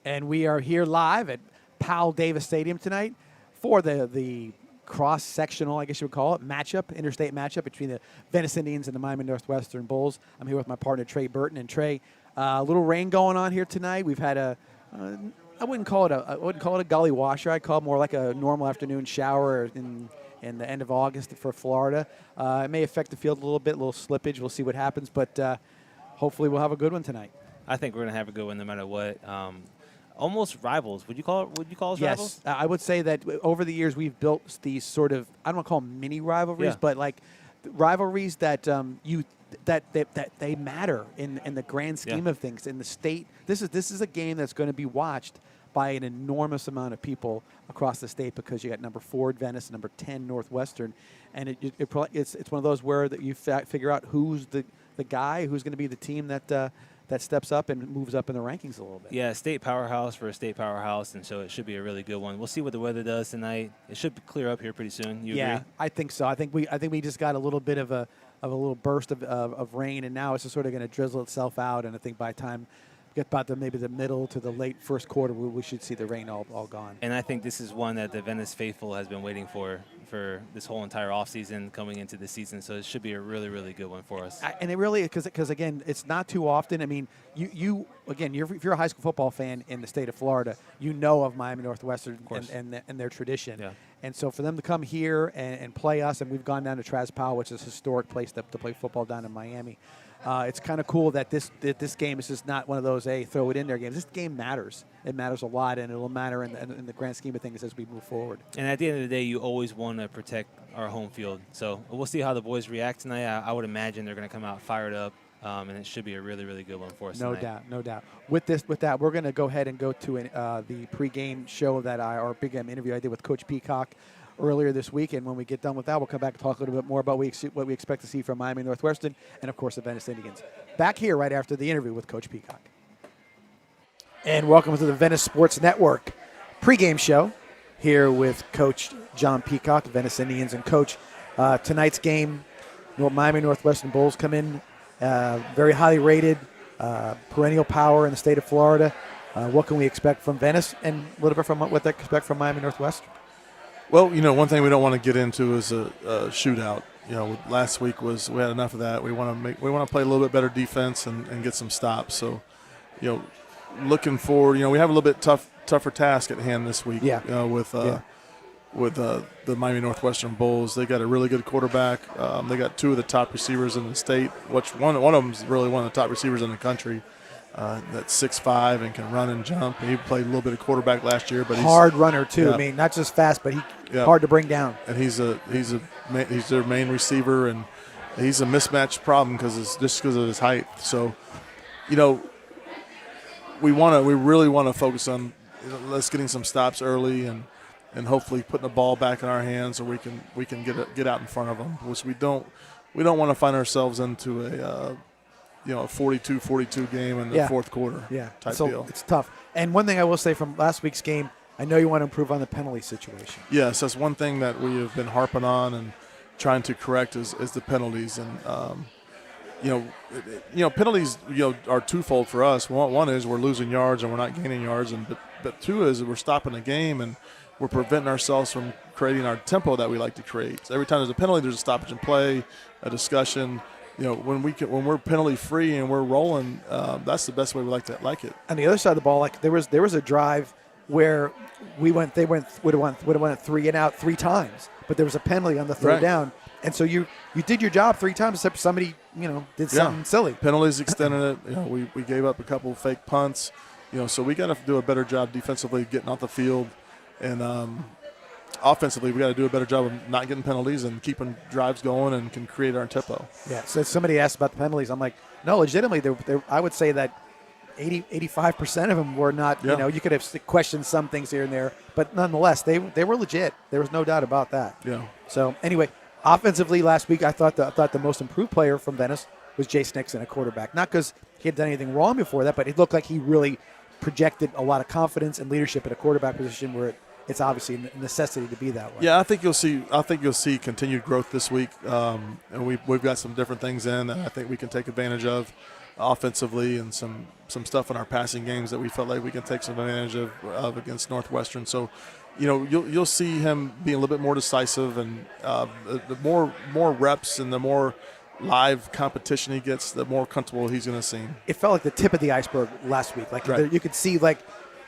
And we are here live at Powell Davis Stadium tonight for the cross-sectional, I guess you would call it, interstate matchup between the Venice Indians and the Miami Northwestern Bulls. I'm here with my partner, Trey Burton. And Trey, a little rain going on here tonight. We've had I wouldn't call it a gully washer. I'd call it more like a normal afternoon shower in the end of August for Florida. It may affect the field a little bit, a little slippage. We'll see what happens, but hopefully we'll have a good one tonight. I think we're going to have a good one no matter what. Almost rivals. Would you call us yes, rivals? Yes, I would say that over the years we've built these sort of, I don't want to call them mini rivalries, but like rivalries that that they matter in the grand scheme of things in the state. This is a game that's going to be watched by an enormous amount of people across the state because you got number 4 Venice, number 10 Northwestern, and it's one of those where that you figure out who's the guy who's going to be the team that steps up and moves up in the rankings a little bit. Yeah, state powerhouse for a state powerhouse, and so it should be a really good one. We'll see what the weather does tonight. It should clear up here pretty soon. You agree? I think so. I think we just got a little bit of a little burst of rain, and now it's just sort of going to drizzle itself out. And I think by the time we get about maybe the middle to the late first quarter, we should see the rain all gone. And I think this is one that the Venice faithful has been waiting for this whole entire offseason coming into the season. So it should be a really, really good one for us. And it really, because again, it's not too often. I mean, if you're a high school football fan in the state of Florida, you know of Miami Northwestern and their tradition. Yeah. And so for them to come here and play us, and we've gone down to Traz Powell, which is a historic place to play football down in Miami. It's kind of cool that this game is just not one of those, hey, throw it in there games. This game matters. It matters a lot, and it will matter in the grand scheme of things as we move forward. And at the end of the day, you always want to protect our home field. So we'll see how the boys react tonight. I would imagine they're going to come out fired up, and it should be a really, really good one for us tonight. No doubt. With that, we're going to go ahead and go to the pregame show or pregame interview I did with Coach Peacock earlier this week, and when we get done with that, we'll come back and talk a little bit more about what we expect to see from Miami Northwestern and, of course, the Venice Indians. Back here right after the interview with Coach Peacock. And welcome to the Venice Sports Network pregame show here with Coach John Peacock, the Venice Indians. And, Coach, tonight's game, Miami Northwestern Bulls come in very highly rated, perennial power in the state of Florida. What can we expect from Venice and a little bit from what they expect from Miami Northwestern? Well, one thing we don't want to get into is a shootout. Last week we had enough of that. We want to play a little bit better defense and get some stops. So, looking forward, we have a little bit tougher task at hand this week. With the Miami Northwestern Bulls. They got a really good quarterback. They got 2 of the top receivers in the state. Which one of them is really one of the top receivers in the country. That's 6'5" and can run and jump. And he played a little bit of quarterback last year, but hard runner too. I mean, not just fast, but hard to bring down. And he's their main receiver, and he's a mismatched problem because of his height. So, we really want to focus on let's getting some stops early and hopefully putting the ball back in our hands, so we can get out in front of them, which we don't want to find ourselves into a 42-42 game in the fourth quarter type deal. It's tough. And one thing I will say from last week's game, I know you want to improve on the penalty situation. Yes, that's one thing that we have been harping on and trying to correct is the penalties. And, penalties, are twofold for us. One is we're losing yards and we're not gaining yards. But 2 is we're stopping the game and we're preventing ourselves from creating our tempo that we like to create. So every time there's a penalty, there's a stoppage in play, a discussion. When we're penalty free and we're rolling, that's the best way we like it. On the other side of the ball, like there was a drive where would have went 3 and out 3 times, but there was a penalty on the third down, and so you did your job 3 times, except somebody did something silly. Penalties extended it. We gave up a couple of fake punts. So we got to do a better job defensively getting off the field, and offensively, we got to do a better job of not getting penalties and keeping drives going and can create our tempo. Yeah, so somebody asked about the penalties. I'm like, no, legitimately, I would say that 85% of them were not, you could have questioned some things here and there, but nonetheless, they were legit. There was no doubt about that. Yeah. So anyway, offensively last week, I thought the most improved player from Venice was Jay Snickson, a quarterback. Not because he had done anything wrong before that, but it looked like he really projected a lot of confidence and leadership at a quarterback position where it's obviously a necessity to be that way. Yeah, I think you'll see continued growth this week, and we've got some different things in that I think we can take advantage of offensively, and some stuff in our passing games that we felt like we can take some advantage of against Northwestern. So, you'll see him being a little bit more decisive, and the more reps and the more live competition he gets, the more comfortable he's going to seem. It felt like the tip of the iceberg last week. Like right. You could see, like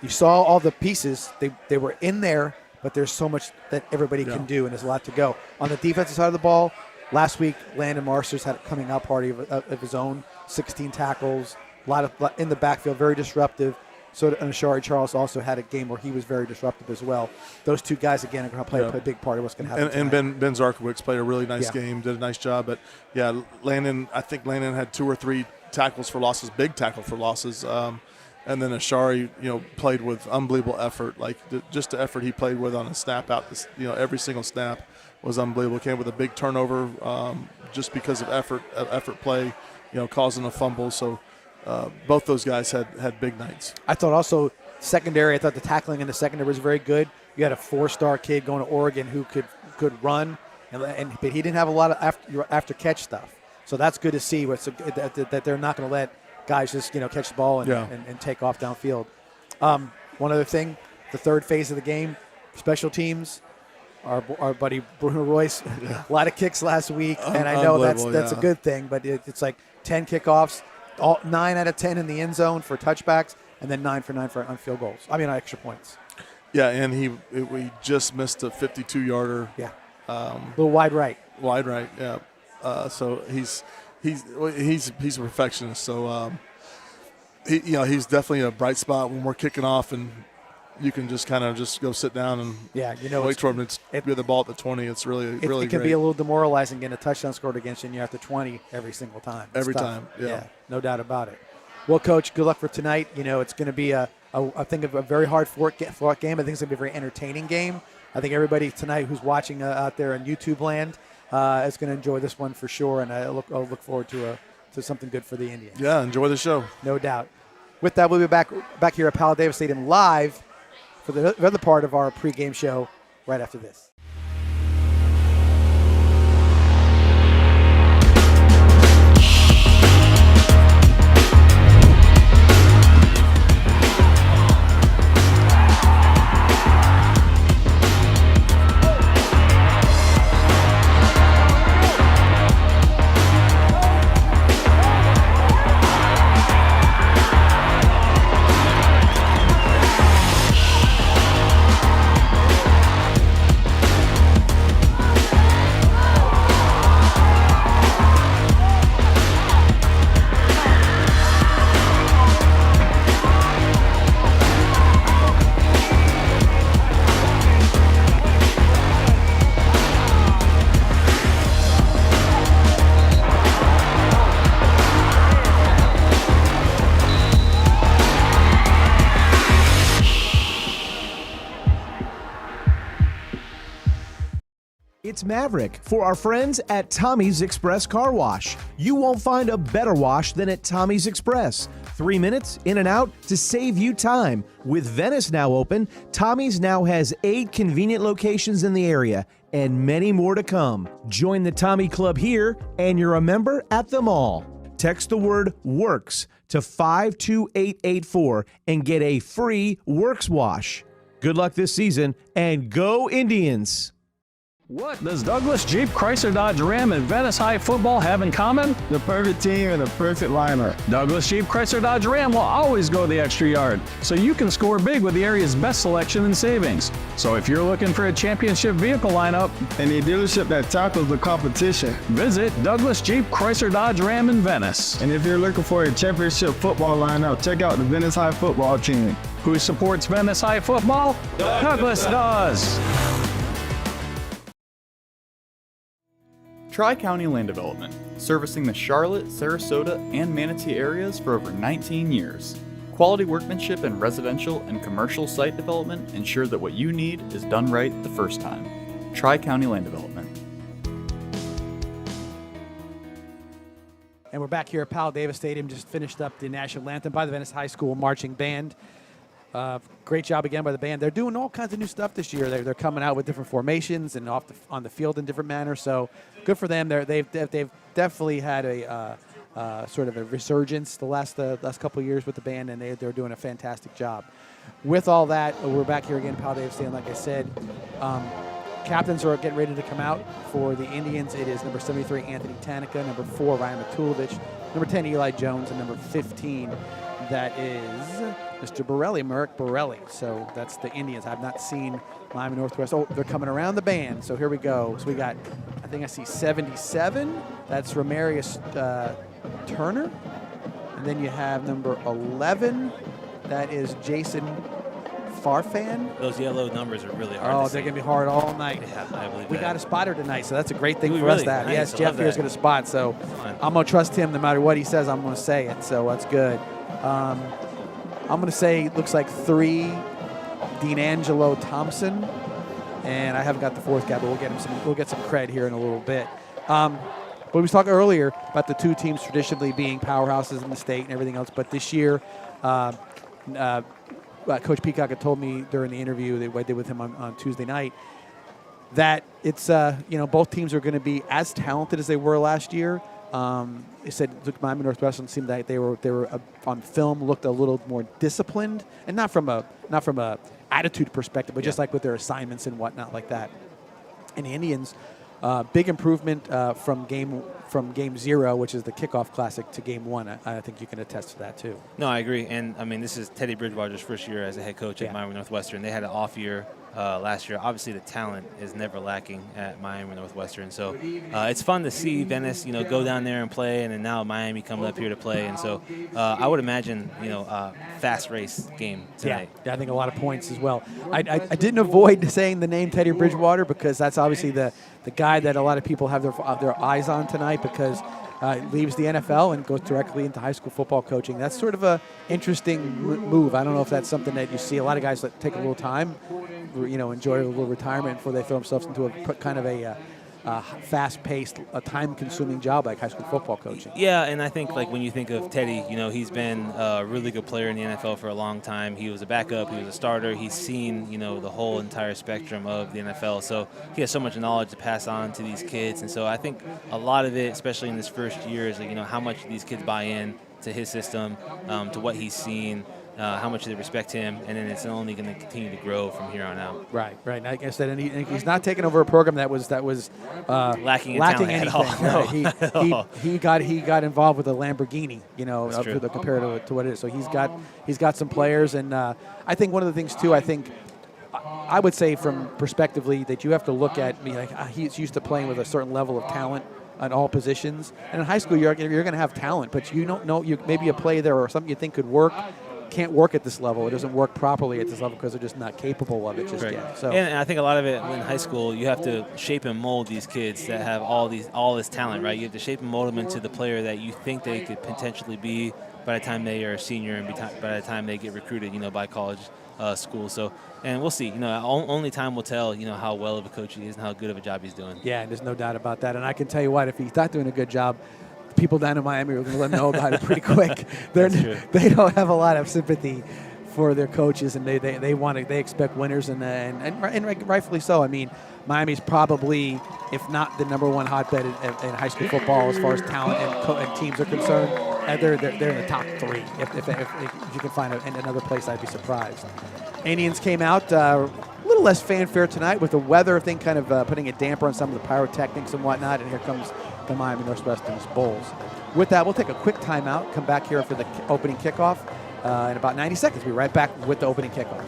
you saw all the pieces. They were in there, but there's so much that everybody can do, and there's a lot to go. On the defensive side of the ball, last week Landon Marsters had a coming out party of his own, 16 tackles, a lot of in the backfield, very disruptive. So and Ashari Charles also had a game where he was very disruptive as well. Those two guys, again, are going to play a big part of what's going to happen. And Ben Zarkowicz played a really nice game, did a nice job. But, yeah, I think Landon had 2 or 3 tackles for losses, big tackle for losses. And then Ashari, played with unbelievable effort. Like, just the effort he played with on a snap out, every single snap was unbelievable. Came with a big turnover just because of effort play, causing a fumble. So, both those guys had big nights. I thought also secondary. I thought the tackling in the secondary was very good. You had a 4-star kid going to Oregon who could run, but he didn't have a lot of after catch stuff. So that's good to see. That they're not going to let guys just catch the ball and take off downfield. One other thing, the third phase of the game, special teams. Our buddy Bruno Royce, a lot of kicks last week, and I know that's a good thing. But it's like 10 kickoffs. 9 out of 10 in the end zone for touchbacks, and then 9 for 9 on field goals. On extra points. Yeah, and we just missed a 52-yarder. Yeah, a little wide right. Wide right, yeah. So he's a perfectionist. So he's definitely a bright spot when we're kicking off, and you can just kind of just go sit down and wait for him to get the ball at the 20. It's really great. It can be a little demoralizing getting a touchdown scored against you, and you're at the 20 every single time. Every time, yeah. No doubt about it. Well, Coach, good luck for tonight. It's going to be I think a very hard fought game. I think it's going to be a very entertaining game. I think everybody tonight who's watching out there in YouTube land is going to enjoy this one for sure, and I'll look forward to something good for the Indians. Yeah, enjoy the show. No doubt. With that, we'll be back here at Powell Davis Stadium live for the other part of our pregame show right after this. It's Maverick for our friends at Tommy's Express Car Wash. You won't find a better wash than at Tommy's Express. 3 minutes in and out to save you time. With Venice now open, Tommy's now has 8 convenient locations in the area and many more to come. Join the Tommy Club here and you're a member at them all. Text the word WORKS to 52884 and get a free Works wash. Good luck this season and go Indians! What does Douglas Jeep Chrysler Dodge Ram and Venice High football have in common? The perfect team and the perfect lineup. Douglas Jeep Chrysler Dodge Ram will always go the extra yard, so you can score big with the area's best selection and savings. So if you're looking for a championship vehicle lineup and a dealership that tackles the competition, visit Douglas Jeep Chrysler Dodge Ram in Venice. And if you're looking for a championship football lineup, check out the Venice High football team. Who supports Venice High football? Douglas does. Tri-County Land Development, servicing the Charlotte, Sarasota, and Manatee areas for over 19 years. Quality workmanship in residential and commercial site development ensure that what you need is done right the first time. Tri-County Land Development. And we're back here at Powell Davis Stadium, just finished up the national anthem by the Venice High School Marching Band. Great job again by the band. They're doing all kinds of new stuff this year. They're coming out with different formations and on the field in different manners. So good for them. They've definitely had a sort of a resurgence the last couple of years with the band, and they're doing a fantastic job. With all that, we're back here again, Powell Davis Stadium. Like I said, captains are getting ready to come out for the Indians. It is number 73, Anthony Tanica, number 4, Ryan Matulovic, number 10, Eli Jones, and number 15, that is Mr. Borelli, Merrick Borelli. So that's the Indians. I've not seen Miami Northwest. Oh, they're coming around the band. So here we go. So we got, I think I see 77. That's Ramarius Turner. And then you have number 11. That is Jason Farfan. Those yellow numbers are really hard to Oh, see. they're going to be hard all night. Yeah, I believe We that. got a spotter tonight, so that's a great thing Ooh, for us. really? That Nice. yes, I Jeff love here's that. going to spot. So Fun. I'm going to trust him no matter what he says. I'm going to say it. So that's good. I'm going to say it looks like 3, Deanangelo Thompson, and I haven't got the 4th guy, but we'll get some cred here in a little bit. But we was talking earlier about the 2 teams traditionally being powerhouses in the state and everything else, but this year. Coach Peacock had told me during the interview that I did with him on Tuesday night that it's both teams are going to be as talented as they were last year. He said Miami Northwestern seemed like they were on film looked a little more disciplined, and not from a attitude perspective, but just like with their assignments and whatnot like that. And the Indians, big improvement from game 0, which is the Kickoff Classic, to game 1. I think you can attest to that too. No, I agree. And, I mean, this is Teddy Bridgewater's first year as a head coach at Miami Northwestern. They had an off year last year. Obviously, the talent is never lacking at Miami Northwestern. So it's fun to see Venice, go down there and play, and then now Miami coming up here to play. And so I would imagine, fast race game tonight. Yeah, I think a lot of points as well. I didn't avoid saying the name Teddy Bridgewater because that's obviously the guy that a lot of people have their eyes on tonight because leaves the NFL and goes directly into high school football coaching. That's sort of a interesting move. I don't know if that's something that you see a lot of guys that take a little time, enjoy a little retirement before they throw themselves into a kind of a fast-paced, time-consuming job like high school football coaching. Yeah, and I think when you think of Teddy, he's been a really good player in the NFL for a long time. He was a backup, he was a starter. He's seen, the whole entire spectrum of the NFL. So he has so much knowledge to pass on to these kids. And so I think a lot of it, especially in this first year, is how much these kids buy in to his system, to what he's seen. How much they respect him, and then it's only going to continue to grow from here on out. Right. Like I said, and he's not taking over a program that was lacking anything. at all. No, he got involved with a Lamborghini, compared to what it is. So he's got some players, and I think one of the things too. I would say from perspectively that you have to look at he's used to playing with a certain level of talent at all positions, and in high school you're going to have talent, but you don't know maybe a play there or something you think could work. Can't work at this level. It doesn't work properly at this level because they're just not capable of it just yet. So, and I think a lot of it in high school, you have to shape and mold these kids that have all this talent, right? You have to shape and mold them into the player that you think they could potentially be by the time they are a senior and by the time they get recruited, by college school. So, and we'll see. Only time will tell. How well of a coach he is and how good of a job he's doing. Yeah, and there's no doubt about that. And I can tell you what, if he's not doing a good job, people down in Miami are going to let them know about it pretty quick. They don't have a lot of sympathy for their coaches, and they expect winners, and rightfully so. I mean, Miami's probably, if not the number 1 hotbed in high school football as far as talent and teams are concerned. They're in the top 3. If you can find another place, I'd be surprised. Indians came out a little less fanfare tonight with the weather thing kind of putting a damper on some of the pyrotechnics and whatnot, and here comes the Miami Northwestern Bulls. With that, we'll take a quick timeout, come back here for the opening kickoff in about 90 seconds. We'll be right back with the opening kickoff.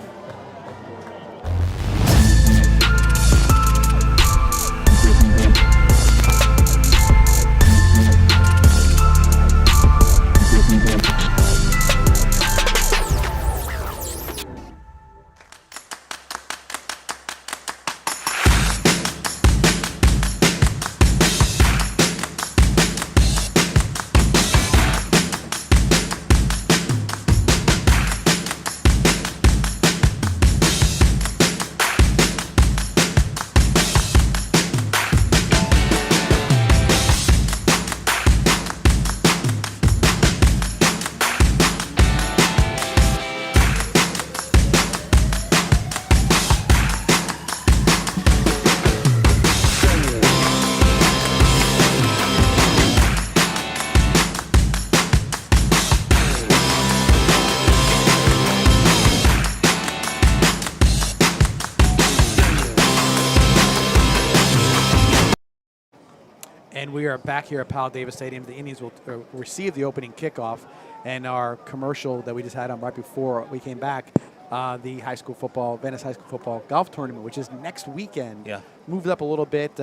we are back here at Powell Davis Stadium. The Indians will receive the opening kickoff, and our commercial that we just had on right before we came back, the Venice High School Football Golf Tournament, which is next weekend. Yeah. Moved up a little bit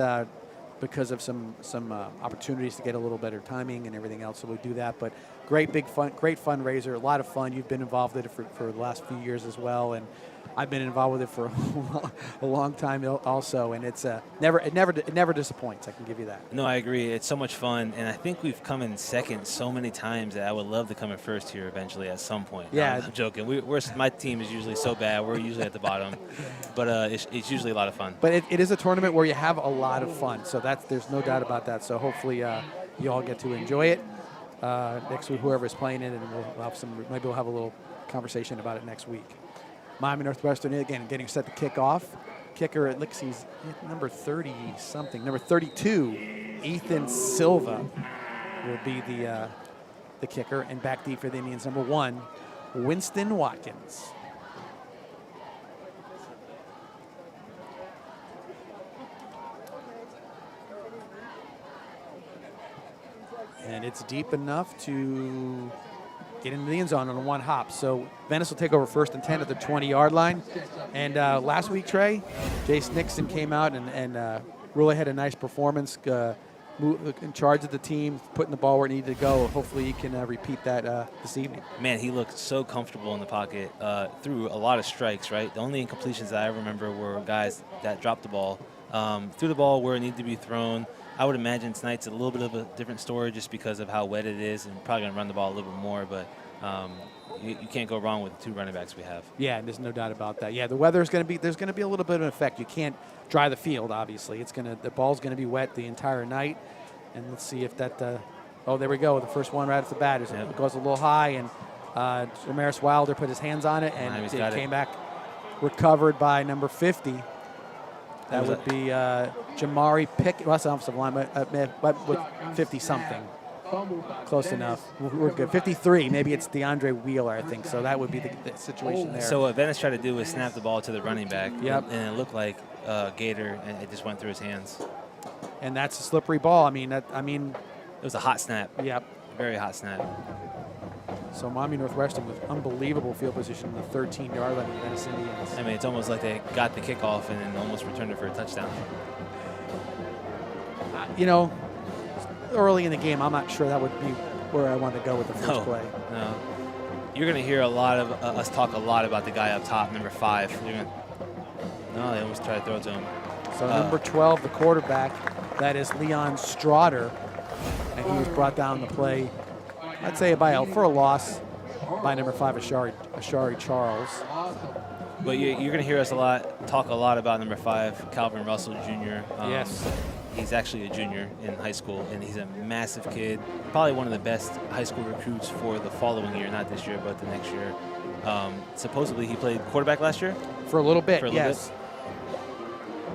because of some opportunities to get a little better timing and everything else, so we'll do that. But great fundraiser, a lot of fun. You've been involved with it for the last few years as well, and I've been involved with it for a long time also, and it never disappoints. I can give you that. No, I agree. It's so much fun, and I think we've come in second so many times that I would love to come in first here eventually at some point. Yeah, no, I'm joking. My team is usually so bad. We're usually at the bottom, but it's usually a lot of fun. But it is a tournament where you have a lot of fun, so there's no doubt about that. So hopefully you all get to enjoy it next week, whoever's playing it, and maybe we'll have a little conversation about it next week. Miami Northwestern, again, getting set to kick off. Kicker at Lixie's number 30-something. Number 32, Ethan Silva, will be the kicker. And back deep for the Indians, number 1, Winston Watkins. And it's deep enough to get into the end zone on a one hop. So Venice will take over 1st and 10 at the 20-yard line. And last week, Trey, Jace Nixon came out and really had a nice performance, in charge of the team, putting the ball where it needed to go. Hopefully he can repeat that this evening. Man, he looked so comfortable in the pocket, threw a lot of strikes, right? The only incompletions that I remember were guys that dropped the ball, threw the ball where it needed to be thrown. I would imagine tonight's a little bit of a different story just because of how wet it is, and probably going to run the ball a little bit more, but you can't go wrong with the 2 running backs we have. Yeah, there's no doubt about that. Yeah, the weather's going to be, there's going to be a little bit of an effect. You can't dry the field, obviously. The ball's going to be wet the entire night, and let's see if that, oh, there we go. The first one right off the bat it goes a little high, and Ramirez Wilder put his hands on it, and it came back recovered by number 50. That would be Jamari Pickett. Well, that's an offensive line, but with 50-something. Close enough. We're good. 53. Maybe it's DeAndre Wheeler, I think. So that would be the situation there. So what Venice tried to do was snap the ball to the running back. Yep. And it looked like Gator, and it just went through his hands. And that's a slippery ball. It was a hot snap. Yep. Very hot snap. So Miami Northwestern with unbelievable field position in the 13-yard line of the Venice Indians. I mean, it's almost like they got the kickoff and then almost returned it for a touchdown. Early in the game, I'm not sure that would be where I want to go with the first play. No. You're going to hear a lot of us talk a lot about the guy up top, number 5. No, they almost tried to throw it to him. So number 12, the quarterback, that is Leon Strotter, and he was brought down the play, I'd say for a loss by number 5, Ashari Charles. But you're going to hear us talk a lot about number 5, Calvin Russell Jr. Yes. He's actually a junior in high school, and he's a massive kid. Probably one of the best high school recruits for the following year, not this year, but the next year. Supposedly he played quarterback last year? For a little bit, yes.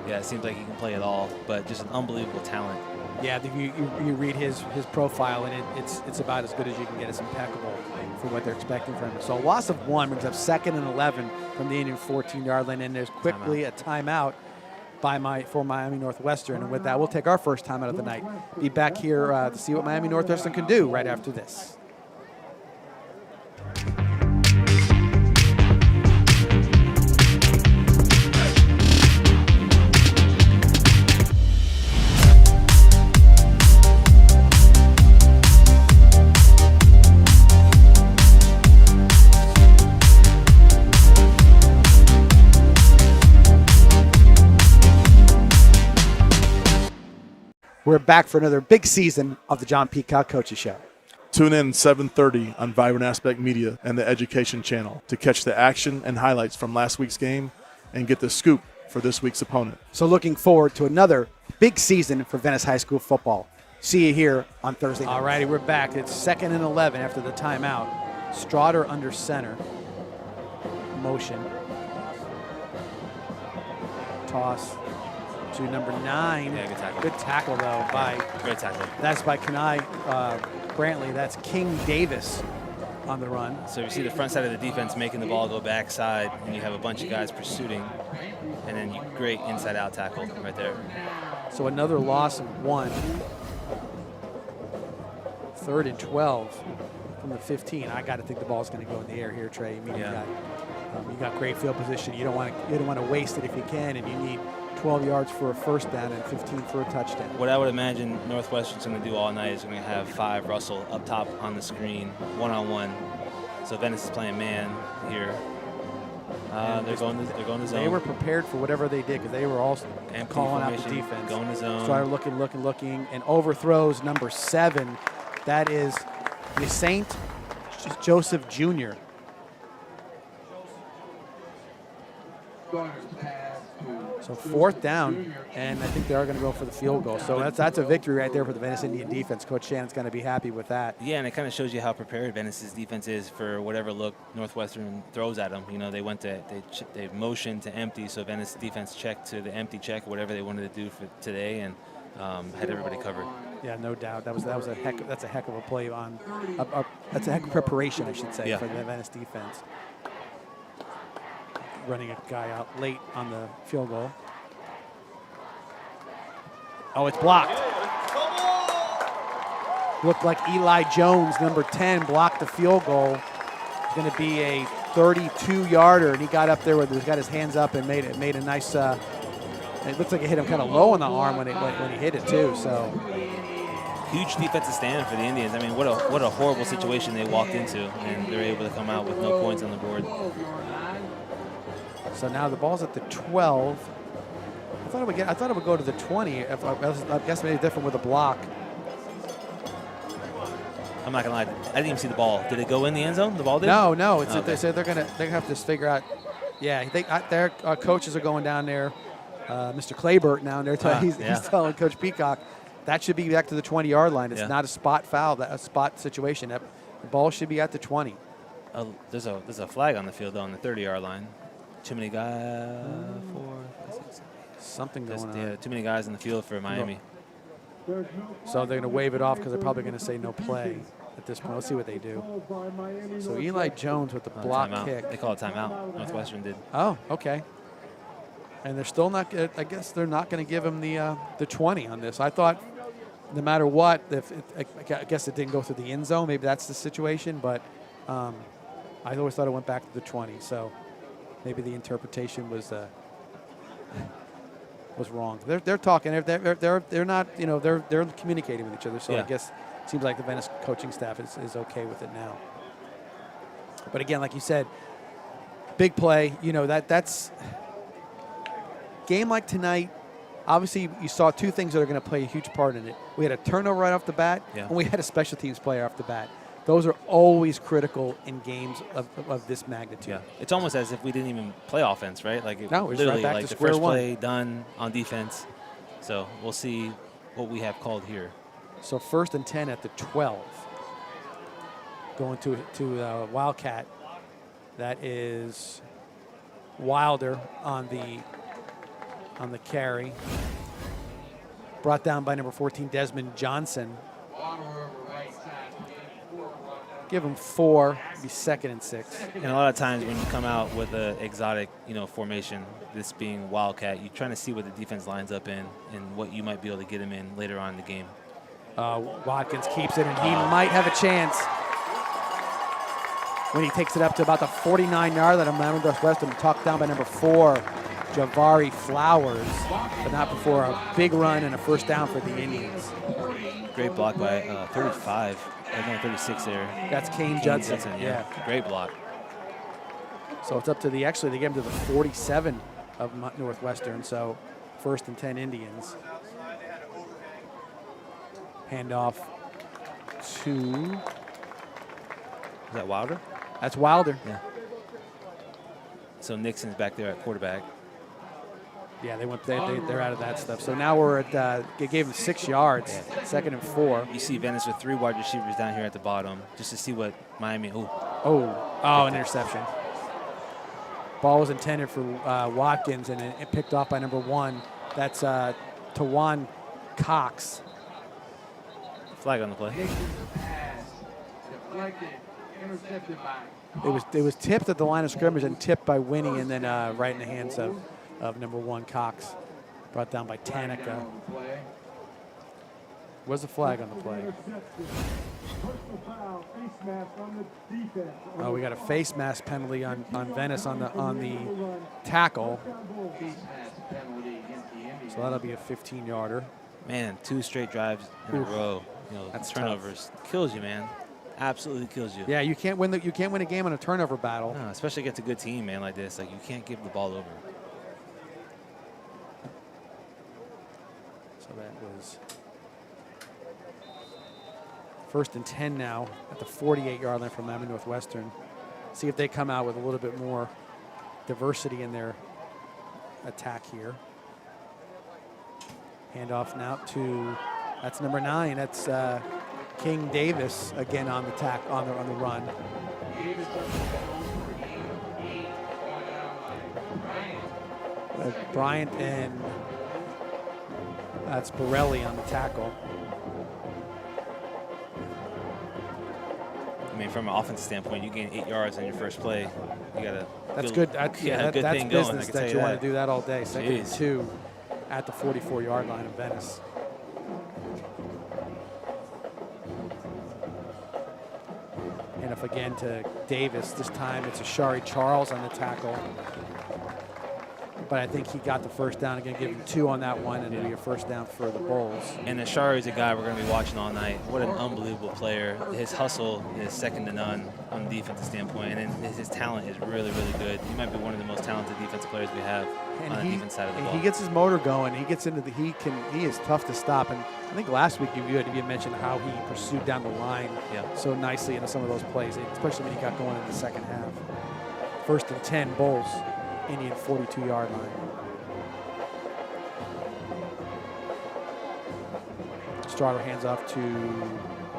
Yeah, it seems like he can play it all, but just an unbelievable talent. Yeah, you read his profile, and it's about as good as you can get. It's impeccable for what they're expecting from him. So a loss of 1 brings up 2nd and 11 from the Indian 14-yard line, and there's quickly a timeout for Miami Northwestern. And with that, we'll take our first timeout of the night. Be back here to see what Miami Northwestern can do right after this. We're back for another big season of the John Peacock Coaches Show. Tune in 7:30 on Vibrant Aspect Media and the Education Channel to catch the action and highlights from last week's game and get the scoop for this week's opponent. So looking forward to another big season for Venice High School football. See you here on Thursday night. All righty, we're back. It's 2nd and 11 after the timeout. Strotter under center. Motion. Toss to number 9. Yeah, good tackle. Good tackle, though, Great tackle. That's by Kenai Brantley. That's King Davis on the run. So you see the front side of the defense making the ball go backside, and you have a bunch of guys pursuing, and then great inside-out tackle right there. So another loss of 1. 3rd and 12 from the 15. I got to think the ball's going to go in the air here, Trey. I mean, you got great field position. You don't want to waste it if you can, and you need 12 yards for a first down and 15 for a touchdown. What I would imagine Northwestern's going to do all night is going to have 5 Russell up top on the screen, one-on-one. So Venice is playing man here. They're going to zone. They were prepared for whatever they did because they were also Empty calling out the formation, defense. going to zone. Started looking, and overthrows number 7. That is Saint Joseph Jr. So 4th down, and I think they are going to go for the field goal. So that's a victory right there for the Venice Indian defense. Coach Shannon's going to be happy with that. Yeah, and it kind of shows you how prepared Venice's defense is for whatever look Northwestern throws at them. You know, they motioned to empty, so Venice defense checked to the empty check, whatever they wanted to do for today, and had everybody covered. Yeah, no doubt. That's a heck of a play on. That's a heck of preparation, I should say, for the Venice defense. Running a guy out late on the field goal. Oh, it's blocked. Looked like Eli Jones, number 10, blocked the field goal. It's going to be a 32-yarder, and he got up there with, he's got his hands up and made a nice. It looks like it hit him kind of low on the arm when he hit it too. So huge defensive stand for the Indians. I mean, what a horrible situation they walked into, and they're able to come out with no points on the board. So now the ball's at the 12. I thought it would go to the 20. I guess maybe different with a block. I'm not gonna lie, I didn't even see the ball. Did it go in the end zone? The ball did? No. It's They said they're gonna have to figure out. Yeah, their coaches are going down there. Mr. Claybert down there. He's telling Coach Peacock that should be back to the 20-yard line. It's not a spot foul, a spot situation. The ball should be at the 20. There's a flag on the field though on the 30-yard line. Too many guys. 4, 5, 6, 7. Something going on. Yeah, too many guys in the field for Miami. So they're going to wave it off because they're probably going to say no play at this point. Let's see what they do. So Eli Jones with the block kick. They call it timeout. Northwestern did. Oh, okay. And they're still not. I guess they're not going to give him the 20 on this. I thought, no matter what, I guess it didn't go through the end zone. Maybe that's the situation. But I always thought it went back to the 20. So maybe the interpretation was wrong. They're talking. They're not. You know, they're communicating with each other. So I guess it seems like the Venice coaching staff is okay with it now. But again, like you said, big play. You know that's game like tonight. Obviously, you saw 2 things that are going to play a huge part in it. We had a turnover right off the bat, and we had a special teams player off the bat. Those are always critical in games of this magnitude. Yeah, it's almost as if we didn't even play offense, right? Like no, we're literally right back like to the square first one. play done on defense. So we'll see what we have called here. So 1st and 10 at the 12. Going to Wildcat. That is Wilder on the carry. Brought down by number 14, Desmond Johnson. Give him 4, be 2nd and 6. And a lot of times when you come out with an exotic, formation, this being Wildcat, you're trying to see what the defense lines up in and what you might be able to get him in later on in the game. Watkins keeps it, and he might have a chance when he takes it up to about the 49-yard line of Miami Northwestern, talked down by number 4, Javari Flowers, but not before a big run and a first down for the Indians. Great block by 35. 36 there. That's Kane Judson. Yeah, great block. So it's up to they gave him to the 47 of Northwestern, so 1st and 10 Indians. Handoff to... Is that Wilder? That's Wilder. Yeah. So Nixon's back there at quarterback. Yeah, they're out of that stuff. So now we're at, they gave him 6 yards, 2nd and 4. You see Venice with 3 wide receivers down here at the bottom, just to see what Miami, an interception. Ball was intended for Watkins, and it picked off by number 1. That's Tawan Cox. Flag on the play. It was tipped at the line of scrimmage and tipped by Winnie, and then right in the hands of number 1 Cox, brought down by Tanaka. Was a flag on the play. Oh, we got a face mask penalty on Venice on the tackle. So that'll be a 15-yarder. Man, 2 straight drives in a row. You know, That's turnovers kills you, man. Absolutely kills you. Yeah, you can't win a game on a turnover battle. No, especially against a good team, man, like this. Like, you can't give the ball over. So that was 1st and 10 now at the 48-yard line from Miami Northwestern. See if they come out with a little bit more diversity in their attack here. Handoff now to, that's number 9. That's King Davis again on the on the run. Bryant and that's Borelli on the tackle. I mean, from an offensive standpoint, you gain 8 yards on your first play. You got to. That's good. Good that's thing business going. I can that tell you you want to do that all day. 2nd and 2 at the 44-yard line of Venice. And if again to Davis, this time it's Ashari Charles on the tackle. But I think he got the first down again, give him 2 on that one, and it'll be a first down for the Bulls. And Ashari is a guy we're going to be watching all night. What an unbelievable player. His hustle is second to none on the defensive standpoint, and his talent is really, really good. He might be one of the most talented defensive players we have on the defense side of the ball. He gets his motor going. He gets into he is tough to stop. And I think last week you had mentioned how he pursued down the line so nicely into some of those plays, especially when he got going in the second half. 1st and 10, Bulls. Indian 42-yard line. Strotter hands off to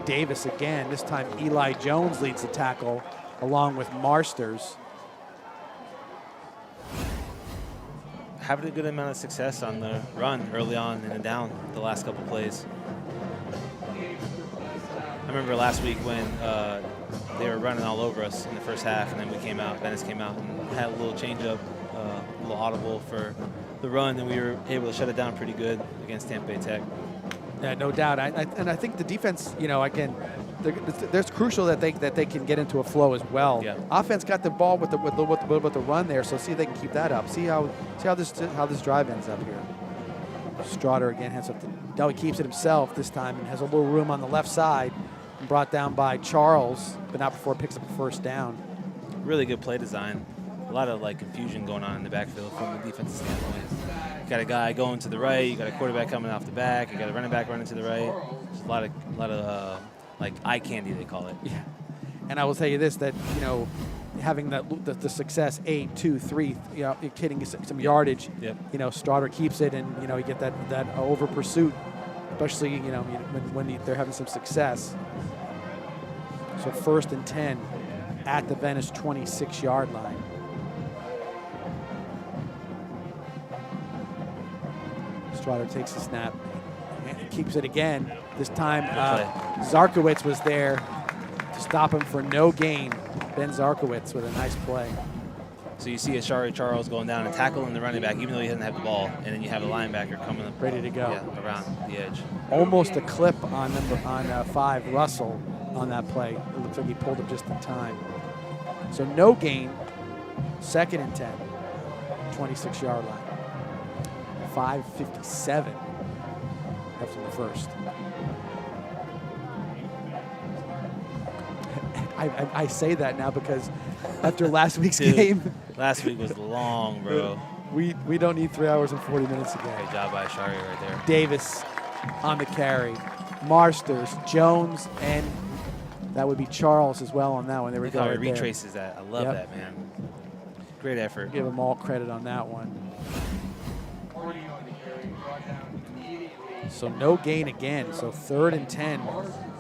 Davis again. This time Eli Jones leads the tackle along with Marsters. Having a good amount of success on the run early on in the down the last couple plays. I remember last week when they were running all over us in the first half, and then Venice came out and had a little change up, a little audible for the run, and we were able to shut it down pretty good against Tampa Bay Tech. Yeah, no doubt. I think the defense, again, there's crucial that they can get into a flow as well. Yeah. Offense got the ball with the run there, so see if they can keep that up. See how this drive ends up here. Strotter again hands up to. Now he keeps it himself this time and has a little room on the left side. Brought down by Charles, but not before it picks up a first down. Really good play design. A lot of confusion going on in the backfield from the defensive standpoint. You got a guy going to the right, you got a quarterback coming off the back, you got a running back running to the right. Just a lot of eye candy, they call it. Yeah. And I will tell you this, that having the success 8, 2, 3, you're getting some yardage. Yep. Strotter keeps it, and you get that over pursuit, especially when they're having some success. So 1st and 10 at the Venice 26-yard line. Strotter takes the snap and keeps it again. This time Zarkowitz was there to stop him for no gain. Ben Zarkowitz with a nice play. So you see Ashari Charles going down and tackling the running back, even though he doesn't have the ball, and then you have a linebacker coming up, ready to go. Yeah, around the edge. Almost a clip on 5, Russell, on that play. It looks like he pulled him just in time. So no gain. 2nd and 10, 26-yard line. 5:57 left in the first. I say that now because after last week's game. Last week was long, bro. We don't need 3 hours and 40 minutes again. Great job by Ashari right there. Davis on the carry. Marsters, Jones, and that would be Charles as well on that one. There we Look go. how he right there. retraces that. I love that, man. Great effort. Give them all credit on that one. So no gain again. So 3rd and 10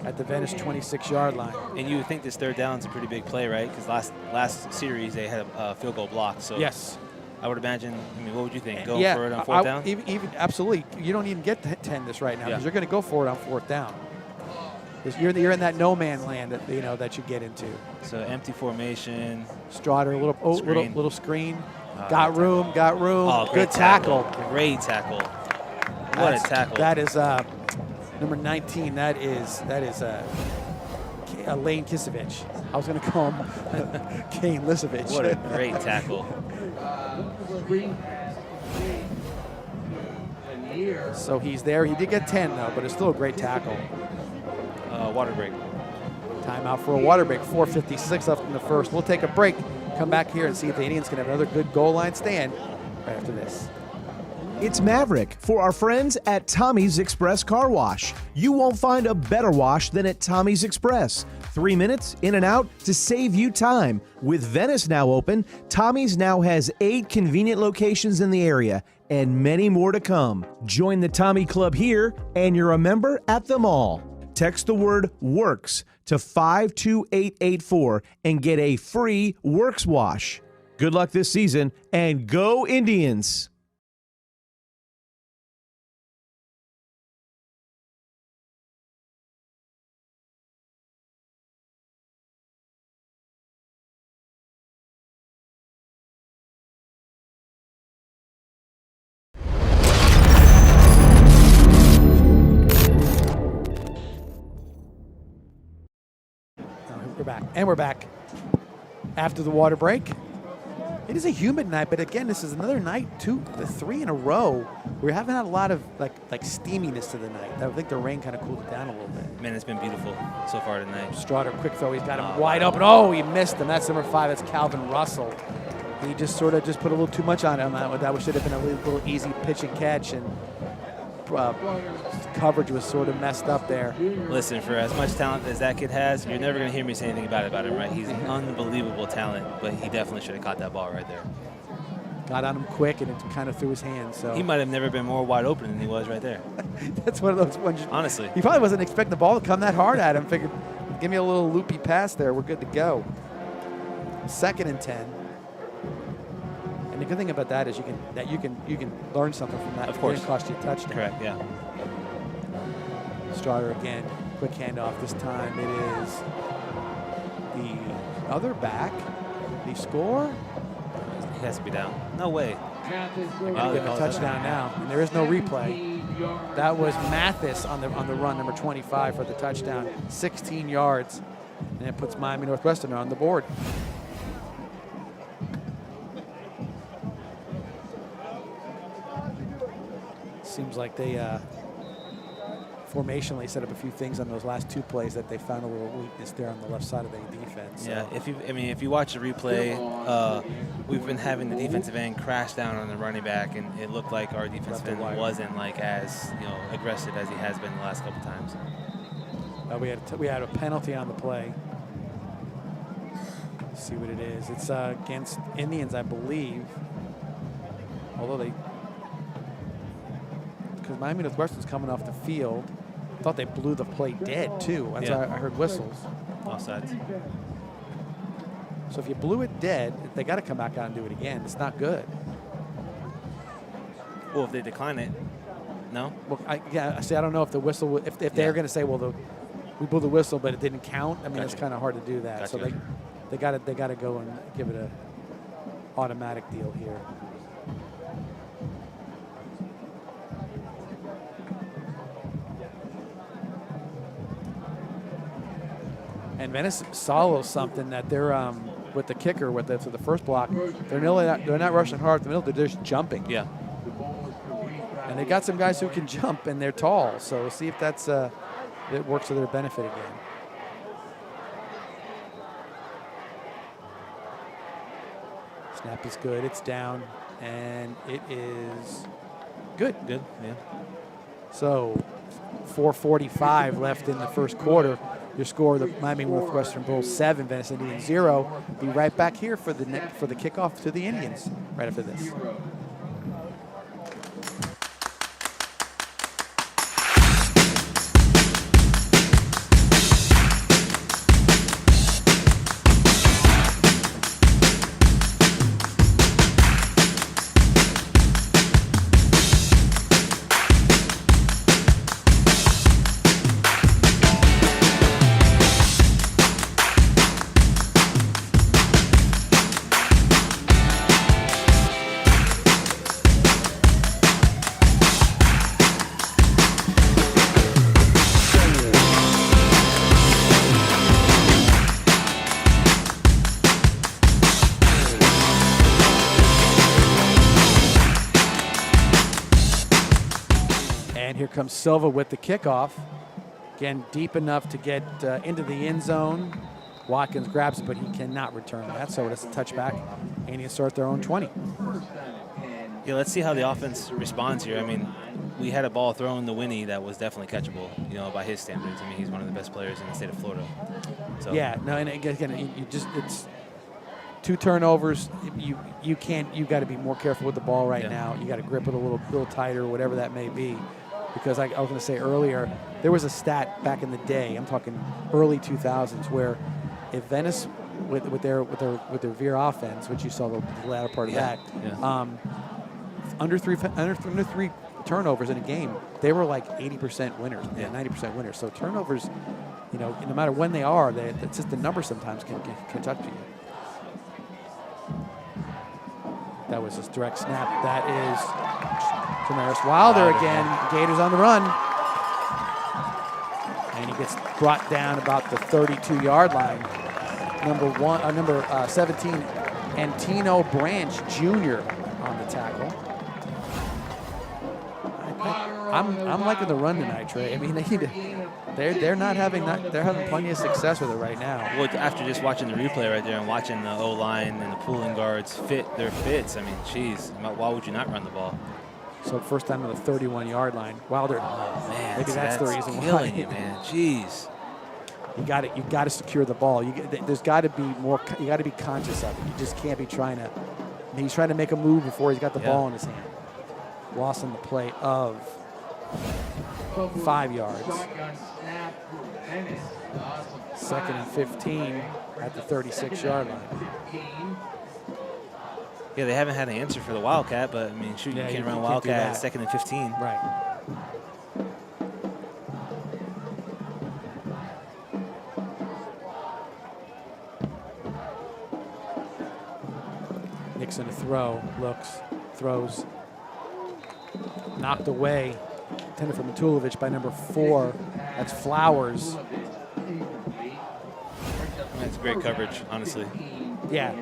at the Venice 26-yard line. And you would think this 3rd down is a pretty big play, right? Because last series they had a field goal block. So yes. I would imagine. What would you think? Going for it on 4th down? Even absolutely. You don't even get 10 this right now because you're going to go for it on 4th down. You're in that no man land that you get into. So empty formation. Strotter, little screen. Got room. Oh, good tackle. Great tackle. What a tackle. That is Number 19, that is Lane Kisevich. I was going to call him Kane Lisevich. What a great tackle. So he's there. He did get 10, though, but it's still a great tackle. Water break. Timeout for a water break. 4:56 left in the first. We'll take a break, come back here and see if the Indians can have another good goal line stand right after this. It's Maverick for our friends at Tommy's Express Car Wash. You won't find a better wash than at Tommy's Express. 3 minutes in and out to save you time. With Venice now open, Tommy's now has 8 convenient locations in the area and many more to come. Join the Tommy Club here and you're a member at them all. Text the word WORKS to 52884 and get a free Works wash. Good luck this season and go Indians! We're back after the water break. It is a humid night, but again, this is another night, 3 in a row. We haven't had a lot of like steaminess to the night. I think the rain kind of cooled it down a little bit. Man, it's been beautiful so far tonight. Straughter, quick throw. He's got him wide open. Oh, he missed him. That's number 5. That's Calvin Russell. He just sort of put a little too much on him. That should have been a little easy pitch and catch, and coverage was sort of messed up there. Listen, for as much talent as that kid has, you're never going to hear me say anything bad about him, right? He's an unbelievable talent, but he definitely should have caught that ball right there. Got on him quick, and it kind of threw his hands. So he might have never been more wide open than he was right there. That's one of those ones. Honestly. He probably wasn't expecting the ball to come that hard at him. Figured, give me a little loopy pass there. We're good to go. 2nd and 10. And the good thing about that is you can learn something from that. Of course. It didn't cost you a touchdown. Correct, yeah. Straughter again, quick handoff. This time it is the other back. Did he score? He has to be down. No way. They're going to give a touchdown now, and there is no replay. That was Mathis on the run, number 25 for the touchdown, 16 yards, and it puts Miami Northwestern on the board. Seems like they formationally set up a few things on those last 2 plays that they found a little weakness there on the left side of the defense. So. Yeah, if you watch the replay, we've been having the defensive end crash down on the running back, and it looked like our defensive end wasn't as aggressive as he has been the last couple times. We had a penalty on the play. Let's see what it is. It's against Indians, I believe. Although because Miami Northwestern's coming off the field. I thought they blew the play dead, too. That's why I heard whistles. Offsides. So if you blew it dead, they got to come back out and do it again. It's not good. Well, if they decline it, no? Well, I don't know if the whistle, if they're going to say, well, we blew the whistle, but it didn't count. I mean, it's kind of hard to do that. Gotcha. So they got to go and give it a automatic deal here. And Venice follows something that they're with the kicker to the first block. They're not rushing hard at the middle. They're just jumping. Yeah. And they got some guys who can jump and they're tall. So we'll see if it works to their benefit again. Snap is good. It's down, and it is good. Good. Yeah. So 4:45 left in the first quarter. Your score, the Miami Northwestern Bulls 7, Venice Indians 0. Be right back here for the kickoff to the Indians right after this. comes Silva with the kickoff. Again, deep enough to get into the end zone. Watkins grabs it, but he cannot return that, so it's a touchback. Indians start their own 20. Yeah, let's see how the offense responds here. I mean, we had a ball thrown to Winnie that was definitely catchable, by his standards. I mean, he's one of the best players in the state of Florida. So. Yeah, no, and again, it's 2 turnovers. You got to be more careful with the ball right now. You got to grip it a little tighter, whatever that may be. Because I was going to say earlier, there was a stat back in the day. I'm talking early 2000s, where if Venice with their veer offense, which you saw the latter part of that, under three turnovers in a game, they were like 80% winners, 90% winners. So turnovers, no matter when they are, it's just the number sometimes can touch you. That was his direct snap. That is Tamaris Wilder again. Gators on the run. And he gets brought down about the 32-yard line. Number 17, Antino Branch Jr. on the tackle. I'm liking the run tonight, Trey. I mean, they're having plenty of success with it right now. Well, after just watching the replay right there and watching the O-line and the pulling guards fit their fits, I mean, geez, why would you not run the ball? So first time on the 31-yard line. Wilder. Oh man, maybe that's the reason why. Killing you, man. Jeez. You got to secure the ball. There's got to be more. You got to be conscious of it. You just can't be trying to. He's trying to make a move before he's got the ball in his hand. Loss on the play of 5 yards. Second and 15 at the 36-yard line. Yeah, they haven't had an answer for the Wildcat, but I mean, shoot, you can't run Wildcat at 2nd and 15. Right. Nixon to throw, looks, throws, knocked away, intended for Matulovic by number 4. That's Flowers. That's great coverage, honestly. Yeah.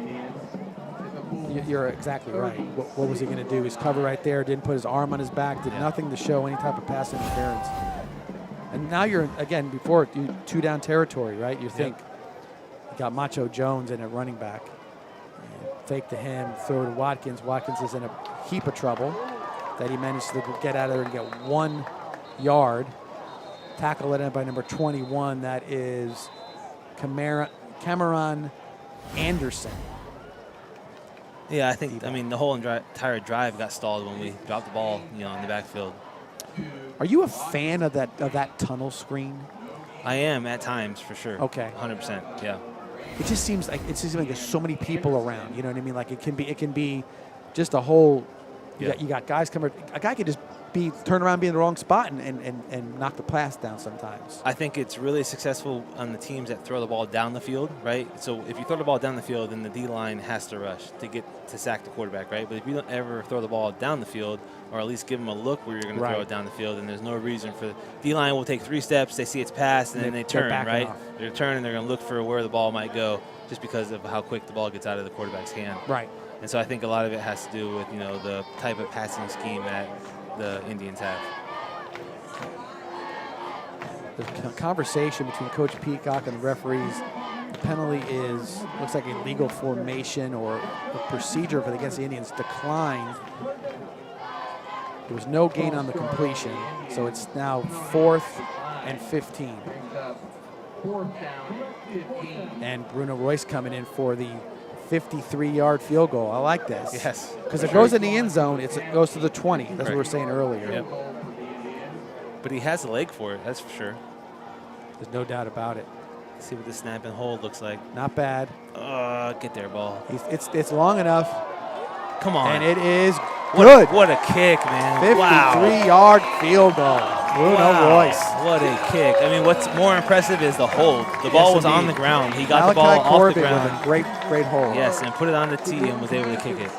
You're exactly right. What was he going to do? He's covered right there, didn't put his arm on his back, did nothing to show any type of pass interference. And now you're, again, before you 2-down territory, right? You think you got Macho Jones in at running back. Fake to him, throw to Watkins. Watkins is in a heap of trouble that he managed to get out of there and get 1 yard. Tackle it in by number 21. That is Cameron Anderson. Yeah, I think, the whole entire drive got stalled when we dropped the ball, in the backfield. Are you a fan of that tunnel screen? I am at times, for sure. Okay. 100%, yeah. It just seems like there's so many people around. You know what I mean? Like it can be just a whole. You got guys coming. A guy could just turn around, be in the wrong spot, and knock the pass down sometimes. I think it's really successful on the teams that throw the ball down the field, right? So if you throw the ball down the field, then the D-line has to rush to sack the quarterback, right? But if you don't ever throw the ball down the field, or at least give them a look where you're going to throw it down the field, then there's no reason for the D-line will take 3 steps, they see it's passed, and then they turn, right? They turn, and they're going to look for where the ball might go just because of how quick the ball gets out of the quarterback's hand. Right. And so I think a lot of it has to do with, the type of passing scheme that the Indians have. The conversation between Coach Peacock and the referees, the penalty looks like a legal formation or a procedure against the Indians declined. There was no gain on the completion, so it's now 4th and 15. And Bruno Royce coming in for the 53-yard field goal. I like this. Yes. Because it goes in the end zone, it goes to the 20. That's what we were saying earlier. Yep. But he has the leg for it, that's for sure. There's no doubt about it. Let's see what the snap and hold looks like. Not bad. Get there, ball. It's long enough. Come on. And it is good. What a kick, man. 53-yard field goal. Bruno Royce. What a kick. What's more impressive is the hold. The ball was on the ground. He got the ball off the ground. With a great hold. Yes, and put it on the tee and was able to kick it.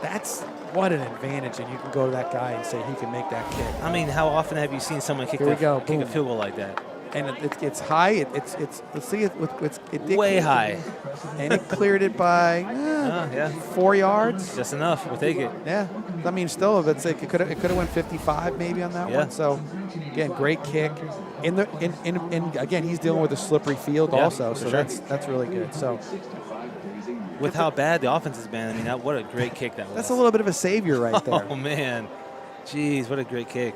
That's what an advantage, and you can go to that guy and say he can make that kick. How often have you seen someone kick a field goal like that? and it's high. It's let's see it. It did Way high. And it cleared it by 4 yards. Just enough. We'll take it. Yeah, I mean, still, if it's like it could have went 55 maybe on that one. So again, great kick. In again, he's dealing with a slippery field also, so sure. that's really good. So with how bad the offense has been, I mean, what a great kick that was. that's a little bit of a savior right there. Oh man, jeez, what a great kick.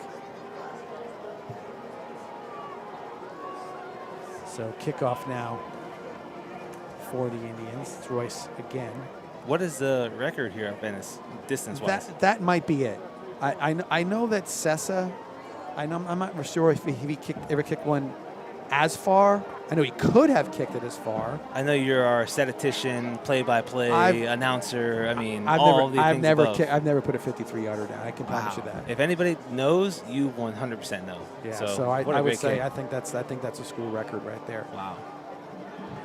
So kickoff now for the Indians. It's Royce again. What is the record here at Venice, distance-wise? That might be it. I know that Sessa, I'm not sure if he ever kicked one as far. I know he could have kicked it as far. I know you're our statistician, play-by-play announcer. I mean, I've never put a 53-yarder down. I can promise you that. If anybody knows, you 100% know. Yeah. So I would say kick. I think that's a school record right there. Wow.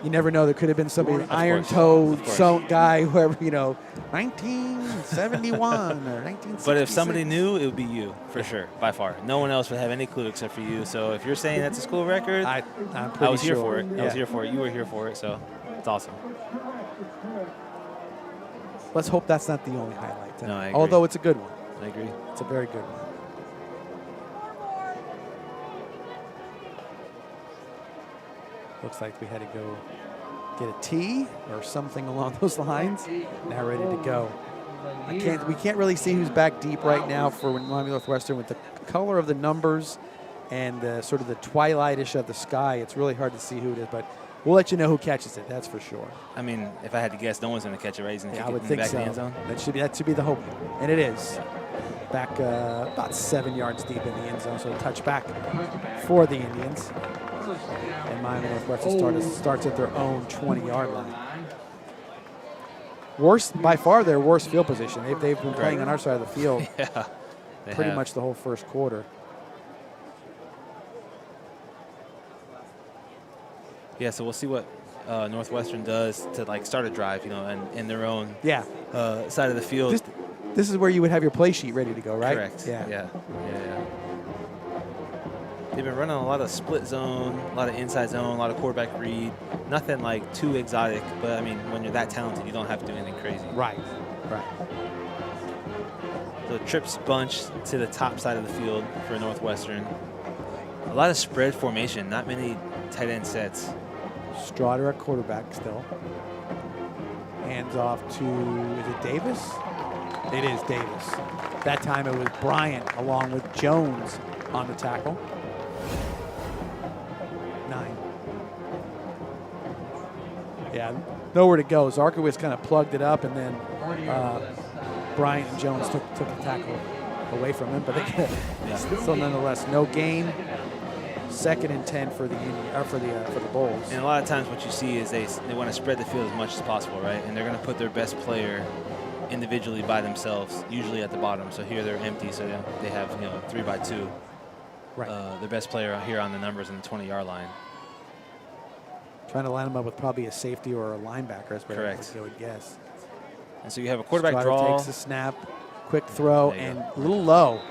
You never know. There could have been somebody, iron-toed guy, whoever, 1971 or 1966. But if somebody knew, it would be you, for sure, by far. No one else would have any clue except for you. So if you're saying that's a school record, I'm pretty I was here sure. for it. Yeah. I was here for it. You were here for it, so it's awesome. Let's hope that's not the only highlight tonight. No, I agree. Although it's a good one. I agree. It's a very good one. Looks like we had to go get a tee or something along those lines. Now ready to go. We can't really see who's back deep right now for Miami Northwestern with the color of the numbers and sort of the twilightish of the sky. It's really hard to see who it is, but we'll let you know who catches it. That's for sure. I mean, if I had to guess, no one's going to catch it, right? He's going to I kick would it in the think back of so. the end zone. That should be the hope, and it is. Back about 7 yards deep in the end zone, so a touchback for the Indians. And Miami Northwestern starts at their own 20-yard line. By far their worst field position. They've been playing on our side of the field pretty much the whole first quarter. Yeah, so we'll see what Northwestern does to start a drive, and in their own side of the field. This is where you would have your play sheet ready to go, right? Correct. Yeah. They've been running a lot of split zone, a lot of inside zone, a lot of quarterback read. Nothing too exotic, but I mean, when you're that talented, you don't have to do anything crazy. Right. So trips bunch to the top side of the field for Northwestern. A lot of spread formation, not many tight end sets. Strotter at quarterback still. Hands off to, is it Davis? It is Davis. That time it was Bryant along with Jones on the tackle. 9. Yeah, nowhere to go. Zarkowitz kind of plugged it up, and then Bryant and Jones took the tackle away from him. But still, nonetheless, no gain. 2nd and 10 for the for the Bulls. And a lot of times, what you see is they want to spread the field as much as possible, right? And they're going to put their best player individually by themselves, usually at the bottom. So here they're empty, so they have 3-by-2. Right. The best player here on the numbers on the 20-yard line. Trying to line them up with probably a safety or a linebacker, is what Correct. I would guess. And so you have a quarterback Strider draw. takes the snap, quick throw, and a little low.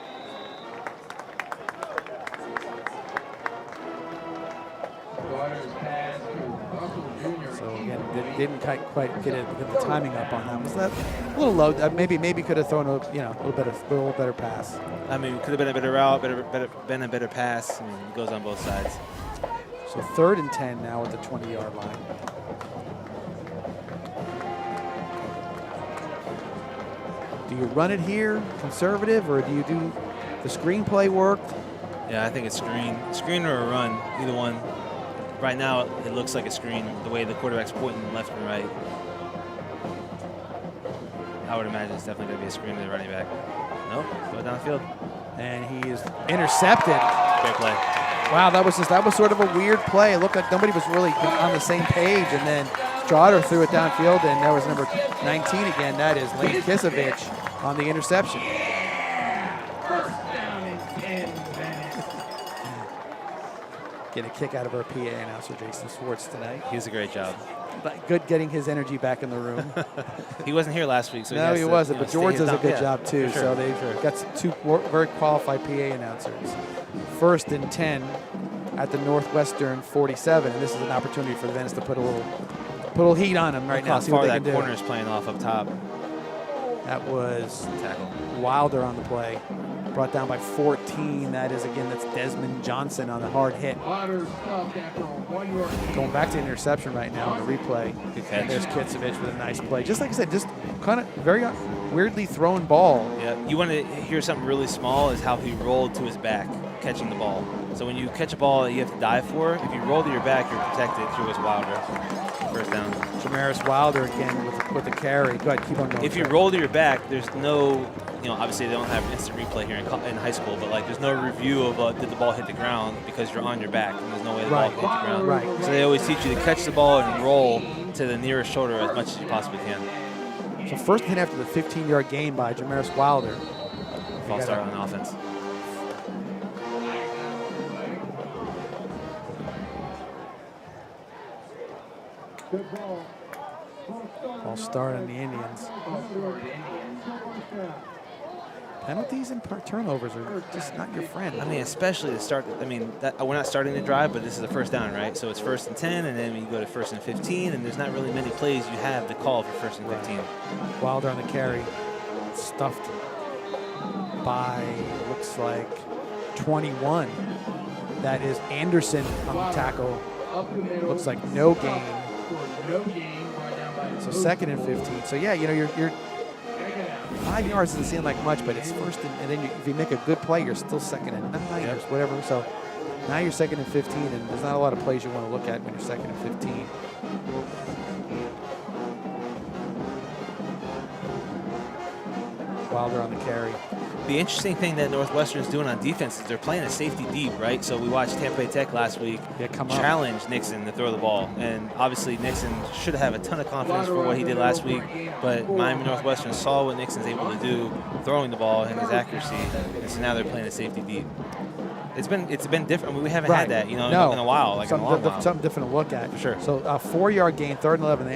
So again, didn't quite get the timing up on that. Was that a little low? Maybe could have thrown a little better pass. I mean, could have been a better route, been a better pass. I mean, it goes on both sides. So 3rd and 10 now at the 20-yard line. Do you run it here, conservative, or do you do the screenplay work? Yeah, I think it's screen or a run, either one. Right now, it looks like a screen, the way the quarterback's pointing left and right. I would imagine it's definitely going to be a screen to the running back. Nope, go downfield. And he is intercepted. Great play. Wow, that was sort of a weird play. It looked like nobody was really on the same page, and then Strotter threw it downfield, and that was number 19 again. That is Lane Kisevich on the interception. Get a kick out of our PA announcer, Jason Swartz, tonight. He does a great job. But good getting his energy back in the room. He wasn't here last week, so no, he wasn't. But George does a good yeah, job too. Sure, so they've got 2 very qualified PA announcers. 1st and 10 at the Northwestern 47, and this is an opportunity for Venice to put a little heat on them right Look now. how See what far they that can corner do. is playing off up top. That was Tackle. Wilder on the play. Brought down by 14. That is, again, that's Desmond Johnson on the hard hit. Going back to interception right now on the replay. Good catch. There's Kitsevich with a nice play. Just like I said, just kind of very weirdly thrown ball. Yeah, you want to hear something really small is how he rolled to his back catching the ball. So when you catch a ball that you have to dive for, if you roll to your back, you're protected. Here was Wilder. First down. Jamaris Wilder again with the carry. Go ahead, keep on going. If you roll to your back, there's no, obviously they don't have instant replay here in high school, but like there's no review of did the ball hit the ground because you're on your back and there's no way the ball hit the ground. Right. So they always teach you to catch the ball and roll to the nearest shoulder as much as you possibly can. So first hit after the 15-yard gain by Jamaris Wilder. False start on offense. False start on the Indians. Penalties and turnovers are just not your friend. I mean, especially to start. I mean, we're not starting the drive, but this is a first down, right? So it's 1st and 10, and then you go to 1st and 15, and there's not really many plays you have to call for 1st and 15. Wilder on the carry, stuffed by looks like 21. That is Anderson on the tackle. Looks like no gain. So 2nd and 15. So yeah, you're 5 yards doesn't seem like much, but it's 1st and then if you make a good play, you're still 2nd and 9 or whatever. So now you're 2nd and 15, and there's not a lot of plays you want to look at when you're 2nd and 15. Wilder on the carry. The interesting thing that Northwestern's doing on defense is they're playing a safety deep, right? So we watched Tampa Bay Tech last week challenge Nixon to throw the ball. And obviously Nixon should have a ton of confidence for what he did last week, but Miami Northwestern saw what Nixon's able to do throwing the ball and his accuracy. And so now they're playing a safety deep. It's been different. I mean, we haven't had that, in a while, in a long while. Something different to look at. For sure. So a 4-yard gain, 3rd and 11.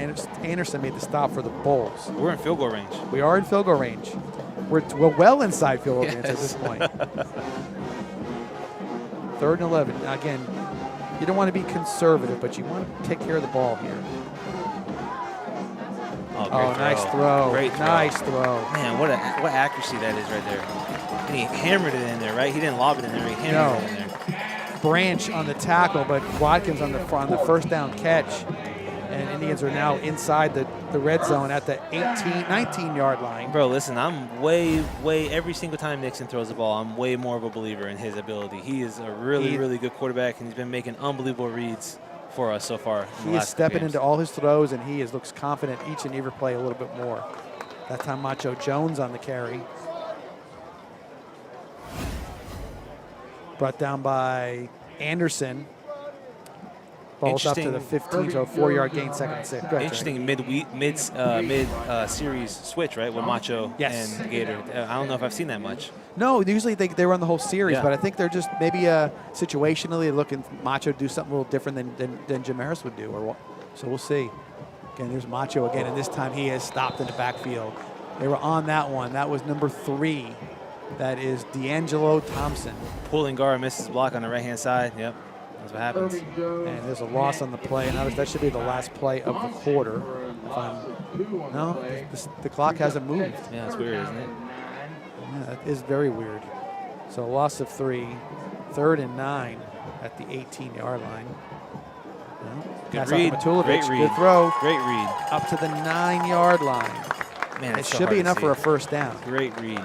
Anderson made the stop for the Bulls. We're in field goal range. We are in field goal range. We're well inside field goal range at this point. 3rd and 11. Now, again, you don't want to be conservative, but you want to take care of the ball here. Oh, nice throw. Great throw. Nice throw. Man, what accuracy that is right there. And he hammered it in there, right? He didn't lob it in there. He hammered it in there. Branch on the tackle, but Watkins on the 1st down catch. And Indians are now inside the red zone at the 19-yard line. Bro, listen, I'm way, every single time Nixon throws the ball, I'm way more of a believer in his ability. He is a really good quarterback, and he's been making unbelievable reads for us so far. He is stepping into all his throws, and he looks confident each and every play a little bit more. That time, Macho Jones on the carry. Brought down by Anderson. Ball's up to the 15, so a 4-yard gain, 2nd and 6. Go ahead, interesting mid-series switch, right, with Macho and Gator. I don't know if I've seen that much. No, usually they run the whole series, but I think they're just maybe situationally looking Macho to do something a little different than Jamaris would do. So we'll see. Again, there's Macho again, and this time he is stopped in the backfield. They were on that one. That was number 3. That is D'Angelo Thompson. Pulling guard misses block on the right-hand side. Yep. That's what happens. And there's a loss on the play, and that should be the last play of the quarter. The clock hasn't moved. Yeah, that's weird, isn't it? Yeah, that is very weird. So a loss of 3, 3rd and 9 at the 18-yard line. Good read. Great read. Good throw. Great read. Up to the 9-yard line. Man, it should be enough for a first down. Great read.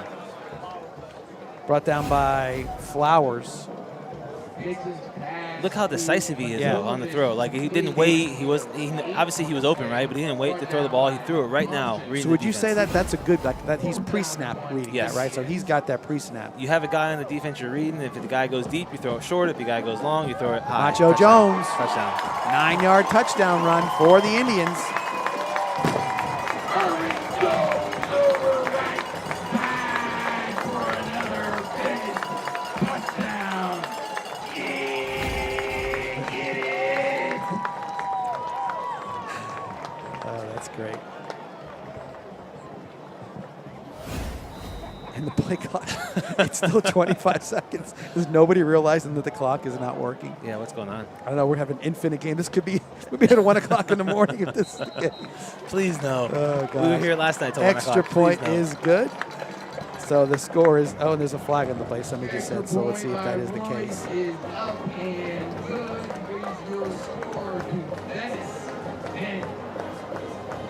Brought down by Flowers. Look how decisive he is on the throw. Like, he didn't wait. Obviously he was open, right? But he didn't wait to throw the ball. He threw it right now. So would you say that's a good, that he's pre-snap reading that, right? So he's got that pre-snap. You have a guy on the defense you're reading. If the guy goes deep, you throw it short. If the guy goes long, you throw it high. Macho Jones. Touchdown. 9-yard touchdown run for the Indians. And the play clock, it's still 25 seconds. Is nobody realizing that the clock is not working? Yeah, what's going on? I don't know. We're having an infinite game. This could be at 1 o'clock in the morning if this is the case. Please no. Oh, gosh. We were here last night till 1 o'clock. Extra point Please, no. is good. So the score is, oh, and there's a flag on the play, somebody just said, so let's see if that is the case.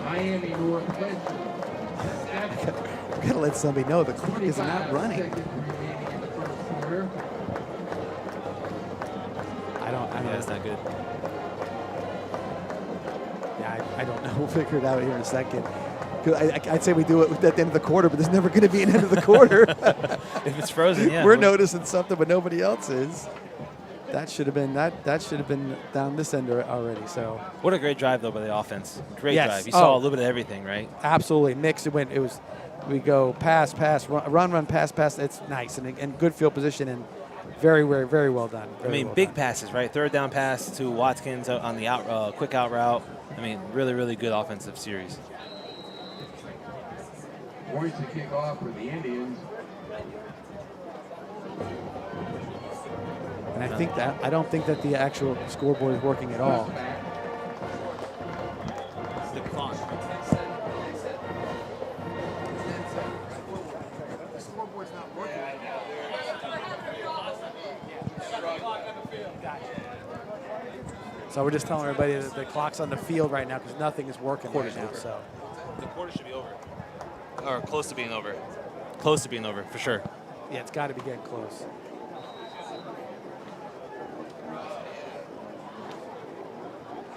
Miami Northwestern. We've got to let somebody know the clock is not running. I don't Yeah, that's not good. Yeah, I don't know. We'll figure it out here in a second. I'd say we do it at the end of the quarter, but there's never going to be an end of the quarter. If it's frozen, yeah. We're noticing something, but nobody else is. That should have been down this end already. So What a great drive though by the offense. Great Yes. drive. You saw a little bit of everything, right? absolutely mixed. We go pass, run, pass. It's nice and good field position and very well done. Very well big done. passes, right? Third down pass to Watkins on the quick out route. Really good offensive series. Points to kick off for the Indians. And I don't think that the actual scoreboard is working at all. The clock. So we're just telling everybody that the clock's on the field right now because nothing is working right now. So The quarter should be over. Or close to being over. Close to being over, for sure. yeah, it's got to be getting close.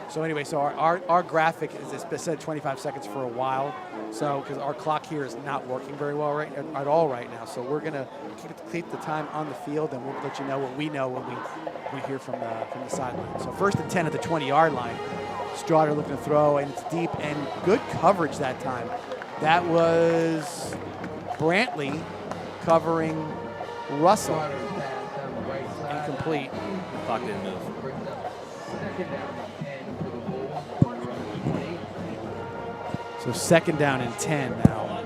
So anyway, so our graphic is said 25 seconds for a while. So because our clock here is not working very well at all right now. So we're gonna keep the time on the field, and we'll let you know what we know when we hear from the sideline. So 1st and 10 at the 20-yard line. Stroughter looking to throw, and it's deep and good coverage that time. That was Brantley covering Russell. Incomplete. The clock didn't move. Second down and 10 for the Bulls. On around 20. So 2nd down and 10 now.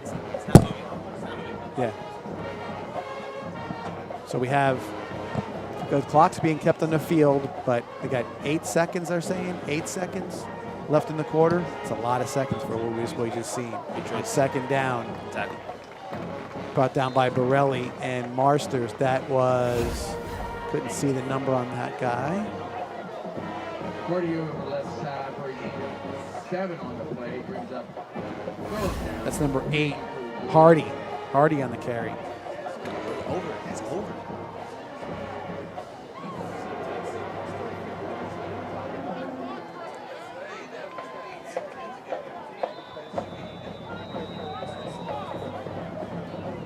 It's not moving. Yeah. So we have the clock's being kept on the field, but they got 8 seconds, they're saying. 8 seconds left in the quarter. It's a lot of seconds for what we just seen. On 2nd down. Tackle. Brought down by Borelli and Marsters. That was, couldn't see the number on that guy. 40 over the left side for Indians. 7 on the play. Brings up. That's number 8, Hardy. Hardy on the carry. Over. It's over.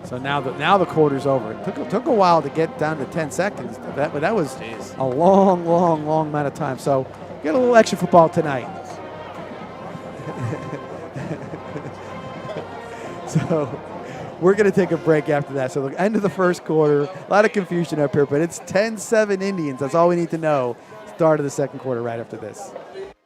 So now the quarter's over. It took a while to get down to 10 seconds, but that was a long amount of time. So get a little extra football tonight. So we're going to take a break after that. So the end of the first quarter, a lot of confusion up here, but it's 10-7 Indians. That's all we need to know. Start of the second quarter right after this.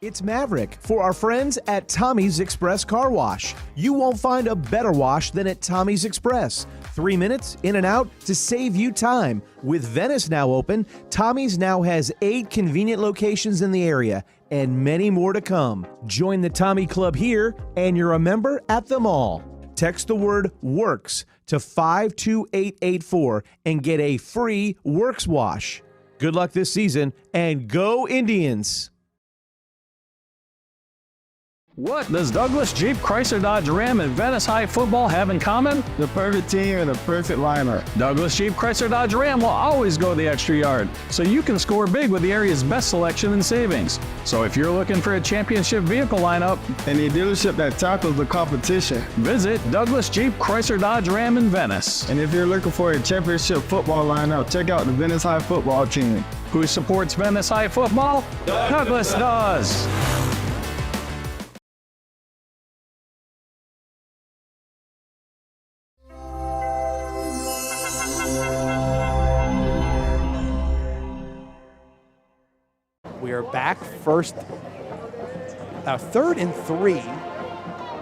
It's Maverick for our friends at Tommy's Express Car Wash. You won't find a better wash than at Tommy's Express. 3 minutes in and out to save you time. With Venice now open, Tommy's now has 8 convenient locations in the area and many more to come. Join the Tommy Club here and you're a member at them all. Text the word WORKS to 52884 and get a free Works wash. Good luck this season and go Indians! What does Douglas Jeep Chrysler Dodge Ram and Venice High football have in common? The perfect team and the perfect lineup. Douglas Jeep Chrysler Dodge Ram will always go the extra yard, so you can score big with the area's best selection and savings. So if you're looking for a championship vehicle lineup, And a dealership that tackles the competition. visit Douglas Jeep Chrysler Dodge Ram in Venice, And if you're looking for a championship football lineup, check out the Venice High football team. who supports Venice High football. Douglas does. We are back. First 3rd and 3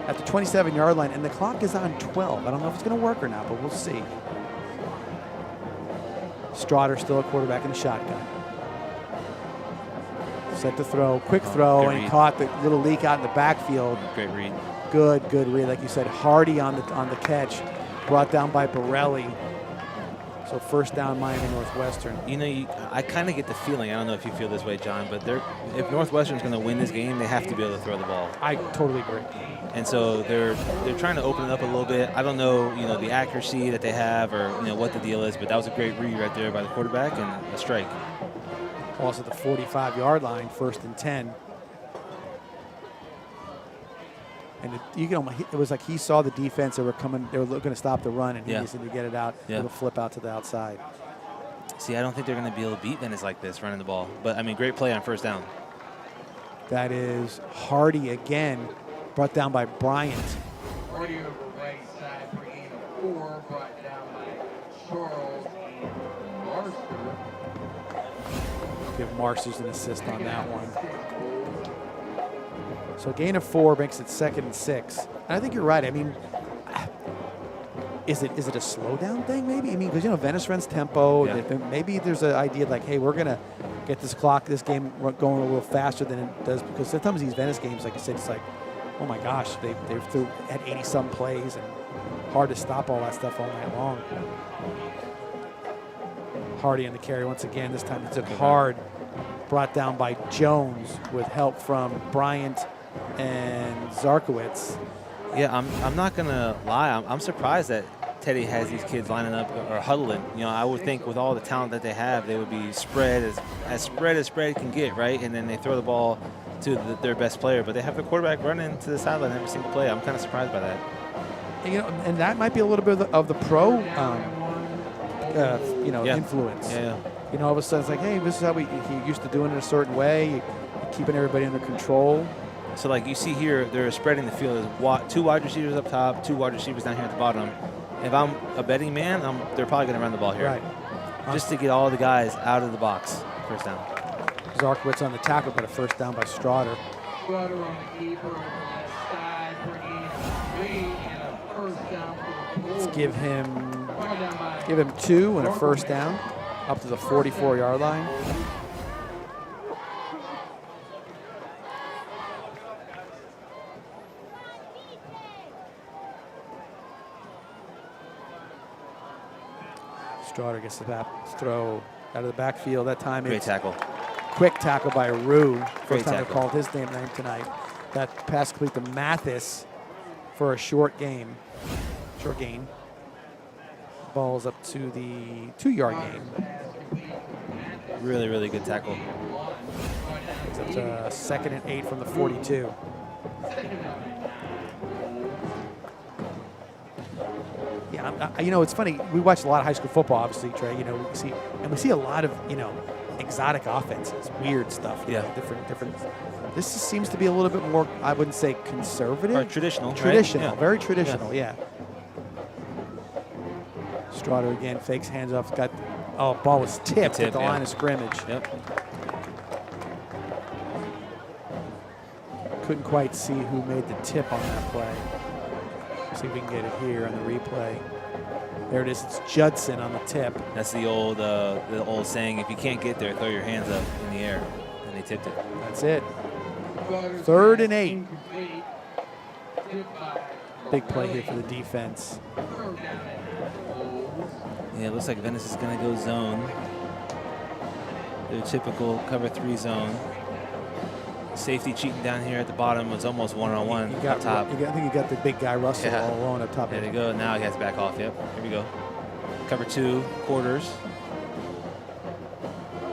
at the 27-yard line, and the clock is on 12. I don't know if it's going to work or not, but we'll see. Strotter still a quarterback in the shotgun. Set to throw, quick throw, and he caught the little leak out in the backfield. Great read. Good read. Like you said, Hardy on the catch, brought down by Borelli. So first down, Miami Northwestern. You know, I kind of get the feeling, I don't know if you feel this way, John, but if Northwestern's going to win this game, they have to be able to throw the ball. I totally agree. And so they're trying to open it up a little bit. I don't know, the accuracy that they have or, what the deal is, but that was a great read right there by the quarterback and a strike. Also at the 45-yard line, 1st and 10. And it was like he saw the defense. They were looking to stop the run, and he needed to get it out. Yeah. It'll flip out to the outside. See, I don't think they're going to be able to beat Venice like this, running the ball. But, I mean, great play on first down. That is Hardy again, brought down by Bryant. Hardy over right side for gain of 4, brought down by Charles and Marster. Give Marsters an assist on that one. So gain of 4 makes it 2nd and 6. And I think you're right. I mean, is it a slowdown thing maybe? I mean, because, Venice runs tempo. Yeah. Maybe there's an idea like, hey, we're going to get this game going a little faster than it does. Because sometimes these Venice games, like you said, it's like, oh my gosh, they're through at 80-some plays and hard to stop all that stuff all night long. Hardy on the carry once again. This time he took hard. Brought down by Jones with help from Bryant and Zarkowitz. Yeah, I'm not going to lie. I'm surprised that Teddy has these kids lining up or huddling. I would think with all the talent that they have, they would be spread as spread can get, right? And then they throw the ball to their best player. But they have the quarterback running to the sideline every single play. I'm kind of surprised by that. And that might be a little bit of the pro, influence. Yeah. All of a sudden it's like, hey, this is how he used to doing it a certain way, keeping everybody under control. So, like you see here, they're spreading the field. There's 2 wide receivers up top, 2 wide receivers down here at the bottom. If I'm a betting man, they're probably going to run the ball here. Right. Just to get all the guys out of the box. First down. Zarkowitz on the tackle, but a first down by Strotter. Strotter on the keeper on the left side for gain of 3 and a first down for the Bulls. Let's give him 2 and a first down up to the 44-yard line. Strotter gets the throw out of the backfield. That time Great tackle. Quick tackle by Rue. First time tackle. I called his name tonight. That pass complete to Mathis for a short gain. Ball's up to the 2-yard gain. Really, really good tackle. It's up to 2nd and 8 from the 42. Yeah, it's funny. We watch a lot of high school football, obviously, Trey. We see a lot of exotic offenses, weird stuff. Different. This just seems to be a little bit more, I wouldn't say conservative. Or traditional. Traditional, right? very traditional. Yeah. Strotter again fakes, hands off. Ball was tipped at the line of scrimmage. Yep. Couldn't quite see who made the tip on that play. See if we can get it here on the replay. There it is. It's Judson on the tip. That's the old saying: if you can't get there, throw your hands up in the air. And they tipped it. That's it. 3rd and 8. Big play here for the defense. Yeah, it looks like Venice is going to go zone. Their typical cover 3 zone. Safety cheating down here at the bottom was almost one-on-one up top. I think you got the big guy Russell all alone up top. There they go. Now he has to back off. Yep. Here we go. Cover 2 quarters.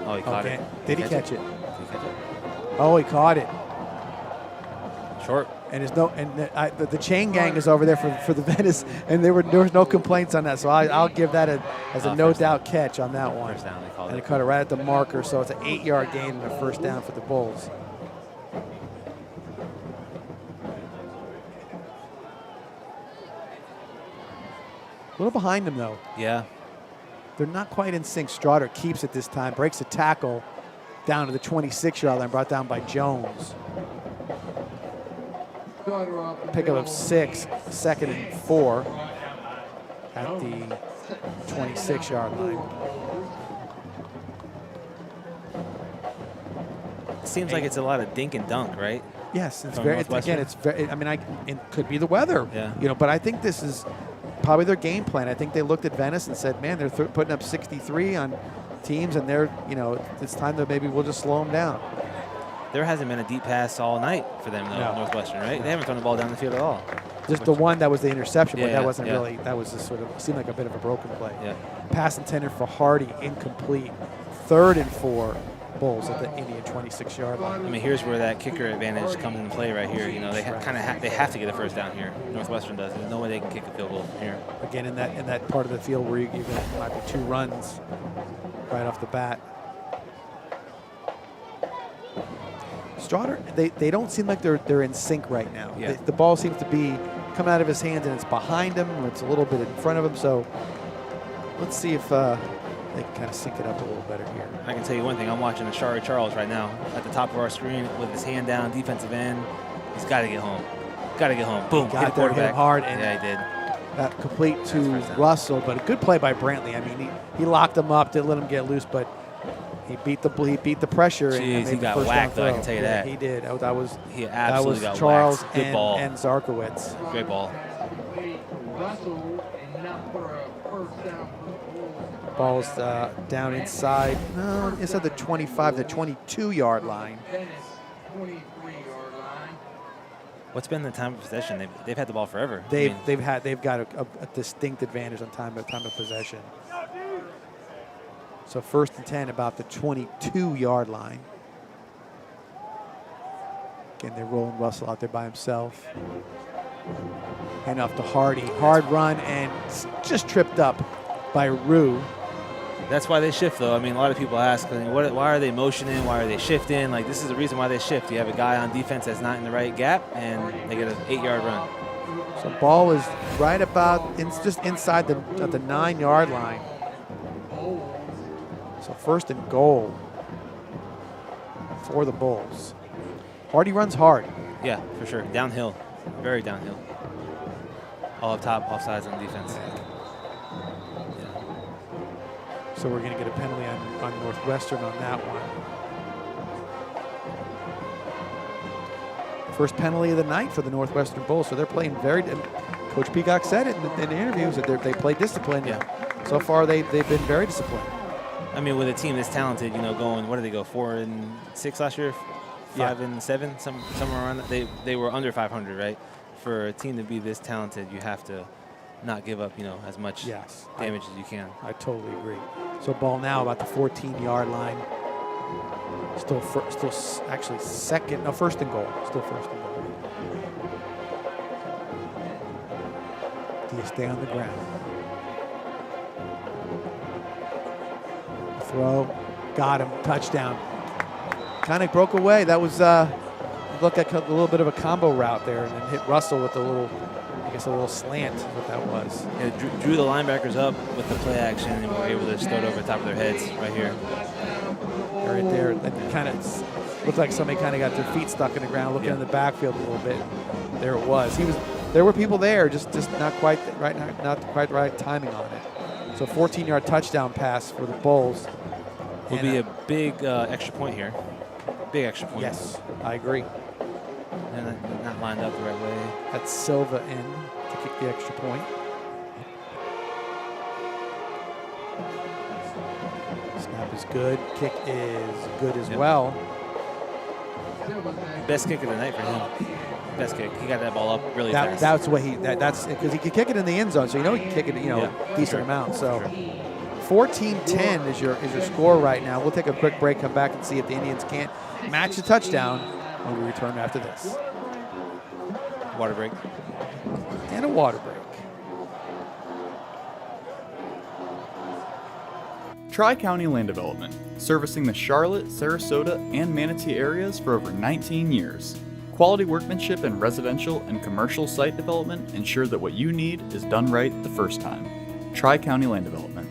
Oh, he caught it. Did he catch it? Did he catch it? Oh, he caught it. Short. And the chain gang is over there for the Venice, and there was no complaints on that. So I'll give that as a no doubt catch on that one. First down, they called and it. They cut it right at the marker, so it's an 8-yard gain and a first down for the Bulls. A little behind them, though. Yeah. They're not quite in sync. Strotter keeps it this time, breaks a tackle down to the 26-yard line, brought down by Jones. Pickup of 6, 2nd and 4 at the 26-yard line. It seems like it's a lot of dink and dunk, right? Yes, it's From very. Northwestern? It's very. I mean, it could be the weather. Yeah. But I think this is probably their game plan. I think they looked at Venice and said, "Man, they're putting up 63 on teams, and they're, it's time that maybe we'll just slow them down." There hasn't been a deep pass all night for them, though, No. Northwestern, right? They haven't thrown the ball down the field at all. Just the one that was the interception, but Yeah, that wasn't yeah. really. That was just sort of seemed like a bit of a broken play. Yeah. Pass intended for Hardy, incomplete. 3rd and 4, Bulls at the Indian 26-yard line. I mean, here's where that kicker advantage comes into play right here. They they have to get a first down here. Northwestern does. There's no way they can kick a field goal from here. Again, in that part of the field where might be 2 runs right off the bat. Strotter, they don't seem like they're in sync right now. Yeah. The ball seems to be coming out of his hands and it's behind him, or it's a little bit in front of him. So let's see if they can kind of sync it up a little better here. I can tell you one thing. I'm watching Ashari Charles right now at the top of our screen with his hand down, defensive end. He's got to get home. Got to get home. Boom. Got hit there, hit him hard, and yeah, he did. that complete to Russell, but a good play by Brantley. I mean, he locked him up, didn't let him get loose, but he beat the pressure. Jeez, and he made the got first whacked, down though, I throw. can tell you Yeah, that. he did. He absolutely got Charles whacked. Good ball. and Zarkowitz. Great ball. Russell and not for a first down. Ball's down inside. No, inside the 25, the 22-yard line. Venice 23-yard line. What's been the time of possession? They've had the ball forever. They've I mean, they've got a distinct advantage on time of possession. So 1st and 10 about the 22-yard line. Again, they're rolling Russell out there by himself. Hand off to Hardy. Hard run and just tripped up by Rue. that's why they shift, though. I mean, a lot of people ask, why are they motioning? Why are they shifting? Like, this is the reason why they shift. You have a guy on defense that's not in the right gap, and they get an 8-yard run. So ball is right about just inside the 9-yard line. So 1st and goal for the Bulls. Hardy runs hard. Yeah, for sure. Downhill. Very downhill. All up top, offsides on defense. So we're going to get a penalty on Northwestern on that one. First penalty of the night for the Northwestern Bulls. So they're playing very. Coach Peacock said it in the interviews that they play disciplined. Yeah. So far they've been very disciplined. I mean, with a team this talented, going, what did they go, 4-6 last year? 5-7, somewhere around that. They were under 500, right? For a team to be this talented, you have to not give up, as much damage as you can. I totally agree. So ball now about the 14-yard line. Still actually second, no, 1st and goal. Still 1st and goal. Do you stay on the ground? Throw, got him, touchdown. Kind of broke away. That was looked like a little bit of a combo route there, and then hit Russell with a little slant is what that was. Yeah, drew the linebackers up with the play action, and were able to throw it over the top of their heads right here. Right there, that kind of looked like somebody kind of got their feet stuck in the ground, looking in the backfield a little bit. There it was. There were people there, just not quite right, not quite the right timing on it. So 14-yard touchdown pass for the Bulls. Will be a big extra point here. Big extra point. Yes, I agree. And not lined up the right way. That's Silva in to kick the extra point. Snap is good. Kick is good as well. Best kick of the night for him. Best kick. He got that ball up really fast. That's what that's because he could kick it in the end zone, so he can kick it, decent amount. So 14-10 is your score right now. We'll take a quick break, come back and see if the Indians can't match the touchdown when we return after this. Water break. And a water break. Tri-County Land Development, servicing the Charlotte, Sarasota, and Manatee areas for over 19 years. Quality workmanship in residential and commercial site development ensure that what you need is done right the first time. Tri-County Land Development.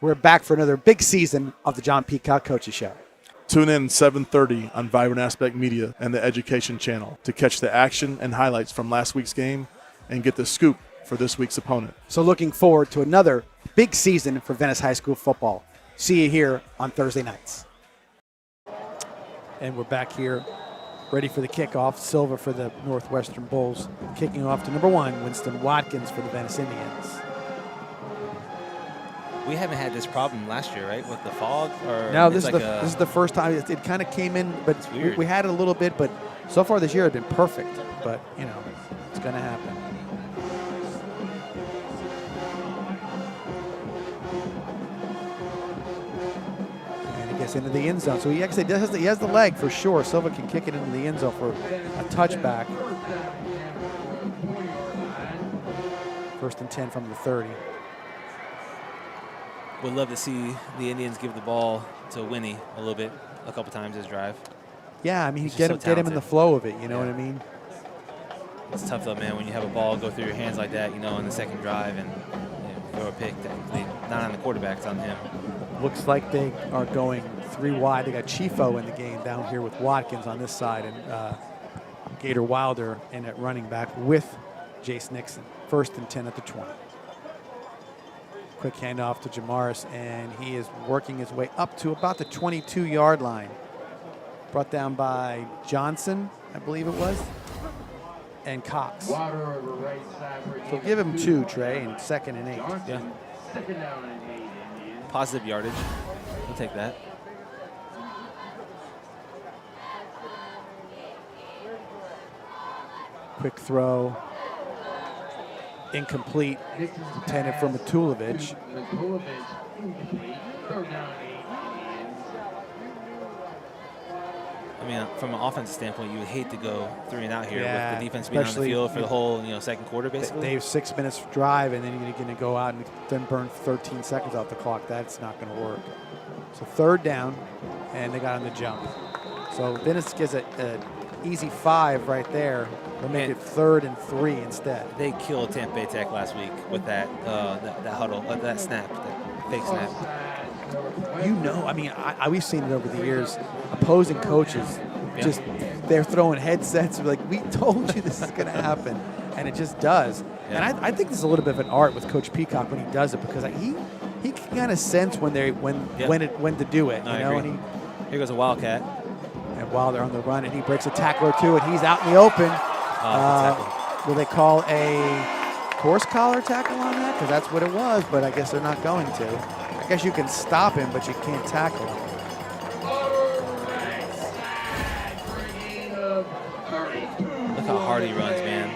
We're back for another big season of the John Peacock Coaches Show. Tune in 7:30 on Vibrant Aspect Media and the Education Channel to catch the action and highlights from last week's game and get the scoop for this week's opponent. So looking forward to another big season for Venice High School football. See you here on Thursday nights. And we're back here ready for the kickoff. Silva for the Northwestern Bulls. Kicking off to number 1, Winston Watkins for the Venice Indians. We haven't had this problem last year, right, with the fog? Or No, this is the first time. It kind of came in, but we had it a little bit. But so far this year it's been perfect. But, you know, it's going to happen. And he gets into the end zone. So he actually he has the leg for sure. Silva can kick it into the end zone for a touchback. 1st and 10 from the 30. Would love to see the Indians give the ball to Winnie a little bit, a couple times this drive. Yeah, I mean, He's get just him so in the flow of it, you know what I mean? It's tough though, man, when you have a ball go through your hands like that, you know, in the second drive and throw a pick. Technically, not on the quarterback, it's on him. Looks like they are going 3 wide. They got Chifo in the game down here with Watkins on this side and Gator Wilder in at running back with Jace Nixon. 1st and 10 at the 20. Quick handoff to Jamaris, and he is working his way up to about the 22-yard line. Brought down by Johnson, I believe it was, and Cox. So give him 2, Trey, and 2nd and 8. Yeah. Positive yardage. We'll take that. Quick throw. Incomplete, intended for Matulovic. I mean, from an offensive standpoint, you would hate to go 3 and out here Yeah, with the defense being on the field for the whole, second quarter, basically. They have 6 minutes drive, and then you're going to go out and then burn 13 seconds off the clock. That's not going to work. So 3rd down, and they got on the jump. So Venice gets an easy 5 right there. They'll make it 3rd and 3 instead. They killed Tampa Bay Tech last week with that huddle, that snap, that fake snap. You know, I mean, we've seen it over the years. Opposing coaches, just they're throwing headsets. Like, we told you this is going to happen, and it just does. Yeah. And I think there's a little bit of an art with Coach Peacock when he does it, because he can kind of sense when to do it. No, you know, I agree. Here goes a Wildcat. And while they're on the run, and he breaks a tackle or 2, and he's out in the open. Will they call a horse collar tackle on that? Because that's what it was, but I guess they're not going to. I guess you can stop him, but you can't tackle him. Look how hard he runs, man.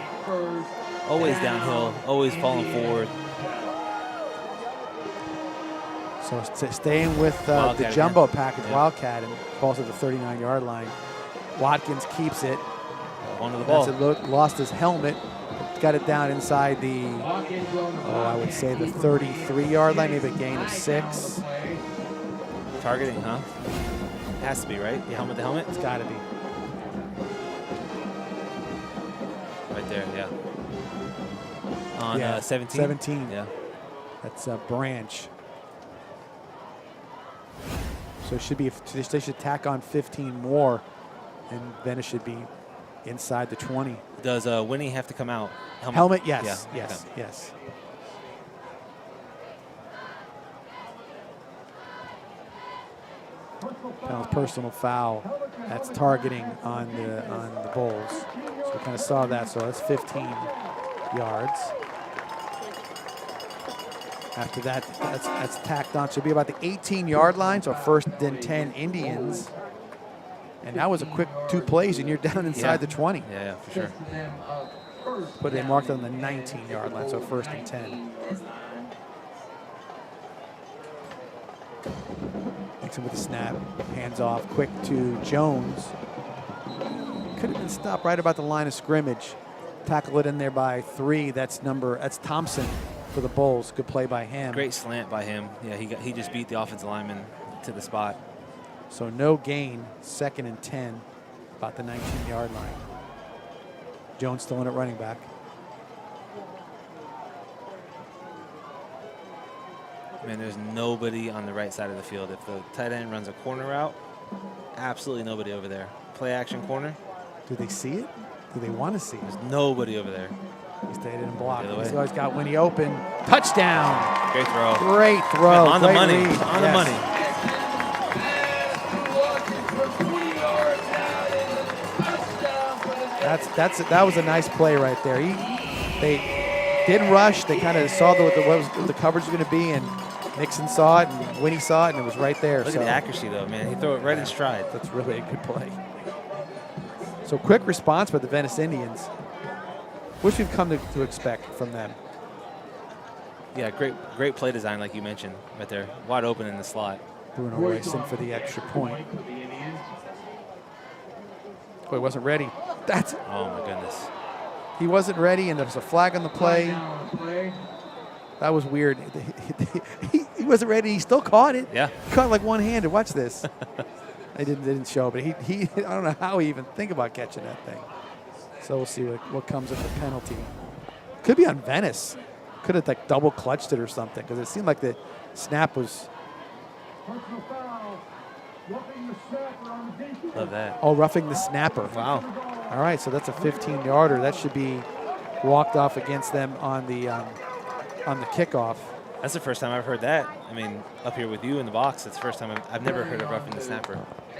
Always downhill, always falling forward. So staying with the jumbo package, Wildcat, and falls to the 39-yard line. Watkins keeps it. One of the ball. Lost his helmet. Got it down inside the, I would say the 33-yard line, maybe a gain of 6. Targeting, huh? Has to be, right? The helmet to helmet? It's got to be. Right there, yeah. On 17? 17. Yeah. That's a Branch. So it should be, they should tack on 15 more, and then it should be inside the 20. Does Winnie have to come out? Helmet, yes, yeah. yes. That was personal foul. That's targeting on the Bulls. So we kind of saw that. So that's 15 yards. After that, that's tacked on. Should be about the 18-yard line. So 1st and 10 Indians. And that was a quick 2 plays, and you're down inside the 20. Yeah, for sure. But they marked on the 19-yard line, so 1st and 10. Nixon with the snap, hands off, quick to Jones. Could have been stopped right about the line of scrimmage. Tackle it in there by 3. That's Thompson for the Bulls. Good play by him. Great slant by him. Yeah, he just beat the offensive lineman to the spot. So no gain, 2nd and 10, about the 19-yard line. Jones still in at running back. Man, there's nobody on the right side of the field. If the tight end runs a corner route, absolutely nobody over there. Play action corner. Do they see it? Do they want to see it? There's nobody over there. He stayed in and blocked. The other way. He's always got Winnie open. Touchdown. Great throw. Great throw. Man, on the Great money. read. On the Yes. money. That was a nice play right there. They didn't rush. They kind of saw what the coverage was going to be, and Nixon saw it, and Winnie saw it, and it was right there. Look so at the accuracy, though, man. He threw it right in stride. that's really a good play. So quick response by the Venice Indians, which we've come to expect from them. Yeah, great play design, like you mentioned, right there. Wide open in the slot. Bruno Royce in for the extra point. Oh, he wasn't ready. Oh, my goodness. He wasn't ready, and there's a flag on the play. That was weird. He wasn't ready. He still caught it. Yeah. He caught it like one-handed. Watch this. They didn't show, but he I don't know how he even think about catching that thing. So we'll see what comes of the penalty. Could be on Venice. Could have like double clutched it or something, because it seemed like the snap was. Love that. Oh, roughing the snapper. Wow. All right, so that's a 15-yarder. That should be walked off against them on the kickoff. That's the first time I've heard that. I mean, up here with you in the box, it's the first time I've never heard of roughing the snapper.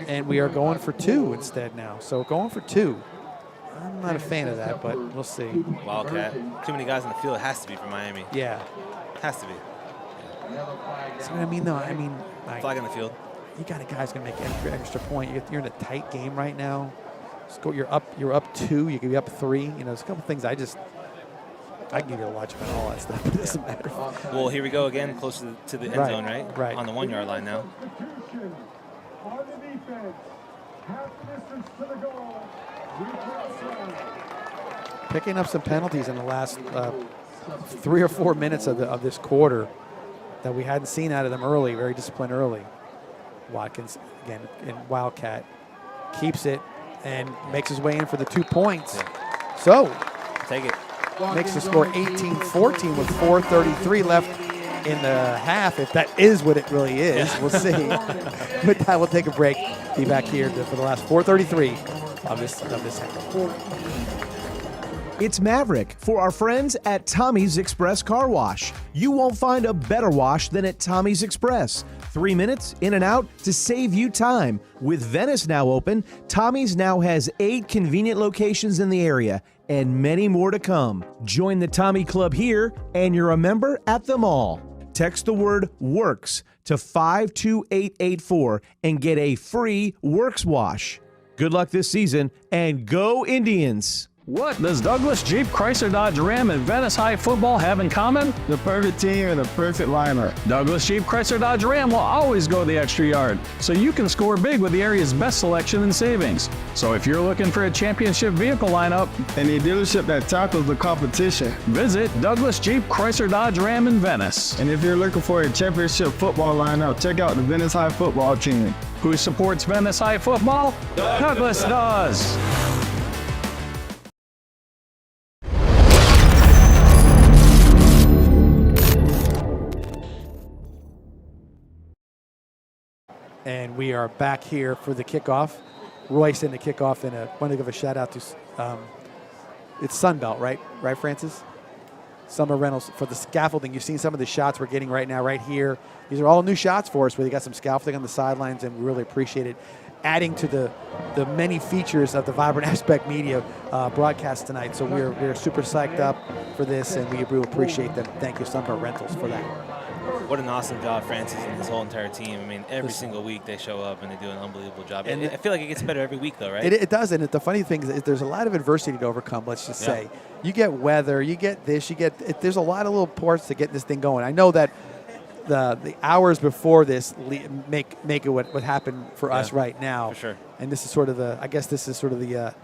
And we are going for 2 instead now. So going for 2. I'm not a fan of that, but we'll see. Wildcat. Too many guys in the field. It has to be for Miami. Yeah. Has to be. See what I mean, though? I mean, Flag on the field. you got a guy's going to make extra point. You're in a tight game right now. You're up 2. You could be up 3. You know, there's a couple things I can give you a watch about all that stuff, but it doesn't matter. Well, here we go again, close to the end zone, right? Right. On the 1-yard line now. Picking up some penalties in the last 3 or 4 minutes of this quarter that we hadn't seen out of them early. Very disciplined early. Watkins again in Wildcat keeps it and makes his way in for the 2 points. Yeah. So Take it. makes the score 18-14 with 4:33 left in the half. If that is what it really is, Yeah. we'll see. With that, we'll take a break. Be back here for the last 4:33 of this half. It's Maverick for our friends at Tommy's Express Car Wash. You won't find a better wash than at Tommy's Express. 3 minutes in and out to save you time. With Venice now open, Tommy's now has 8 convenient locations in the area and many more to come. Join the Tommy Club here and you're a member at them all. Text the word WORKS to 52884 and get a free Works wash. Good luck this season and go Indians! What does Douglas Jeep Chrysler Dodge Ram and Venice High football have in common? The perfect team and the perfect lineup. Douglas Jeep Chrysler Dodge Ram will always go the extra yard, so you can score big with the area's best selection and savings. So if you're looking for a championship vehicle lineup, And a dealership that tackles the competition. visit Douglas Jeep Chrysler Dodge Ram in Venice. And if you're looking for a championship football lineup, check out the Venice High football team. Who supports Venice High football? Douglas does. And we are back here for the kickoff. Royce in the kickoff, and I want to give a shout out to it's Sunbelt, right? Right, Francis? Summer Rentals for the scaffolding. You've seen some of the shots we're getting right now, right here. These are all new shots for us where they got some scaffolding on the sidelines, and we really appreciate it. Adding to the many features of the Vibrant Aspect Media broadcast tonight. So we're super psyched up for this, and we really appreciate them. Thank you, Sunbelt Rentals, for that. What an awesome job Francis and his whole entire team. I mean, every single week they show up and they do an unbelievable job. And I feel like it gets better every week, though, right? It does, and the funny thing is there's a lot of adversity to overcome, let's just say. You get weather, you get this, there's a lot of little parts to get this thing going. I know that the hours before this make it what happened for us right now. For sure. And this is sort of the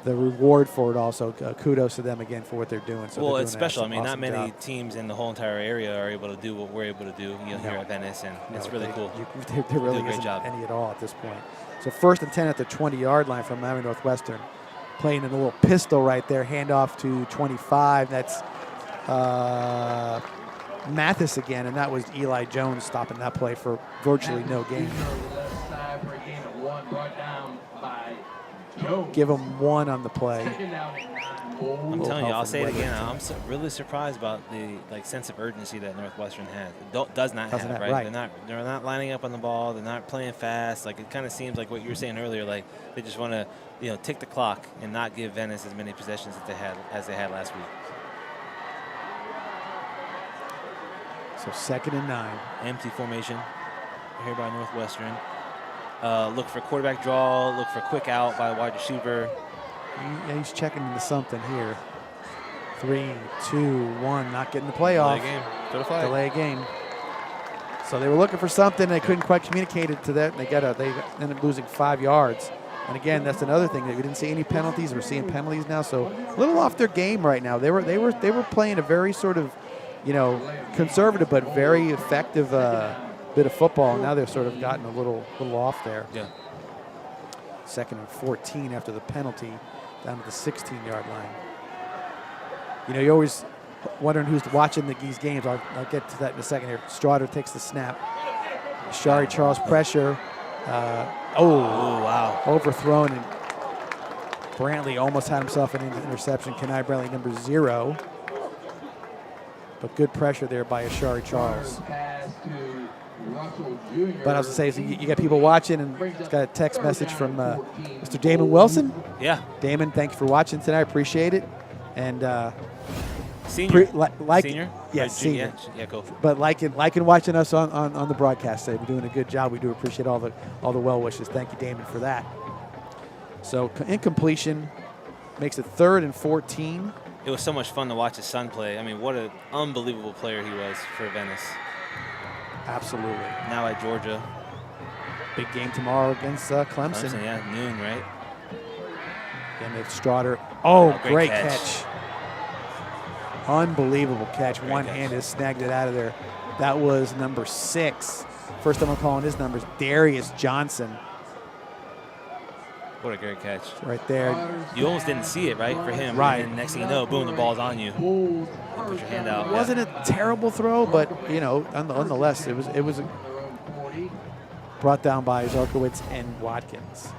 reward for it also. Kudos to them again for what they're doing. So well, they're it's doing special. I an mean, not awesome many job. teams in the whole entire area are able to do what we're able to do here at Venice, and it's really cool. There really do a great isn't job. any at all at this point. So 1st and 10 at the 20-yard line from Miami Northwestern. Playing in a little pistol right there. Handoff to 25. That's Mathis again, and that was Eli Jones stopping that play for virtually no gain. Left side for a gain of 1, brought down by Jones. Give him 1 on the play. Second down and 9, Bulls. I'm telling you, I'll say it Weather. again. I'm really surprised about the sense of urgency that Northwestern has. Does not have, right? Right. They're not lining up on the ball. They're not playing fast. Like, it kind of seems like what you were saying earlier. Like, they just want to, tick the clock and not give Venice as many possessions as they had last week. So 2nd and 9. Empty formation here by Northwestern. Look for quarterback draw. Look for quick out by the wide receiver. He's checking into something here. 3, 2, 1. Not getting the playoff. Delay game. Throw the flag. Delay game. So they were looking for something. They couldn't quite communicate it to that. And they ended up losing 5 yards. And again, that's another thing that we didn't see any penalties. We're seeing penalties now. So a little off their game right now. They were playing a very sort of, conservative but very effective bit of football. Now they've sort of gotten a little off there. Yeah. 2nd and 14 after the penalty, down to the 16-yard line. You're always wondering who's watching these games. I'll get to that in a second here. Straughter takes the snap. Shari Charles pressure. Wow. Overthrown, and Brantley almost had himself an interception. Kenai Brantley, number 0. But good pressure there by Ashari Charles. Pass to Russell Jr. But I was going to say, so you got people watching, and it's got a text message from Mr. Damon Wilson. Yeah. Damon, thank you for watching tonight. I appreciate it. And Senior. Senior? Yes, Yeah, senior. Yeah, go. But liking watching us on the broadcast today. We're doing a good job. We do appreciate all the well wishes. Thank you, Damon, for that. So incompletion makes it 3rd and 14. It was so much fun to watch his son play. I mean, what an unbelievable player he was for Venice. Absolutely. Now at Georgia. Big game tomorrow against Clemson. Yeah, noon, right? And it's Straughter. Oh, great catch. catch. Unbelievable catch. Great One catch. hand has snagged it out of there. That was number 6. First time I'm calling his numbers, Darius Johnson. What a great catch. Right there. You almost didn't see it, right, for him. Right. And next thing you know, boom, the ball's on you. You put your hand out. It wasn't a terrible throw, but, nonetheless, it was brought down by Zarkowitz and Watkins.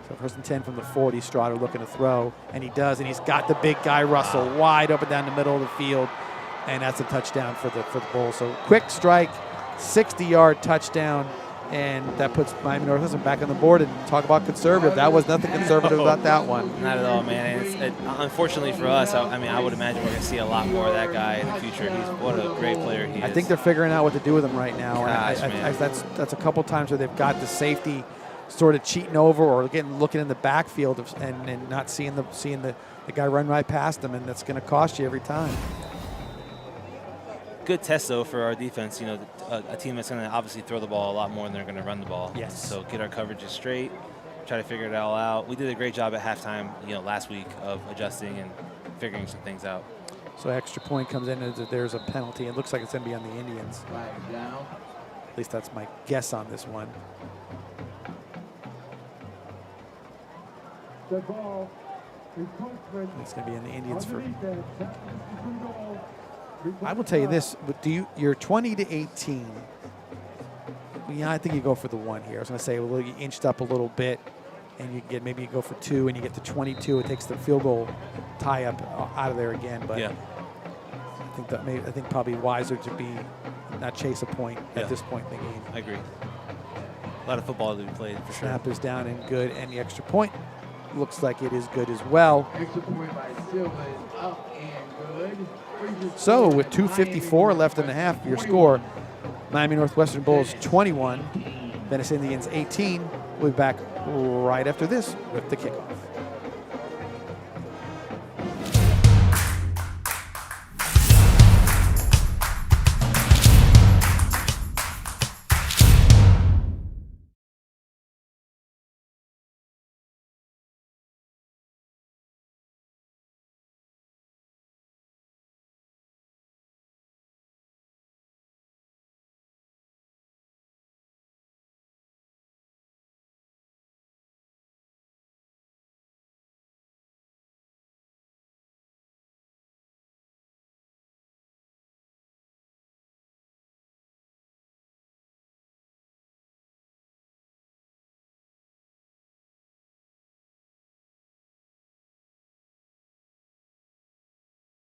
So 1st and 10 from the 40, Straughter looking to throw, and he does, and he's got the big guy, Russell, wide open down the middle of the field, and that's a touchdown for the Bulls. So quick strike, 60-yard touchdown, and that puts Miami Northwestern back on the board. And talk about conservative. That was nothing conservative about that one. Not at all, man. Unfortunately for us, I would imagine we're going to see a lot more of that guy in the future. What a great player he is. I think they're figuring out what to do with him right now. Gosh, And man. that's a couple times where they've got the safety sort of cheating over or looking in the backfield and not seeing the guy run right past them, and that's going to cost you every time. Good test, though, for our defense. A team that's going to obviously throw the ball a lot more than they're going to run the ball. Yes. So get our coverages straight, try to figure it all out. We did a great job at halftime, last week of adjusting and figuring some things out. So extra point comes in as there's a penalty. It looks like it's going to be on the Indians. Flag down. At least that's my guess on this one. The ball is It's going to be on the Indians for. I will tell you this: you're 20 to 18. Yeah, I think you go for the 1 here. I was going to say, well, you inched up a little bit, and maybe you go for 2, and you get to 22. It takes the field goal tie up out of there again. But yeah. I think probably wiser to not chase a point at this point in the game. I agree. A lot of football to be played for sure. Snap is down and good, and the extra point looks like it is good as well. Extra point by Silva is up and good. So with 2:54 left in the half, your score, Miami Northwestern Bulls 21, Venice Indians 18. We'll be back right after this with the kickoff.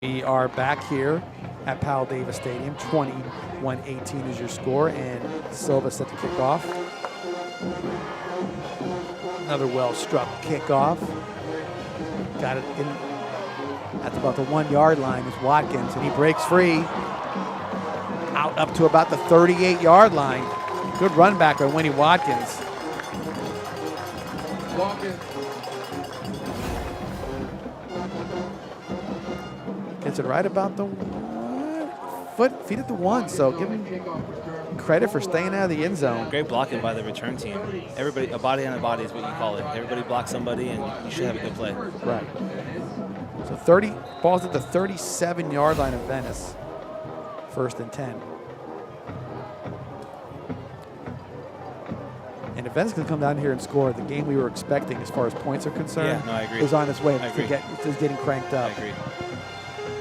We are back here at Powell Davis Stadium. 21-18 is your score, and Silva set to kick off. Another well-struck kickoff. Got it in at about the 1 yard line with Watkins, and he breaks free. Out up to about the 38-yard line. Good run back by Winnie Watkins. Gets it right about the feet at the 1. So give him credit for staying out of the end zone. Great blocking by the return team. Everybody, a body on a body is what you call it. Everybody blocks somebody, and you should have a good play. Right. So 30 balls at the 37-yard line of Venice. 1st and 10. And if Venice can come down here and score, the game we were expecting as far as points are concerned I agree. is on its way. I agree. It's getting cranked up. I agree.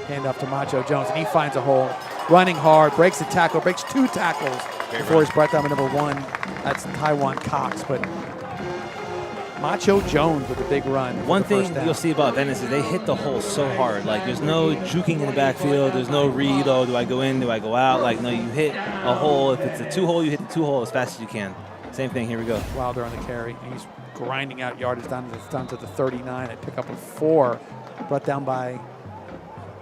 Hand off to Macho Jones, and he finds a hole. Running hard, breaks a tackle, breaks 2 tackles before he's brought down to number 1. That's Taiwan Cox, but Macho Jones with a big run. One thing you'll see about Venice is they hit the hole so hard. Like, there's no juking in the backfield. There's no read, oh, do I go in, do I go out? Like, no, you hit a hole. If it's a 2-hole, you hit the 2-hole as fast as you can. Same thing, here we go. Wilder on the carry. He's grinding out yardage down to the 39. They pick up a 4, brought down by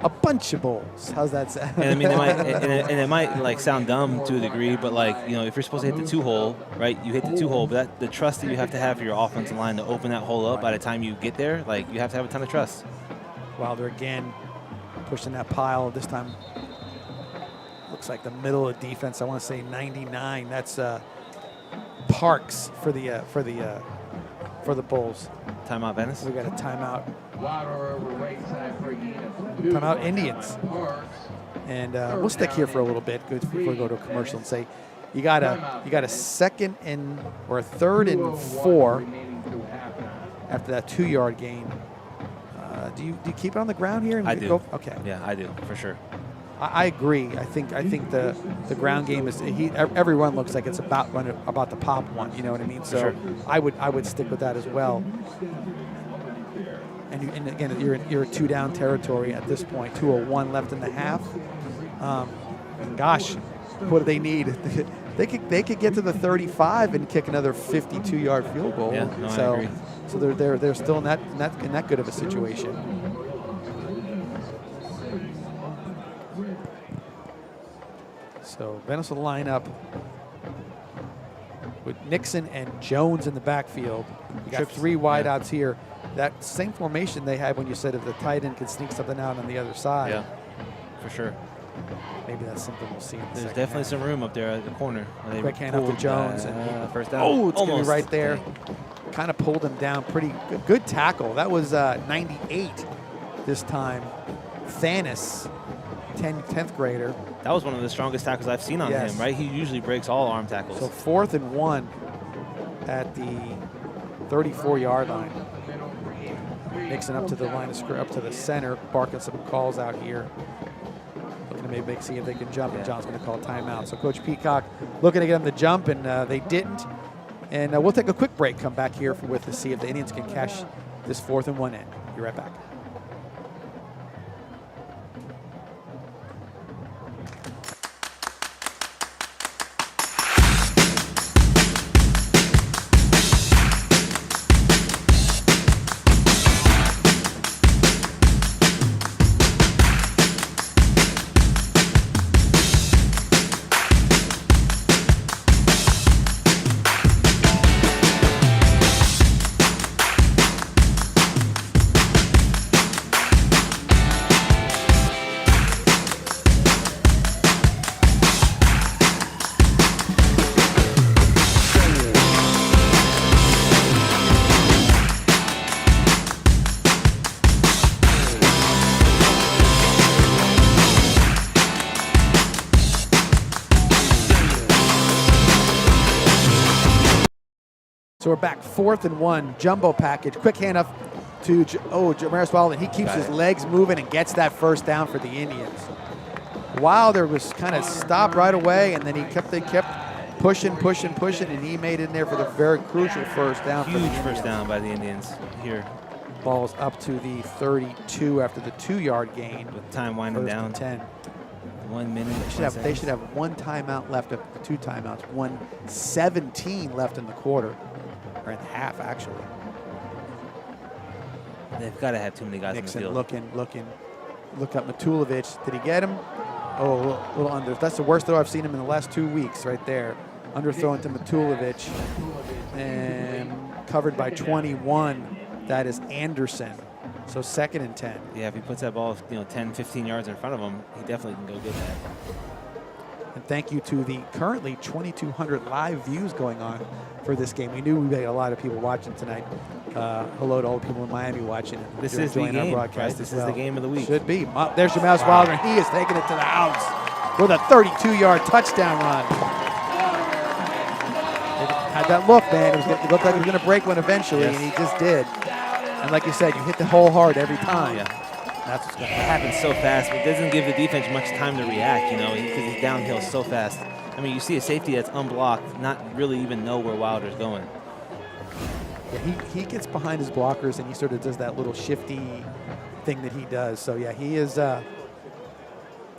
a bunch of Bulls. How's that sound? And I mean, it might like sound dumb to a degree, but like, you know, if you're supposed to hit the 2-hole, right? You hit the 2-hole, but the trust that you have to have for your offensive line to open that hole up by the time you get there, like, you have to have a ton of trust. Wilder again pushing that pile. This time looks like the middle of defense. I want to say 99. That's Parks for the Bulls. Timeout, Venice. We got a timeout. Timeout, Indians. And we'll stick here for a little bit before we go to a commercial and say you got a 2nd and or a 3rd and 4 after that 2-yard gain. Do you keep it on the ground here? And I do. Okay. Yeah, I do for sure. I agree. I think the ground game is every run looks like it's about the pop one. You know what I mean? So sure. I would stick with that as well. And again, you're a 2-down territory at this point. 2:01 left in the half. Gosh, what do they need? They could get to the 35 and kick another 52-yard field goal. Yeah, no, so I agree. so they're still in that good of a situation. So Venice will line up with Nixon and Jones in the backfield. You got 3 wideouts here. That same formation they had when you said if the tight end can sneak something out on the other side. Yeah, for sure. Maybe that's something we'll see in the There's second definitely half. some room up there at the corner. Quick hand up to Jones. And first down. Oh, it's going to Almost. be right there. Kind of pulled him down. Pretty good tackle. That was 98 this time. Thanis, 10th grader. That was one of the strongest tackles I've seen on him, right? He usually breaks all arm tackles. So 4th and 1 at the 34-yard line. Nixon up to the line of scrimmage, up to the center, barking some calls out here. Looking to maybe see if they can jump, and John's going to call a timeout. So Coach Peacock looking to get them to jump, and they didn't. And we'll take a quick break, come back here to see if the Indians can cash this 4th and 1 in. Be right back. So we're back 4th and 1, jumbo package. Quick handoff to Jamaris Wilder. He keeps his legs moving and gets that first down for the Indians. Wilder was kind of stopped right away, and then they kept pushing, and he made it in there for the very crucial first down. Huge first down by the Indians here. Ball's up to the 32 after the 2-yard gain. With time winding First down. and 10. 1 minute. They should have 1 timeout left, of 2 timeouts. 1:17 left in the quarter, or in the half, actually. They've got to have too many guys Nixon in the field. looking. Look up Matulovic. Did he get him? Oh, a little under. That's the worst throw I've seen him in the last 2 weeks right there. Underthrown to Matulovic. And covered by 21. That is Anderson. So 2nd and 10. Yeah, if he puts that ball 10, 15 yards in front of him, he definitely can go get that. And thank you to the currently 2,200 live views going on for this game. We knew we had a lot of people watching tonight. Hello to all the people in Miami watching. This is the game, our broadcast, right? This is the game of the week. Should be. There's Jamal Wilder, and he is taking it to the house with a 32-yard touchdown run. It had that look, man. It looked like he was going to break one eventually, Yes. and he just did. And like you said, you hit the hole hard every time. Yeah. That's what's going to It happen. happens so fast, but it doesn't give the defense much time to react, because he's downhill so fast. I mean, you see a safety that's unblocked, not really even know where Wilder's going. Yeah, he gets behind his blockers, and he sort of does that little shifty thing that he does. So, yeah, he is It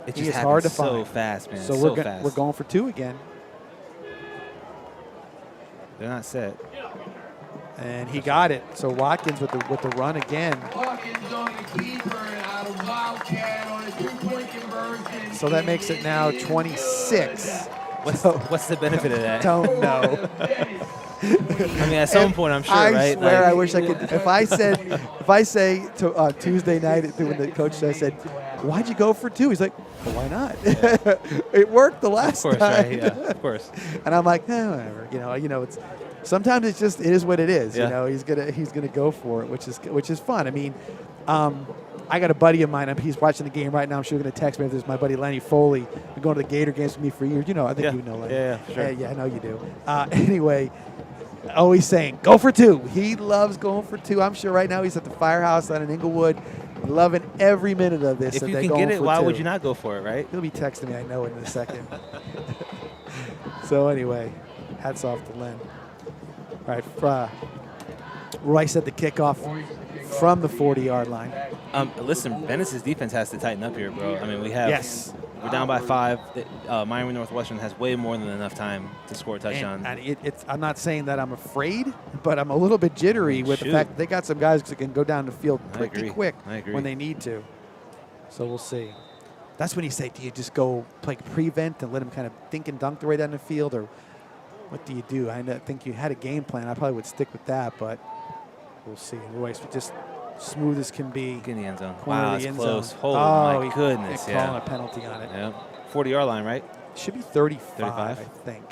he just is hard to happens so find. fast, man. So so we're fast. we're going for 2 again. They're not set. And he got it. So Watkins with the run again. Watkins on the keeper and out of Wildcat on a 2-point conversion. So that makes it now 26. What's the benefit of that? Don't know. I mean, at some point, I'm sure, I right? swear, Like- I wish I could. If I say to Tuesday night when the coach said, "Why'd you go for 2?" He's like, "Well, why not?" It worked the last Of course, time. right? Yeah, of course. And I'm like, whatever. It's sometimes it is what it is. Yeah. He's gonna go for it, which is fun. I mean, I got a buddy of mine. He's watching the game right now. I'm sure he's gonna text me. If there's my buddy Lenny Foley, been going to the Gator games with me for years. I think you know Lenny. Yeah, sure. Yeah, I know you do. Anyway, always saying, go for 2. He loves going for 2. I'm sure right now he's at the Firehouse out in Inglewood, loving every minute of this. If that you they're can going get it, for why 2. would you not go for it, right? He'll be texting me, I know, in a second. So anyway, hats off to Len. All right, Royce at the kickoff from the 40-yard line. Listen, Venice's defense has to tighten up here, bro. I mean, we're down by 5. Miami Northwestern has way more than enough time to score a touchdown. And I'm not saying that I'm afraid, but I'm a little bit jittery with the fact that they got some guys that can go down the field pretty quick when they need to. So we'll see. That's when you say, do you just go play prevent and let them kind of think and dunk the way down the field, or what do you do? I think you had a game plan. I probably would stick with that, but we'll see. Royce, just smooth as can be. Get in the end zone. Corner Wow, of the it's end close. zone. Oh, my goodness. They're calling a penalty on it. Yeah. 40-yard line, right? Should be 35, 35? I think.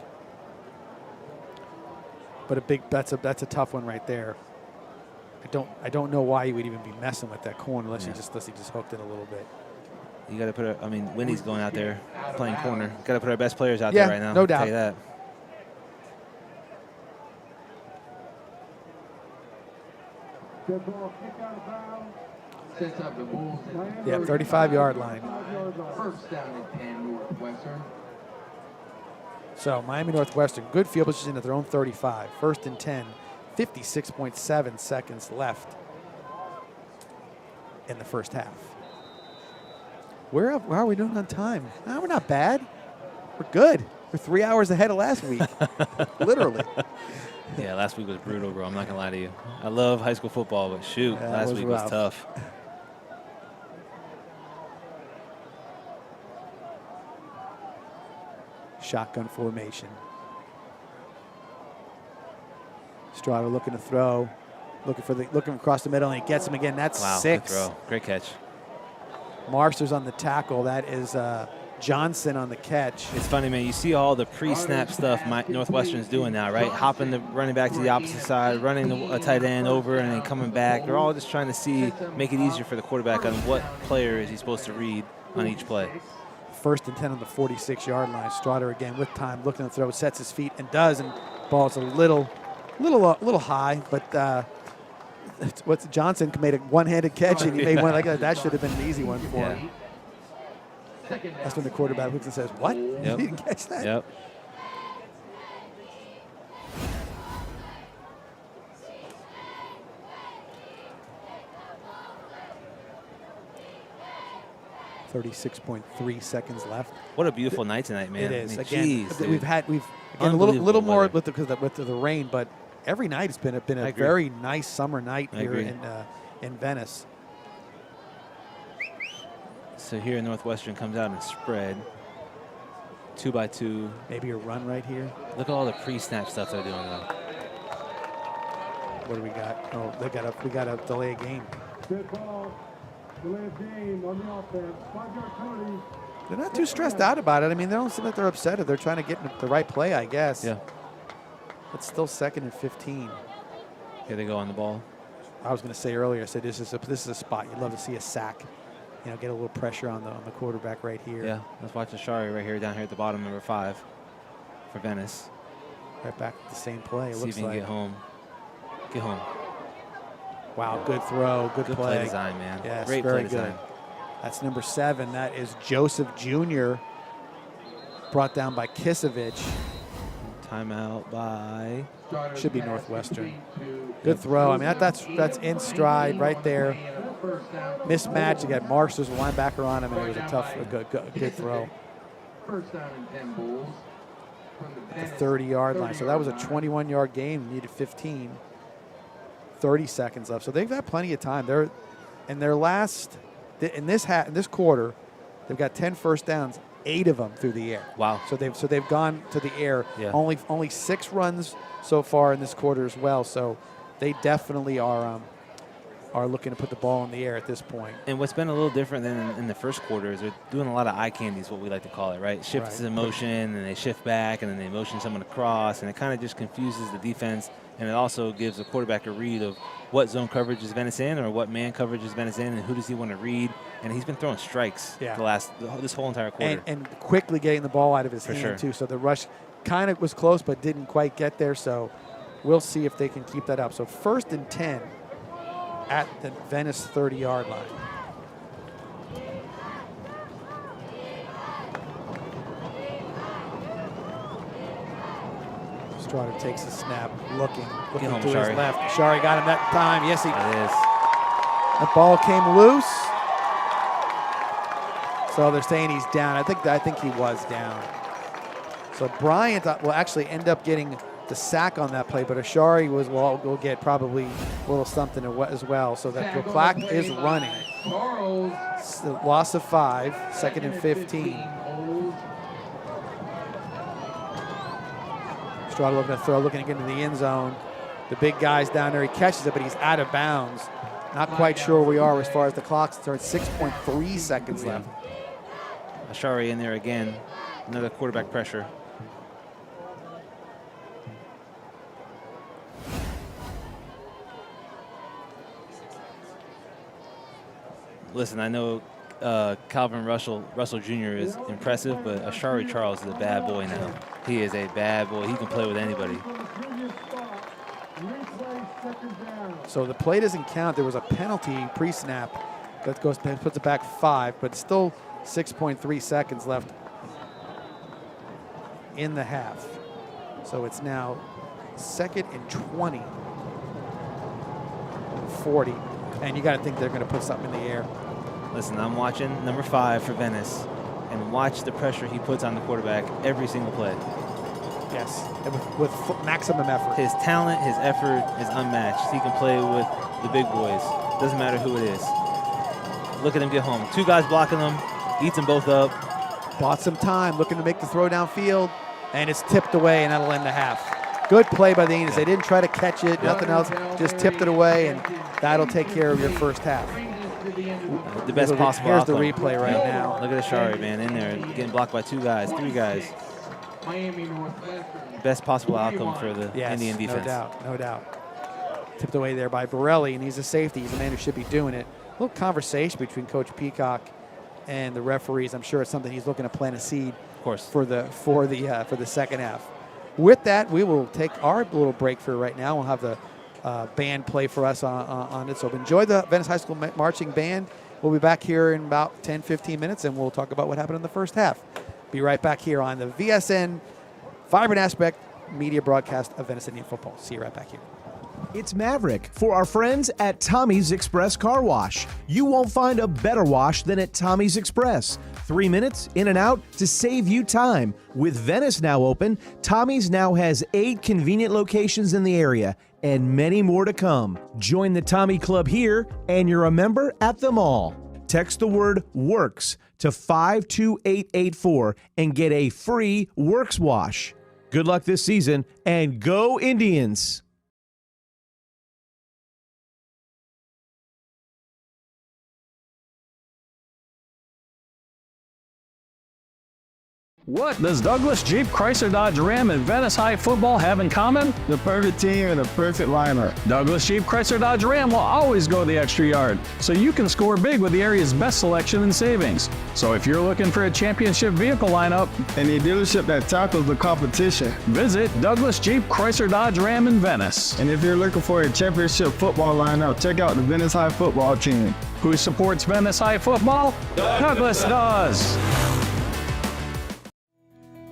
But that's a tough one right there. I don't know why he would even be messing with that corner unless he just hooked it a little bit. You got to put Winnie's going out there playing corner. Got to put our best players out there right now. No I'll doubt. tell you that. Sets up the Bulls at the 35-yard line. First down and 10 Northwestern. So Miami Northwestern, good field position at their own 35. 1st and 10, 56.7 seconds left in the first half. Where are we doing on time? No, we're not bad. We're good. We're 3 hours ahead of last week, literally. Yeah, last week was brutal, bro. I'm not going to lie to you. I love high school football, but shoot, Yeah, last week was rough. tough. Shotgun formation. Strada looking to throw, looking across the middle, and he gets him again. That's Wow, 6. good throw. Great catch. Marsters on the tackle. That is Johnson on the catch. It's funny, man. You see all the pre-snap stuff Northwestern's doing now, right? Hopping the running back to the opposite side, running a tight end over, and then coming back. They're all just trying to make it easier for the quarterback on what player is he supposed to read on each play. 1st and 10 on the 46-yard line. Strada again with time, looking to throw, sets his feet and does, and ball's a little high, but Johnson made a one-handed catch and he made one like that. That should have been an easy one for him. That's when the quarterback looks and says, "What? Yep. You didn't catch that?" Yep. 36.3 seconds left. What a beautiful night tonight, man. It is. I mean, Again, geez, we've again, a little more with the rain, but every night it's been a very nice summer night here in Venice. So here Northwestern comes out and spread 2x2. Maybe a run right here. Look at all the pre-snap stuff they're doing though. What do we got? Oh, we got a delay a game. Good ball. Delay of game on the offense. 5-yard penalty. They're not too stressed out about it. I mean, they don't seem like they're upset. They're trying to get the right play, I guess. Yeah. It's still 2nd and 15. Here they go on the ball. I was going to say earlier, I said this is a spot you'd love to see a sack. You know, get a little pressure on the quarterback right here. Yeah. Let's watch Ashari right here, down here at the bottom, number 5 for Venice. Right back to the same play. It See looks if he can like. get home. Get home. Wow, good throw, good play design, man. Yes, Great very play design. good. That's number 7. That is Joseph Jr. Brought down by Kisevich. Timeout by should be Northwestern. Good throw. I mean that's in stride right there. Mismatch. You got Marks, there's a linebacker on him, and it was a good throw. First down and 10 Bulls. The 30-yard line. So that was a 21-yard game. Needed 15. 30 seconds left. So they've got plenty of time. They're in their last in this quarter, they've got 10 first downs, 8 of them through the air. Wow. So they've gone to the air. Yeah. Only 6 runs so far in this quarter as well. So they definitely are looking to put the ball in the air at this point. And what's been a little different than in the first quarter is they're doing a lot of eye candy is what we like to call it, right? Shifts in motion, and they shift back, and then they motion someone across, and it kind of just confuses the defense, and it also gives the quarterback a read of what zone coverage is Venice in or what man coverage is Venice in, and who does he want to read. And he's been throwing strikes this whole entire quarter. And quickly getting the ball out of his hand, too. So the rush kind of was close but didn't quite get there. So we'll see if they can keep that up. So 1st and 10 at the Venice 30-yard line. Strotter takes the snap, looking to his left. Shari got him that time. Yes, he is. The ball came loose. So they're saying he's down. I think he was down. So Bryant will actually end up getting the sack on that play, but Ashari will get probably a little something as well. So that the clock is running. Loss of 5, 2nd and 15. Strotter looking to throw, looking to get into the end zone. The big guy's down there. He catches it, but he's out of bounds. Not quite sure where we are as far as the clock's concerned. 6.3 seconds left. Ashari in there again. Another quarterback pressure. Listen, I know Calvin Russell Jr. is impressive, but Ashari Charles is a bad boy now. He is a bad boy. He can play with anybody. So the play doesn't count. There was a penalty pre-snap that puts it back 5, but still 6.3 seconds left in the half. So it's now 2nd and 20, 40, and you got to think they're going to put something in the air. Listen, I'm watching number 5 for Venice, and watch the pressure he puts on the quarterback every single play. Yes, with maximum effort. His talent, his effort is unmatched. He can play with the big boys. Doesn't matter who it is. Look at him get home. 2 guys blocking him, eats them both up. Bought some time, looking to make the throw downfield, and it's tipped away, and that'll end the half. Good play by the Indians. They didn't try to catch it, nothing else, just tipped it away, and that'll take care of your first half. The best possible outcome. Here's the replay right now. Look at Ashari, man, in there, getting blocked by 2 guys, 3 guys. Miami Northwestern. Best possible outcome for the Indian defense. No doubt. Tipped away there by Borelli, and he's a safety. He's a man who should be doing it. A little conversation between Coach Peacock and the referees. I'm sure it's something he's looking to plant a seed, of course, for the second half. With that, we will take our little break for right now. We'll have the band play for us on it. So enjoy the Venice High School Marching Band. We'll be back here in about 10-15 minutes, and we'll talk about what happened in the first half. Be right back here on the VSN Vibrant Aspect media broadcast of Venice Indian football. See you right back here. It's Maverick for our friends at Tommy's Express Car Wash. You won't find a better wash than at Tommy's Express. 3 minutes in and out to save you time. With Venice now open, Tommy's now has 8 convenient locations in the area and many more to come. Join the Tommy Club here and you're a member at them all. Text the word WORKS to 52884 and get a free Works wash. Good luck this season and go Indians! What does Douglas Jeep Chrysler Dodge Ram and Venice High football have in common? The perfect team and the perfect lineup. Douglas Jeep Chrysler Dodge Ram will always go the extra yard, so you can score big with the area's best selection and savings. So if you're looking for a championship vehicle lineup And a dealership that tackles the competition. visit Douglas Jeep Chrysler Dodge Ram in Venice, And if you're looking for a championship football lineup, check out the Venice High football team. who supports Venice High football? Douglas does.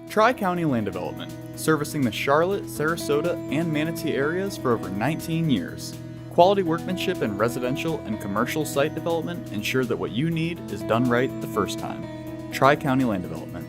Tri-County Land Development, servicing the Charlotte, Sarasota, and Manatee areas for over 19 years. Quality workmanship in residential and commercial site development ensure that what you need is done right the first time. Tri-County Land Development.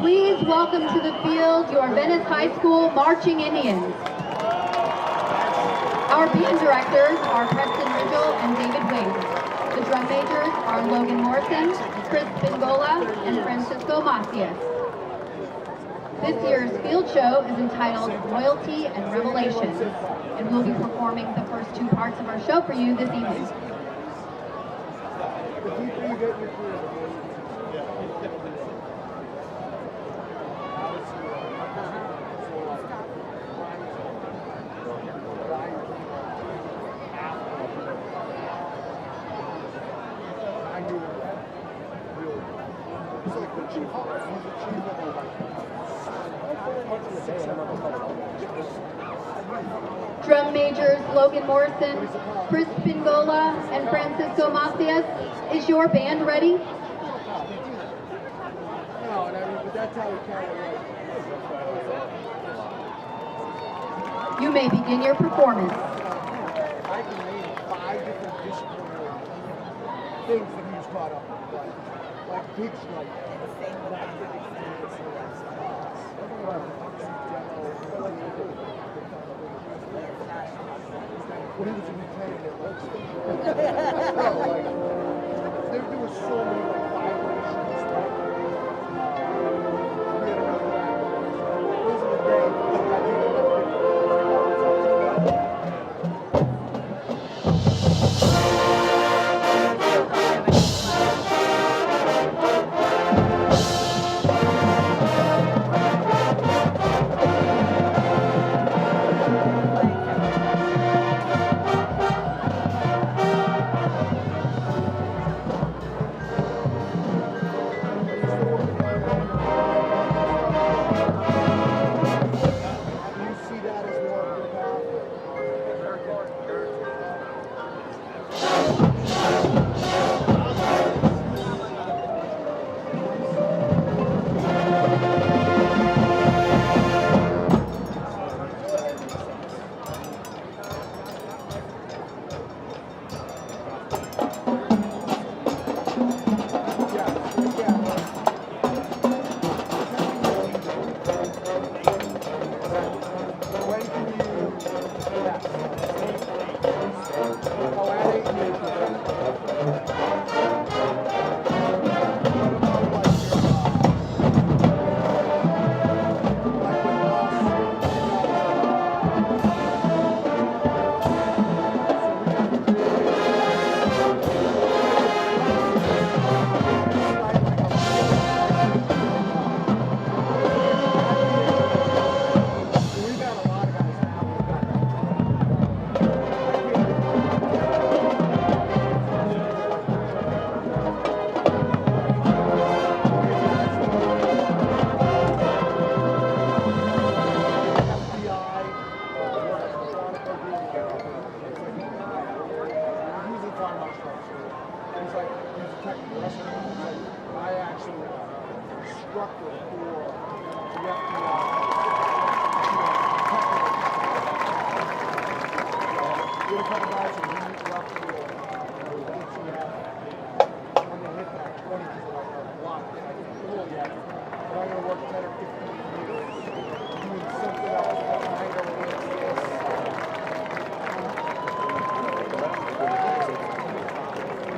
Please welcome to the field your Venice High School Marching Indians. Our band directors are Preston Ridgel and David Wade. The drum majors are Logan Morrison, Chris Bingola, and Francisco Macias. This year's field show is entitled Royalty and Revelations, and we'll be performing the first 2 parts of our show for you this evening. Drum majors Logan Morrison, Chris Bingola, and Francisco Macias, is your band ready? You may begin your performance. I can name 5 different disciplinary things that he was caught up in, like big strike. When he was a lieutenant at Oak State. There were so many violations. Those are the days. instructor for the we had a couple guys who didn't interrupt the I'm going to hit that 20 because I got blocked. I didn't pull yet, but I'm going to work 10 or 15 meters doing something else behind over with this.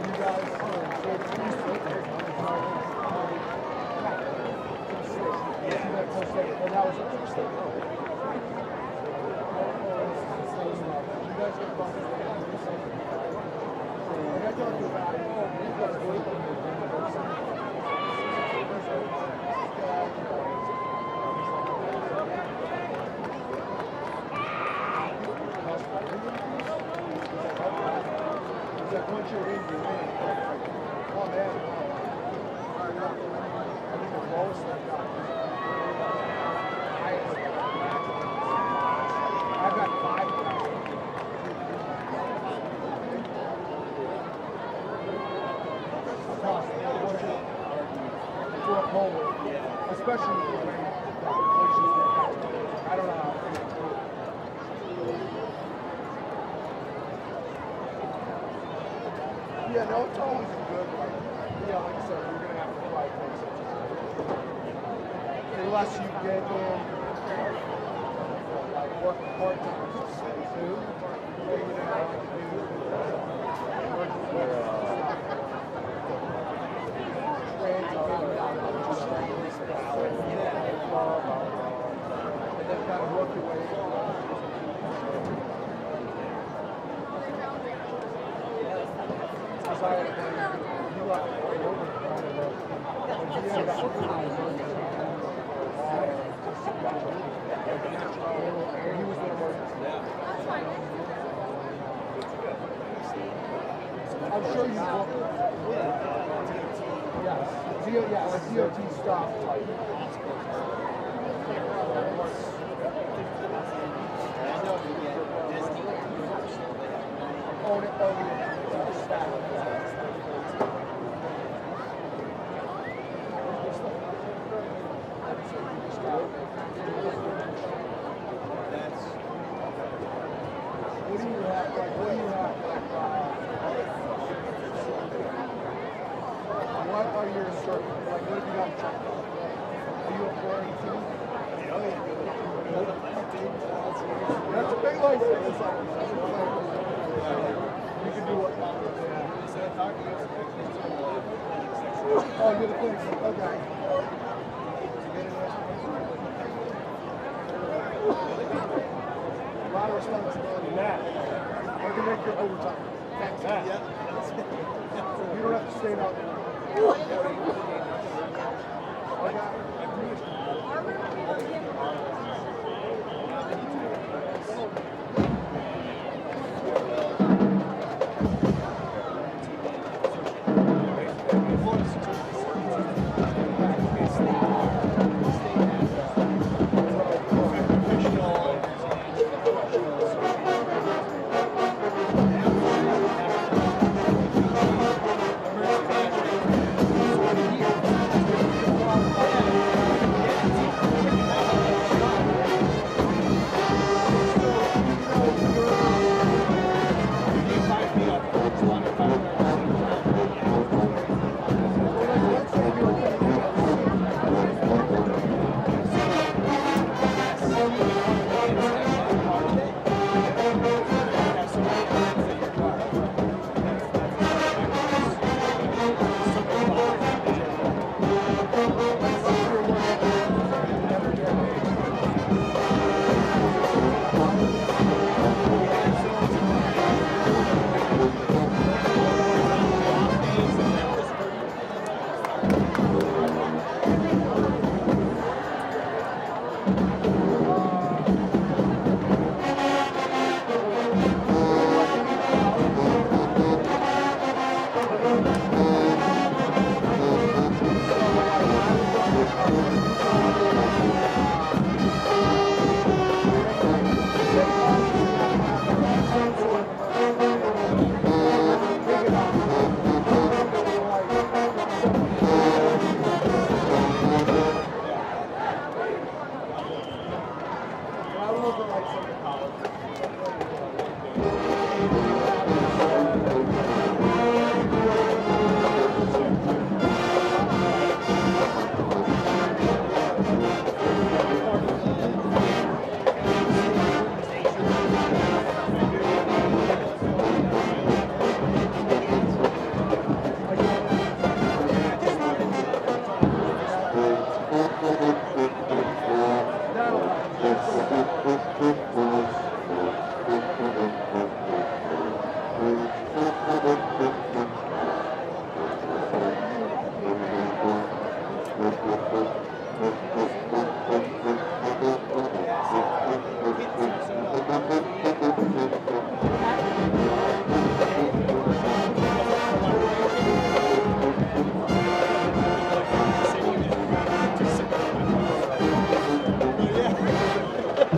You guys well, that was interesting. You guys get bumped. I talked about you guys once you're in, you're in. Oh, man. I think the lowest I've got. I've got 5. Across the board. To a pole. Especially with the rain. I don't know how. Yeah, no, it's always good. Like I said, you're going to have to fight for it. Unless you get in, like, working part-time too. Maybe you know, and then kind of work your way. I'm sure you will. Yeah, like DOT stop type. What are your circles? Like, what have you got in track? Are you a 482? That's a big license. It's like, you can do what? Oh, you're the police. Okay. A lot of responsibility. Matt, I can make your overtime. Thanks. Yeah. You don't have to stay out there.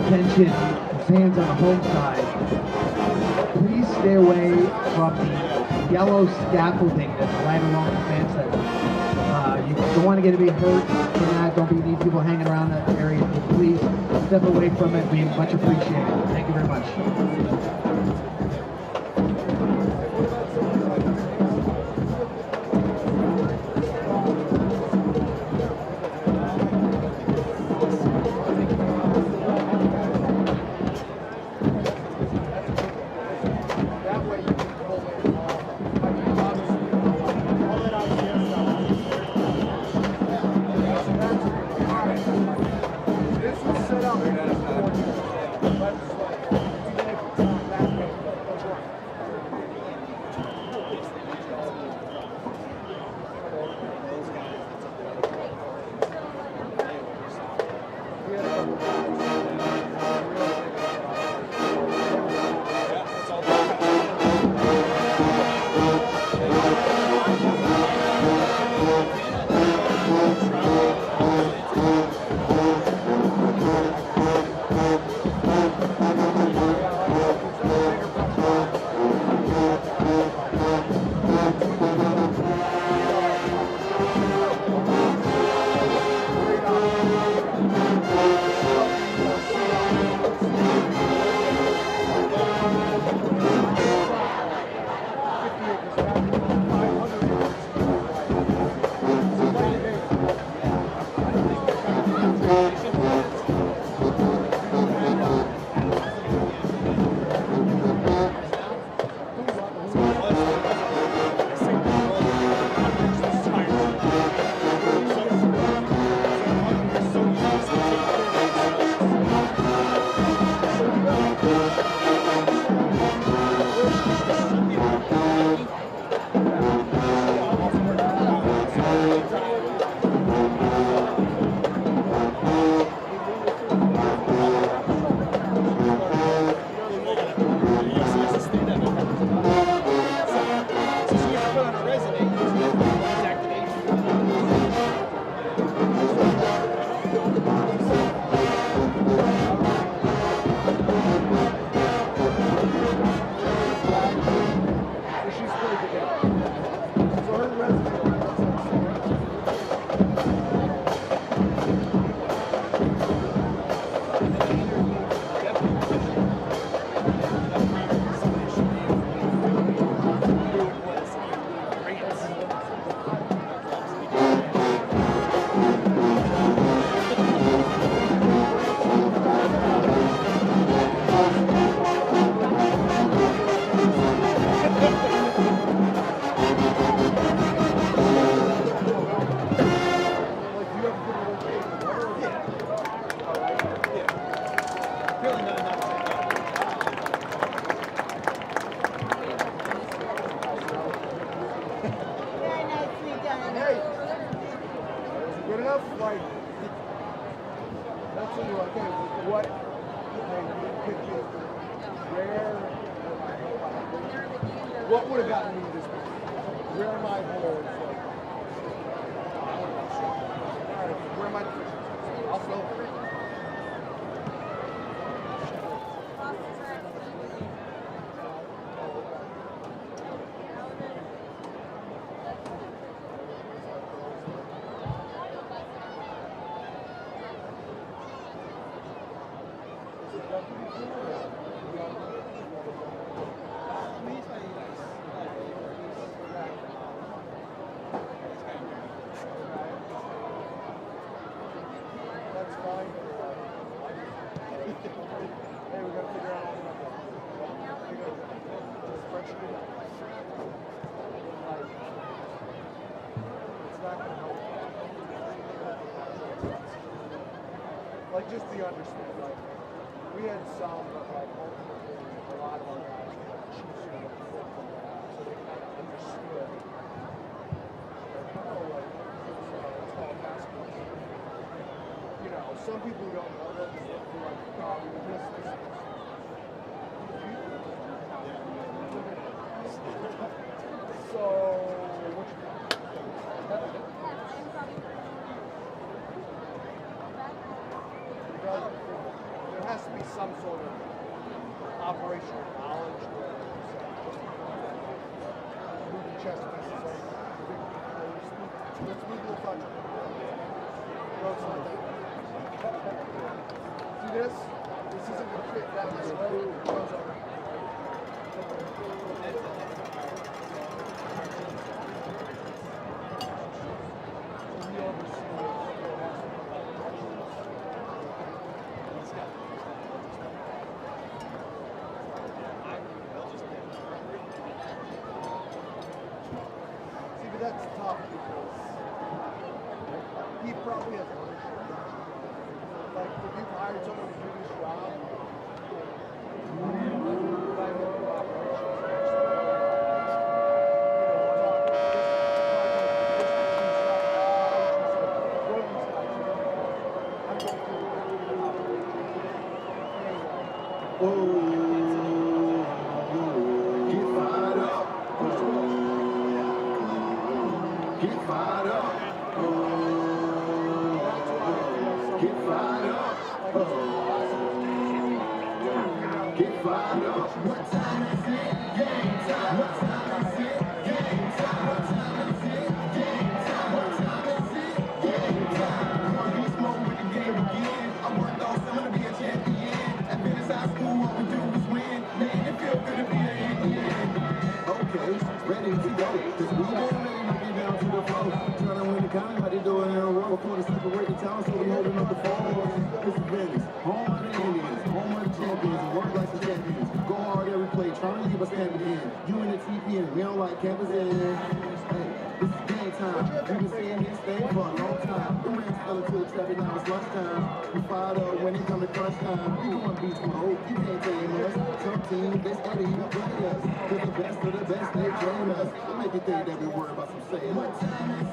Attention, fans on the home side. Please stay away from the yellow scaffolding that's right along the fence. You don't want to get anybody hurt from that. Don't need people hanging around that area. Please step away from it. Be much appreciated. Thank you very much. What would have gotten me this point? Where am I below? Where am I? I'll slow. like just the understanding. Like we had some, but like ultimately a lot of our guys were choosing to quit from that, so they kind of understood. Like, oh, like it's all basketball. You know, some people who don't know that they're like, oh, we missed this. So, what you there has to be some sort of operational knowledge where moving chess pieces are let's move a little faster. See this? This isn't going to fit down this way. It goes over. That's tough because he probably has ownership. Like, if you've hired someone to do this job, This is Venice, home of the Indians, home of the champions, and work like the champions. Go hard every play, trying to leave us standing in. You in the TP and we don't like campus in. Hey, this is game time. We've been seeing this thing for a long time. The Rams fell into the traffic, now it's lunchtime. We fired up when it come to crunch time. We going beast mode, you can't tame us. Some teams, they study, you play us. Cause the best of the best, they train us. I make you think that we worry about some saying. What time is it?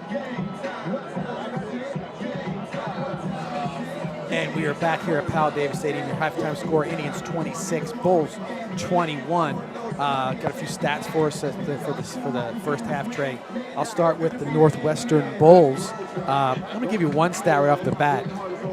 Game time. What time is it? Game time. And we are back here at Powell Davis Stadium. Your halftime score, Indians 26, Bulls 21. Got a few stats for us for the first half, Trey. I'll start with the Northwestern Bulls. I'm going to give you one stat right off the bat.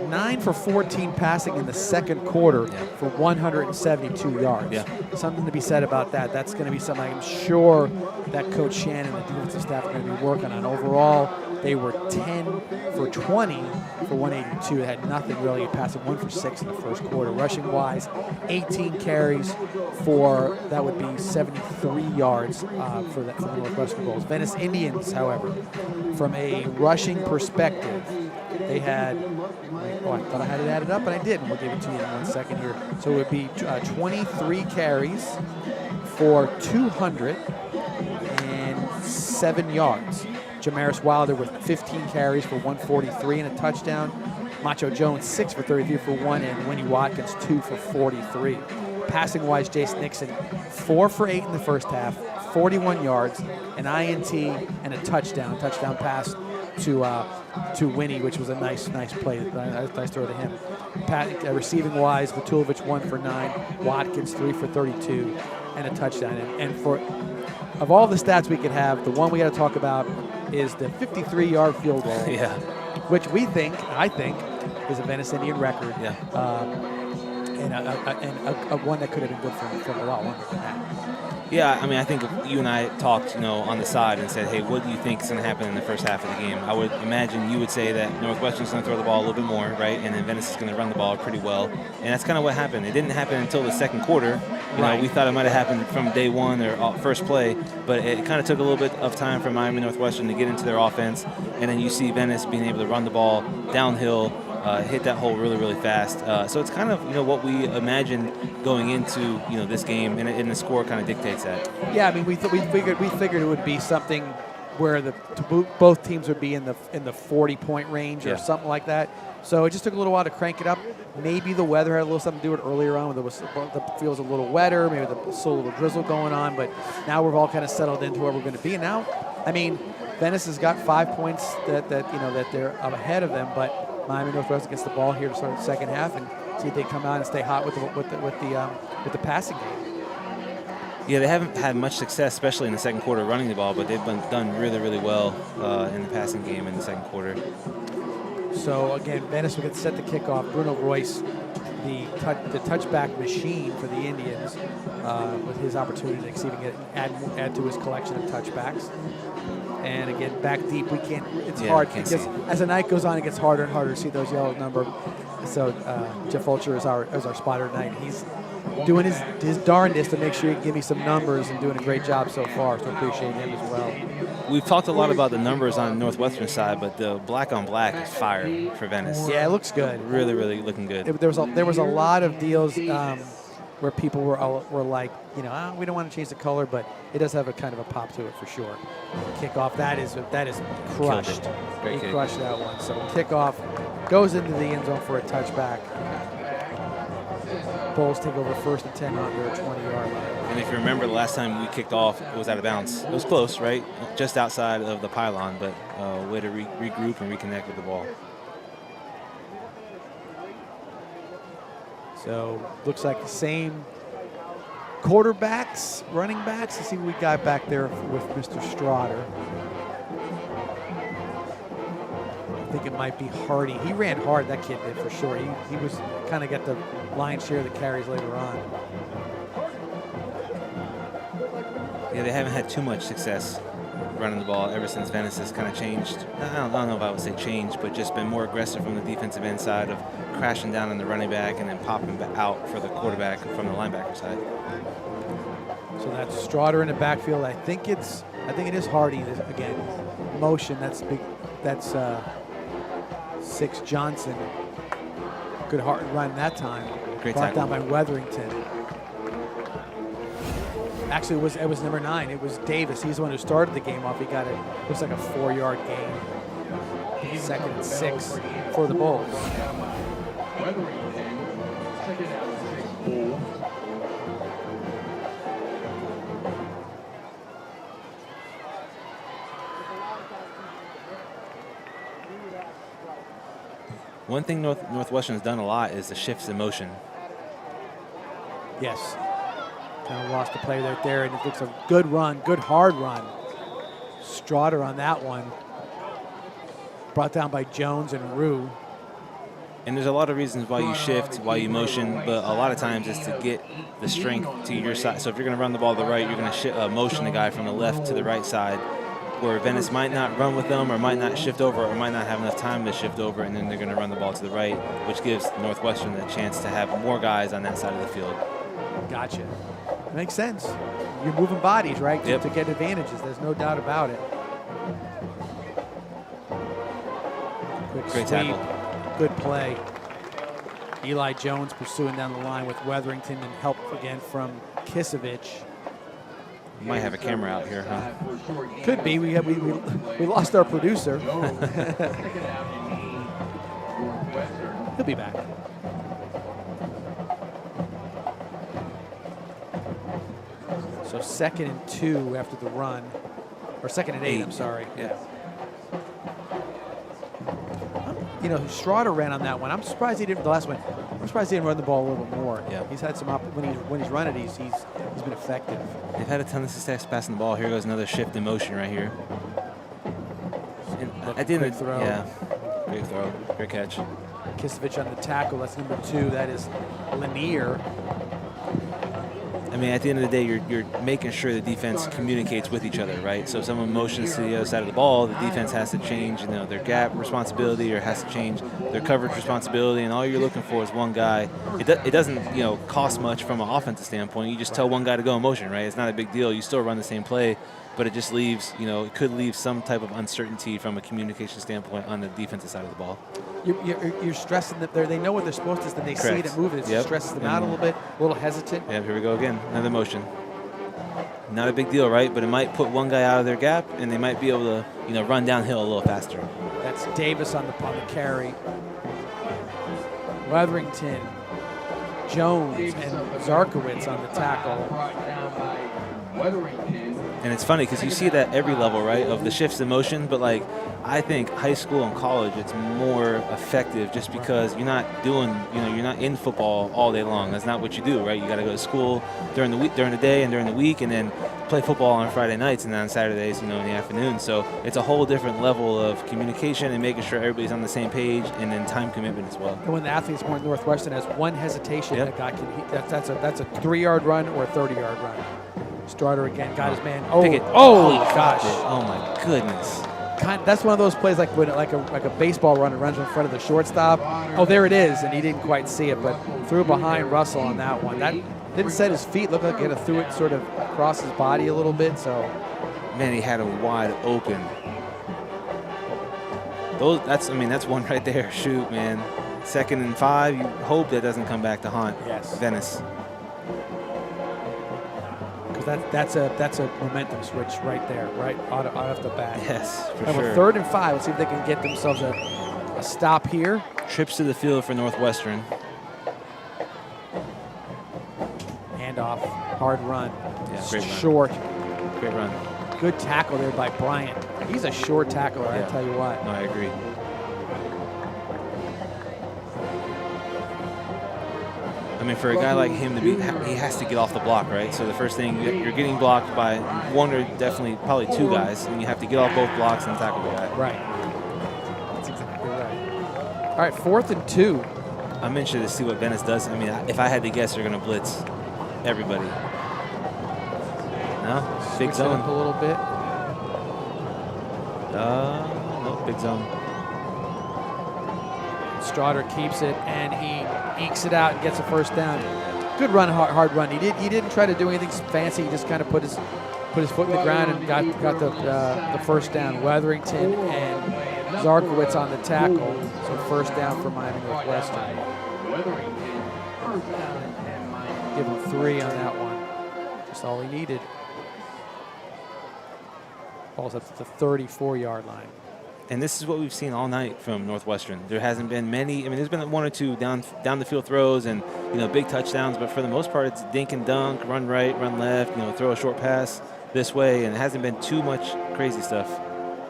9 for 14 passing in the second quarter for 172 yards. Yeah. Something to be said about that. That's going to be something I'm sure that Coach Shannon and the defensive staff are going to be working on. Overall, they were 10 for 20 for 182. They had nothing really passing, 1 for 6 in the first quarter. Rushing-wise, 18 carries for, that would be 73 yards for the Northwestern Bulls. Venice Indians, however, from a rushing perspective, they had, oh, I thought I had it added up, but I didn't. We'll give it to you in 1 second here. So it would be 23 carries for 207 yards. Jamaris Wilder with 15 carries for 143 and a touchdown. Macho Jones 6 for 33 for 1, and Winnie Watkins 2 for 43. Passing-wise, Jace Nixon 4 for 8 in the first half, 41 yards, an INT, and a touchdown pass to Winnie, which was a nice play. Nice throw to him. Receiving-wise, Vatulovic 1 for 9, Watkins 3 for 32, and a touchdown. And for of all the stats we could have, the one we got to talk about is the 53-yard field goal, which I think, is a Venice Indian record, and a one that could have been good for a lot longer than that. Yeah, I mean, I think if you and I talked, on the side and said, hey, what do you think is going to happen in the first half of the game? I would imagine you would say that Northwestern's going to throw the ball a little bit more, right? And then Venice is going to run the ball pretty well. And that's kind of what happened. It didn't happen until the second quarter. We thought it might have happened from day one or first play, but it kind of took a little bit of time for Miami Northwestern to get into their offense. And then you see Venice being able to run the ball downhill, hit that hole really, really fast. So it's kind of, what we imagined going into, this game, and the score kind of dictates that. Yeah, I mean, we figured it would be something where both teams would be in the 40-point range or something like that. So it just took a little while to crank it up. Maybe the weather had a little something to do with it earlier on, when the field was a little wetter, maybe there was a little drizzle going on. But now we've all kind of settled into where we're going to be. And now, I mean, Venice has got 5 points that they're ahead of them, but Miami Northwestern gets the ball here to start the second half and see if they come out and stay hot with the passing game. Yeah, they haven't had much success, especially in the second quarter, running the ball, but they've done really, really well in the passing game in the second quarter. So again, Venice will get set to kick off. Bruno Royce, the touchback machine for the Indians, with his opportunity to see if he can add to his collection of touchbacks. And again, back deep, we can't. It's hard because as the night goes on, it gets harder and harder to see those yellow number. So Jeff Fulcher is our spotter tonight. He's doing his darndest to make sure he can give me some numbers and doing a great job so far. So appreciate him as well. We've talked a lot about the numbers on the Northwestern side, but the black on black is fire for Venice. Yeah, it looks good. Really, really looking good. There was a lot of deals where people were like, we don't want to change the color, but it does have a kind of a pop to it for sure. Kickoff, that is crushed. He crushed that one. So kickoff goes into the end zone for a touchback. Bulls take over 1st and 10 on their 20-yard line. And if you remember, the last time we kicked off, it was out of bounds. It was close, right? Just outside of the pylon, but way to regroup and reconnect with the ball. So looks like the same quarterbacks, running backs. Let's see what we got back there with Mr. Strotter. I think it might be Hardy. He ran hard, that kid did, for sure. He was kind of got the lion's share of the carries later on. Yeah, they haven't had too much success running the ball ever since Venice has kind of changed. I don't know if I would say changed, but just been more aggressive from the defensive end side of crashing down on the running back and then popping out for the quarterback from the linebacker side. So that's Strotter in the backfield. I think it is Hardy again. Motion. That's big. That's 6 Johnson. Good hard run that time. Great brought tackle. Down by Weatherington. Actually, it was number 9. It was Davis. He's the one who started the game off. He got it. Looks like a 4-yard gain. 2nd and 6 for the Bulls. One thing Northwestern has done a lot is the shifts in motion. Yes. Kind of lost the play right there, and it looks a good run, good hard run. Strotter on that one. Brought down by Jones and Rue. And there's a lot of reasons why you shift, why you motion, but a lot of times it's to get the strength to your side. So if you're going to run the ball to the right, you're going to motion the guy from the left to the right side, where Venice might not run with them or might not shift over or might not have enough time to shift over, and then they're going to run the ball to the right, which gives Northwestern the chance to have more guys on that side of the field. Gotcha. Makes sense. You're moving bodies, right, Yep. to get advantages. There's no doubt about it. Quick Great sweep. tackle. Good play. Eli Jones pursuing down the line with Weatherington and help again from Kisevich. You might have a camera out here, huh? Could be. We lost our producer. He'll be back. So 2nd and 2 after the run, or 2nd and 8. I'm sorry. Yeah. Strotter ran on that one. I'm surprised he didn't. The last one. I'm surprised he didn't run the ball a little more. Yeah. He's had some when he's run it. He's been effective. They've had a ton of success passing the ball. Here goes another shift in motion right here. And I didn't throw. Yeah. Great throw. Great catch. Kisevich on the tackle. That's number 2. That is Lanier. I mean, at the end of the day, you're making sure the defense communicates with each other, right? So if someone motions to the other side of the ball, the defense has to change, their gap responsibility or has to change their coverage responsibility, and all you're looking for is one guy. It doesn't, cost much from an offensive standpoint. You just tell one guy to go in motion, right? It's not a big deal. You still run the same play, but it just leaves, it could leave some type of uncertainty from a communication standpoint on the defensive side of the ball. You're stressing that they know what they're supposed to, then they see Correct. it moving. It Yep. stresses them out a little bit, a little hesitant. Yeah, here we go again. Another motion. not a big deal, right? But it might put one guy out of their gap, and they might be able to, run downhill a little faster. That's Davis on the carry. Weatherington, Jones, and Zarkowitz on the tackle. And it's funny because you see that every level, right, of the shifts in motion. But, like, I think high school and college, it's more effective just because you're not doing, you're not in football all day long. That's not what you do, right? You got to go to school during the week, during the day and during the week, and then play football on Friday nights and then on Saturdays, in the afternoon. So it's a whole different level of communication and making sure everybody's on the same page, and then time commitment as well. And when the athlete's born, Northwestern has one hesitation, that guy that's a 3-yard run or a 30-yard run. Strider again got his man. Oh, gosh! Oh my goodness! That's one of those plays like when like a baseball runner runs in front of the shortstop. Oh, there it is, and he didn't quite see it, but threw behind Russell on that one. That didn't set his feet. Looked like he threw it sort of across his body a little bit. So, man, he had him wide open. That's one right there. Shoot, man. 2nd and 5. You hope that doesn't come back to haunt Venice. That's a momentum switch right there, right off the bat. Yes, for sure. 3rd and 5. Let's see if they can get themselves a stop here. Trips to the field for Northwestern. Handoff, hard run. Yeah, great run. Short. Great run. Good tackle there by Bryant. He's a short tackler, I tell you what. No, I agree. I mean, for a guy like him to be, he has to get off the block, right? So the first thing, you're getting blocked by one or definitely probably 2 guys, and you have to get off both blocks and tackle the guy. Right. That's exactly right. All right, 4th and 2. I'm interested to see what Venice does. I mean, if I had to guess, they're going to blitz everybody. No? Big zone. Up a little bit. No, big zone. Strider keeps it, and he ekes it out and gets a first down. Good run, hard run. He didn't try to do anything fancy. He just kind of put his foot in the ground and got the first down. Weatherington and Zarkowitz on the tackle. So first down for Miami Northwestern. Give him 3 on that one. Just all he needed. Ball's up to the 34-yard line. And this is what we've seen all night from Northwestern. There hasn't been many. I mean, there's been 1 or 2 down the field throws and big touchdowns, but for the most part, it's dink and dunk, run right, run left, throw a short pass this way, and it hasn't been too much crazy stuff.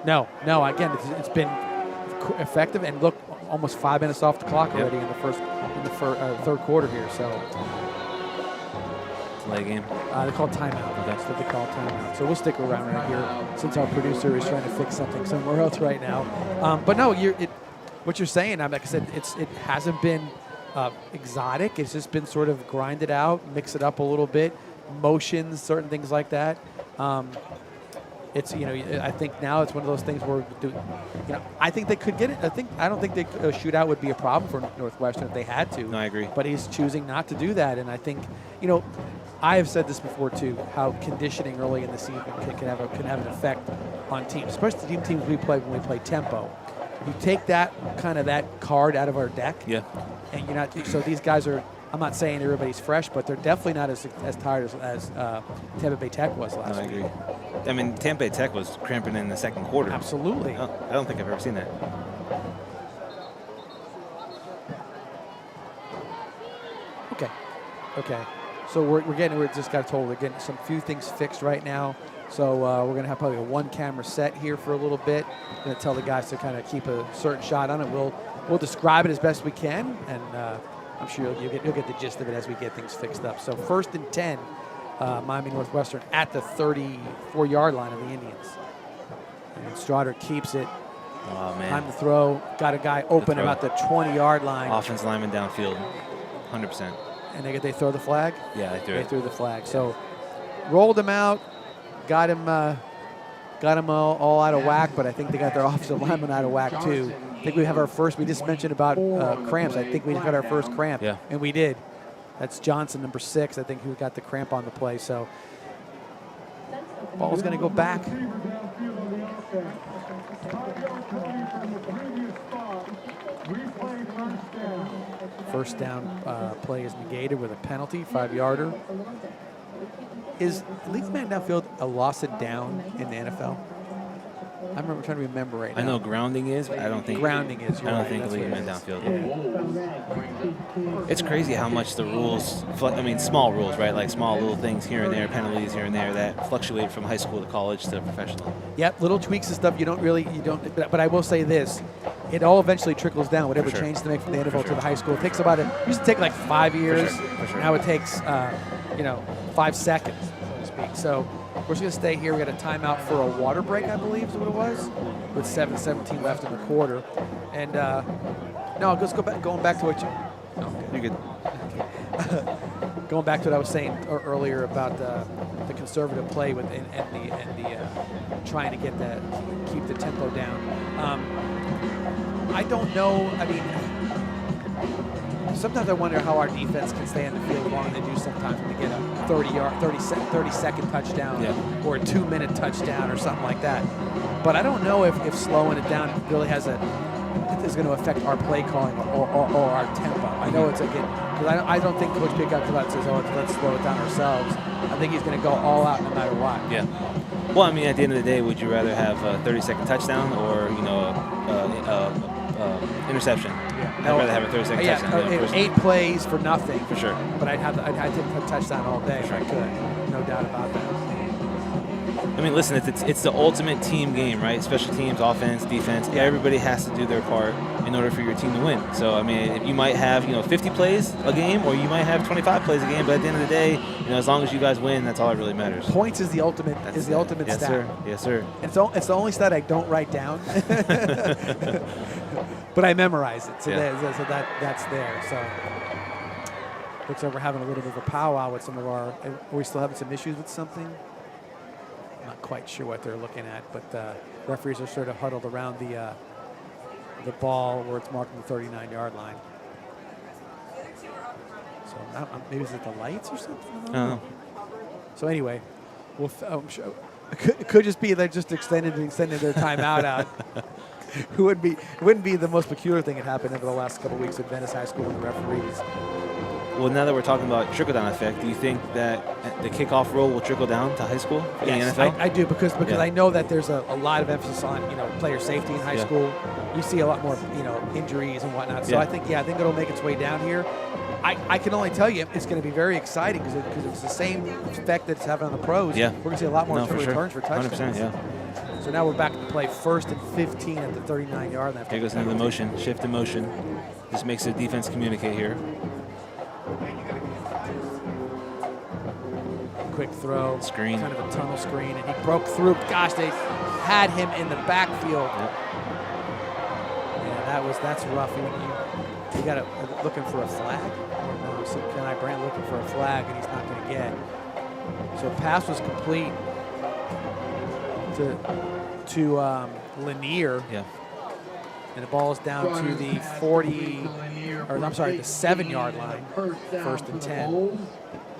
No. Again, it's been effective, and look, almost 5 minutes off the clock already in the third quarter here. So. Late game. They call timeout. That's what they call timeout. So we'll stick around right here since our producer is trying to fix something somewhere else right now. But no, what you're saying, like I said, it hasn't been exotic. It's just been sort of grinded out, mix it up a little bit, motions, certain things like that. It's I think now it's one of those things where I think they could get it. I don't think a shootout would be a problem for Northwestern if they had to. No, I agree. But he's choosing not to do that, and I think I have said this before too, how conditioning early in the season can have an effect on teams, especially the teams we play when we play tempo. You take that card out of our deck, and you're not. So these guys are. I'm not saying everybody's fresh, but they're definitely not as tired as Tampa Bay Tech was last week. I agree. I mean, Tampa Bay Tech was cramping in the second quarter. Absolutely. I don't think I've ever seen that. Okay. So we just got told we're getting some few things fixed right now. So we're going to have probably a 1-camera set here for a little bit. Going to tell the guys to kind of keep a certain shot on it. We'll describe it as best we can, and I'm sure you'll get the gist of it as we get things fixed up. So 1st and 10, Miami Northwestern at the 34-yard line of the Indians. And Strider keeps it. Oh, man. Time to throw. Got a guy open about the 20-yard line. Offensive lineman downfield, 100%. And they throw the flag? Yeah, they threw the flag. So rolled him out, got him all out of whack, but I think they got their offensive lineman out of whack too. I think we have our first, we just mentioned about cramps. I think we got our first cramp, and we did. That's Johnson, number 6, I think, who got the cramp on the play. So ball's going to go back. First down play is negated with a penalty, 5-yarder. Is legal man downfield a loss of down in the NFL? I'm trying to remember right now. I know grounding is, but I don't think grounding is. I don't think legal man downfield. It's crazy how much the rules. I mean, small rules, right? Like small little things here and there, penalties here and there that fluctuate from high school to college to professional. Yep, little tweaks and stuff. You don't. But I will say this: it all eventually trickles down. Whatever changes they make from the NFL to the high school, it takes about used to take like 5 years. For sure. Now it takes 5 seconds, so to speak. So we're just going to stay here. We got a timeout for a water break, I believe is what it was, with 7:17 left in the quarter. And no, let's go back. Going back to what you. No, you're good. Okay. Going back to what I was saying earlier about the conservative play with and the trying to keep the tempo down. I don't know. I mean, sometimes I wonder how our defense can stay on the field longer than they do sometimes when they get a 30-second touchdown or a 2-minute touchdown or something like that. But I don't know if slowing it down really is going to affect our play calling or our tempo. I know it's again because I don't think Coach Pickup comes out and says, "Oh, let's slow it down ourselves." I think he's going to go all out no matter what. Yeah. Well, I mean, at the end of the day, would you rather have a 30-second touchdown or interception? Yeah. I'd rather have a 30-second touchdown. 8 plays for nothing. For sure. But I'd take a touchdown all day if I could. No doubt about that. I mean, listen, it's the ultimate team game, right? Special teams, offense, defense. Yeah. Everybody has to do their part in order for your team to win. So, I mean, you might have 50 plays a game, or you might have 25 plays a game. But at the end of the day, as long as you guys win, that's all that really matters. Points is the ultimate. Yes, stat. Sir. Yes, sir. It's the only stat I don't write down, but I memorize it. So that's there. So looks like we're having a little bit of a powwow with some of our. Are we still having some issues with something? Not quite sure what they're looking at, but referees are sort of huddled around the ball where it's marked on the 39-yard line. So maybe is it the lights or something? I don't know. So anyway, it could just be they just extended their timeout out. It wouldn't be the most peculiar thing that happened over the last couple of weeks at Venice High School with the referees. Well, now that we're talking about trickle-down effect, do you think that the kickoff role will trickle down to high school in the NFL? I do because I know that there's a lot of emphasis on player safety in high school. You see a lot more injuries and whatnot. So I think it'll make its way down here. I can only tell you it's going to be very exciting because it's the same effect that it's having on the pros. Yeah. We're going to see a lot more returns for touchdowns. 100%, yeah. So now we're back to play 1st and 15 at the 39-yard line. Here goes into the motion, shift in motion. Just makes the defense communicate here. Quick throw, screen, kind of a tunnel screen, and he broke through. Gosh, they had him in the backfield. Yep. Yeah, that's rough. You got looking for a flag. No, so Kenai Brandt looking for a flag, and he's not going to get. So pass was complete to Lanier. Yeah. And the ball is down to the the 7-yard line. 1st and 10.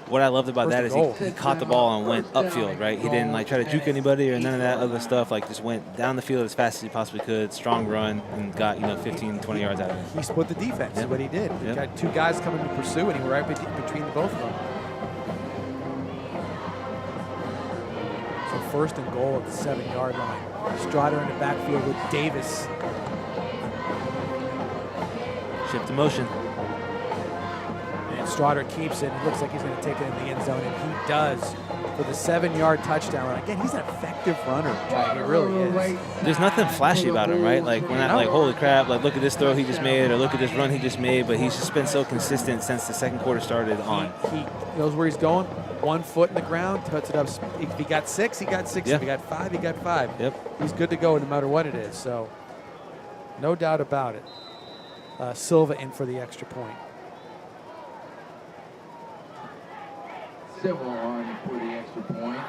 What I loved about that is he caught the ball and went upfield, right? He didn't try to juke anybody or none of that other stuff. Just went down the field as fast as he possibly could, strong run, and got 15, 20 yards out of it. He split the defense. Is what he did. He got 2 guys coming to pursue, and he was right between the both of them. So 1st and goal at the 7-yard line. Strider in the backfield with Davis. Shift to motion. Strider keeps it. It looks like he's going to take it in the end zone, and he does for the 7-yard touchdown run. Again, he's an effective runner. He really is. There's nothing flashy about him, right? We're not holy crap, look at this throw he just made or look at this run he just made, but he's just been so consistent since the second quarter started on. He knows where he's going. 1 foot in the ground, puts it up. If he got 6, he got 6. Yep. If he got 5, he got 5. Yep. He's good to go no matter what it is. So no doubt about it. Silva in for the extra point. Silva on for the extra point.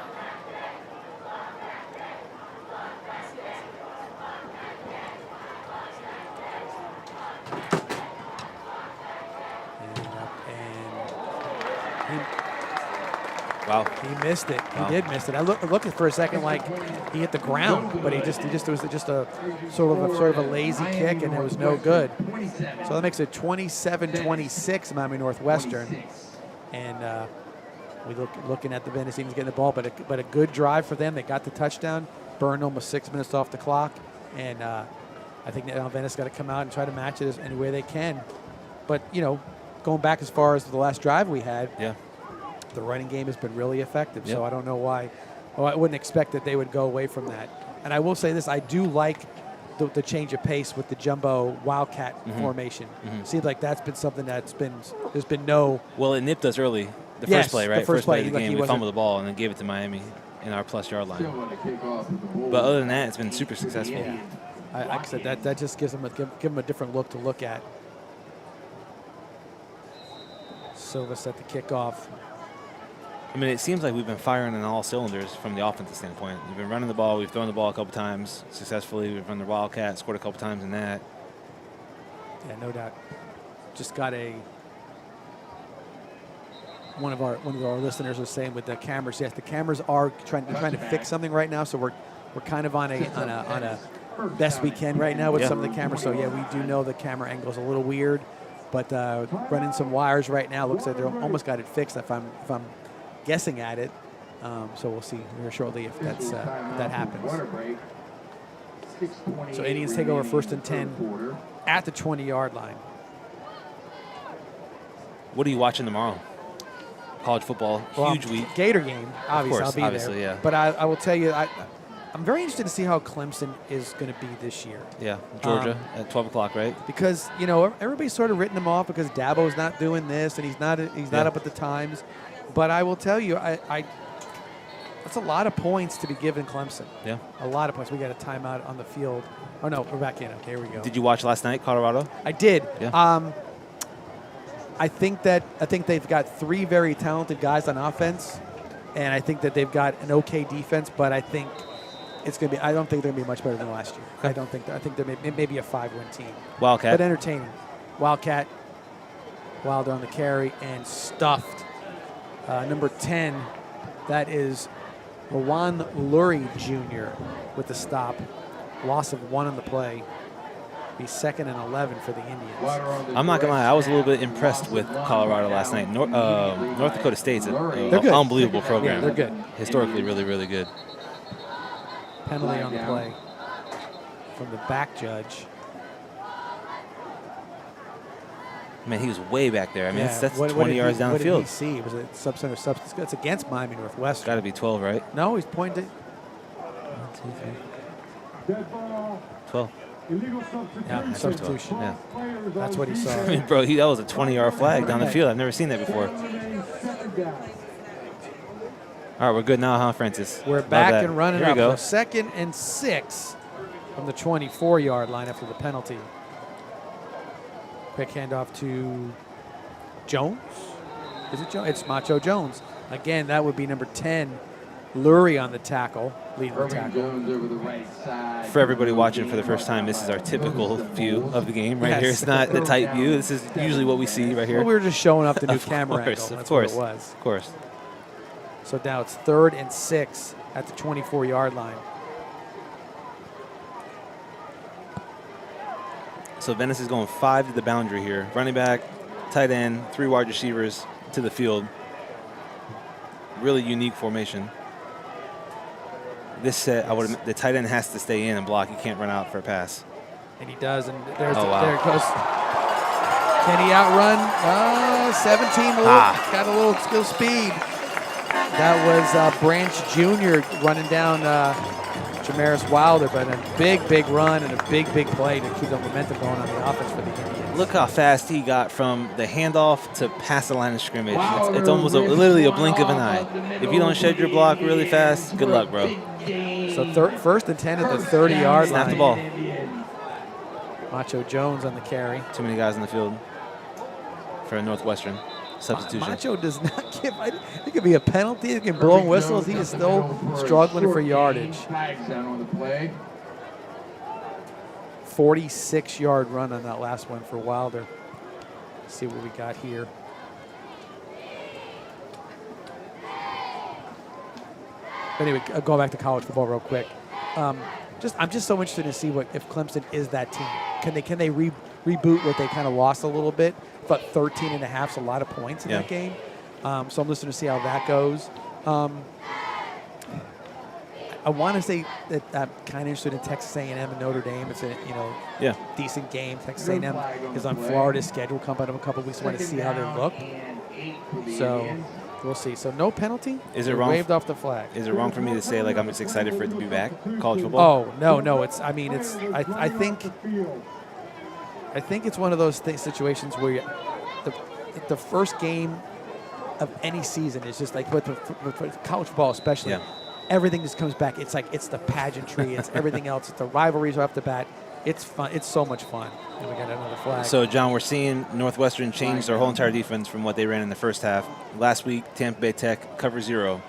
Wow. He missed it. He did miss it. I looked for a second like he hit the ground, but it was just a sort of a lazy kick, and it was no good. So that makes it 27-26 Miami Northwestern. And We looking at the Venice Indians getting the ball, but a good drive for them. They got the touchdown, burned almost 6 minutes off the clock, and I think now Venice got to come out and try to match it any way they can. But going back as far as the last drive we had, the running game has been really effective. So I don't know why. Well, I wouldn't expect that they would go away from that. And I will say this: I do like the change of pace with the jumbo wildcat formation. Seems like that's been something there's been no. Well, it nipped us early. The first play, right? The first play of the game, we fumbled the ball and then gave it to Miami in our plus yard line. But other than that, it's been super successful. Yeah. Like I said, that just gives them give them a different look to look at. Silva set the kickoff. I mean, it seems like we've been firing on all cylinders from the offensive standpoint. We've been running the ball. We've thrown the ball a couple times successfully. We've run the Wildcat, scored a couple times in that. Yeah, no doubt. Just got one of our listeners was saying with the cameras. Yes, the cameras are trying to fix something right now. So we're kind of on a best we can right now with some of the cameras. So yeah, we do know the camera angle is a little weird, but running some wires right now. Looks like they're almost got it fixed. If I'm guessing at it, so we'll see here shortly if that happens. So Indians take over 1st and 10 at the 20-yard line. What are you watching tomorrow? College football, huge week. Gator game, obviously. Of course, I'll be there. Yeah. But I will tell you, I'm very interested to see how Clemson is going to be this year. Yeah, Georgia at 12 o'clock, right? Because everybody's sort of written them off because Dabo's not doing this and he's not up at the times. But I will tell you, that's a lot of points to be given Clemson. Yeah. A lot of points. We got a timeout on the field. Oh, no, we're back in. Okay, here we go. Did you watch last night, Colorado? I did. Yeah. I think they've got 3 very talented guys on offense, and I think that they've got an okay defense, but I think it's going to be – I don't think they're going to be much better than last year. Okay. I think they're maybe a 5-win team. Wildcat. But entertaining. Wildcat, Wilder on the carry, and stuffed. Number 10, that is Lawan Lurie Jr. with the stop. Loss of 1 on the play. Be 2nd and 11 for the Indians. I'm not going to lie. I was a little bit impressed with Colorado last night. North Dakota State's an unbelievable program. Yeah, they're good. Historically, really, really good. Penalty on the play from the back judge. Man, he was way back there. I mean, that's 20 yards downfield. What did he see? Was it subcenter substance? It's against Miami Northwestern. Got to be 12, right? No, he's pointing. 12. Yeah, substitution. Yeah. That's what he saw. I mean, bro, that was a 20-yard flag down the field. I've never seen that before. All right, we're good now, huh, Francis? We're back and running Here we go. So 2nd and 6 from the 24-yard line after the penalty. Quick handoff to Jones. Is it Jones? It's Macho Jones. Again, that would be number 10, Lurie on the tackle, leading the tackle. For everybody watching for the first time, this is our typical view of the game right here. It's not the tight view. This is usually what we see right here. Well, we were just showing off the new camera angle. That's what it was. Of course. So now it's 3rd and 6 at the 24-yard line. So Venice is going 5 to the boundary here. Running back, tight end, 3 wide receivers to the field. Really unique formation. This set, the tight end has to stay in and block. He can't run out for a pass. And he does, and there it Wow. goes. Can he outrun? 17, got a little skill speed. That was Branch Jr. running down Jamaris Wilder, but a big run and a big play to keep the momentum going on the offense for the Indians. Look how fast he got from the handoff to past the line of scrimmage. It's almost literally a blink of an eye. If you don't shed your block really fast, good luck, bro. So 1st and 10 at the 30-yard line. Snap the ball. Macho Jones on the carry. Too many guys in the field for a Northwestern substitution. Macho does not give. It could be a penalty. He can blow whistles. He is still struggling for yardage. 46-yard run on that last one for Wilder. Let's see what we got here. Anyway, go back to college football real quick. I'm just so interested to see if Clemson is that team. Can they reboot what they kind of lost a little bit? But 13.5 is a lot of points in that game. So I'm listening to see how that goes. I want to say that I'm kind of interested in Texas A&M and Notre Dame. It's a decent game. Texas A&M is on Florida's schedule coming up in a couple of weeks. I want to see how they look. So we'll see. So no penalty. Is it wrong? Waved off the flag. Is it wrong for me to say like I'm just excited for it to be back, college football? Oh no. It's. I mean, it's. I think it's one of those situations where the first game of any season is just like with college football especially. Yeah. Everything just comes back. It's like it's the pageantry. It's everything else. It's the rivalries right off the bat. It's fun. It's so much fun. And we got another flag. So, John, we're seeing Northwestern change their whole entire defense from what they ran in the first half. Last week, Tampa Bay Tech cover 0,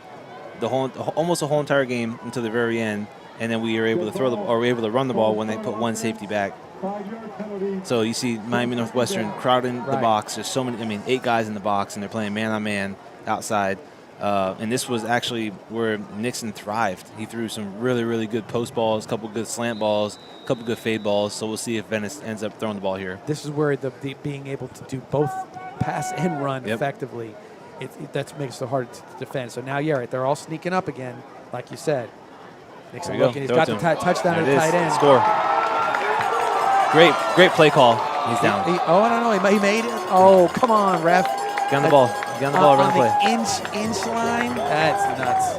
almost the whole entire game until the very end, and then we were able to run the ball when they put one safety back. So you see Miami Northwestern crowding the box. There's so many. 8 guys in the box, and they're playing man on man outside. And this was actually where Nixon thrived. He threw some really, really good post balls, a couple good slant balls, a couple good fade balls. So we'll see if Venice ends up throwing the ball here. This is where the being able to do both pass and run effectively, that makes it so hard to defend. So now, they're all sneaking up again, like you said. Nixon looking. He's got the touchdown to the tight end. Score. Great play call. He's down. He made it. Oh, come on, ref. Get on the ball. Get on the ball. Run the play. Inch line. That's nuts.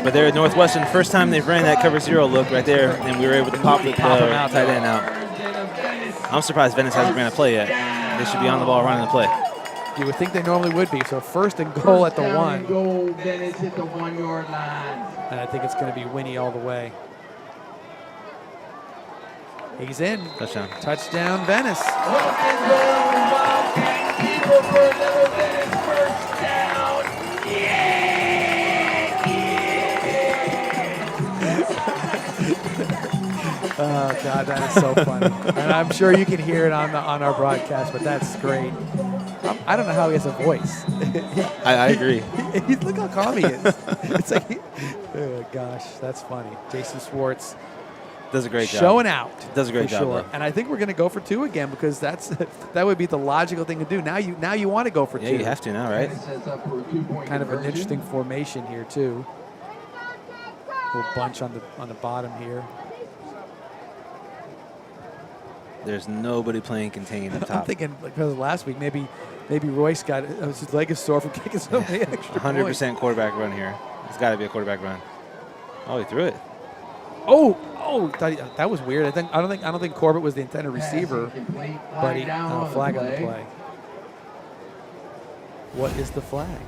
But they're at Northwestern. First time they've ran that cover 0 look right there, and we were able to pop the tight end out. I'm surprised Venice hasn't ran a play yet. They should be on the ball running the play. You would think they normally would be. So 1st and goal at the 1. Goal, Venice hit the 1-yard line. And I think it's going to be Winnie all the way. He's in. Touchdown, Venice. Oh, God, that is so funny. And I'm sure you can hear it on our broadcast, but that's great. I don't know how he has a voice. I agree. Look how calm he is. It's like, oh, gosh, that's funny. Jason Schwartz. Does a great job. Showing out. Does a great job. Sure. And I think we're going to go for 2 again because that would be the logical thing to do. Now you want to go for 2. Yeah, you have to now, right? Kind of an interesting formation here too. Little bunch on the bottom here. There's nobody playing contained up top. I'm thinking because of last week, maybe Royce got his leg is sore from kicking so many extra 100% points. quarterback run here. It's got to be a quarterback run. Oh, he threw it. Oh, that was weird. I don't think Corbett was the intended receiver, but he flag on the play. What is the flag?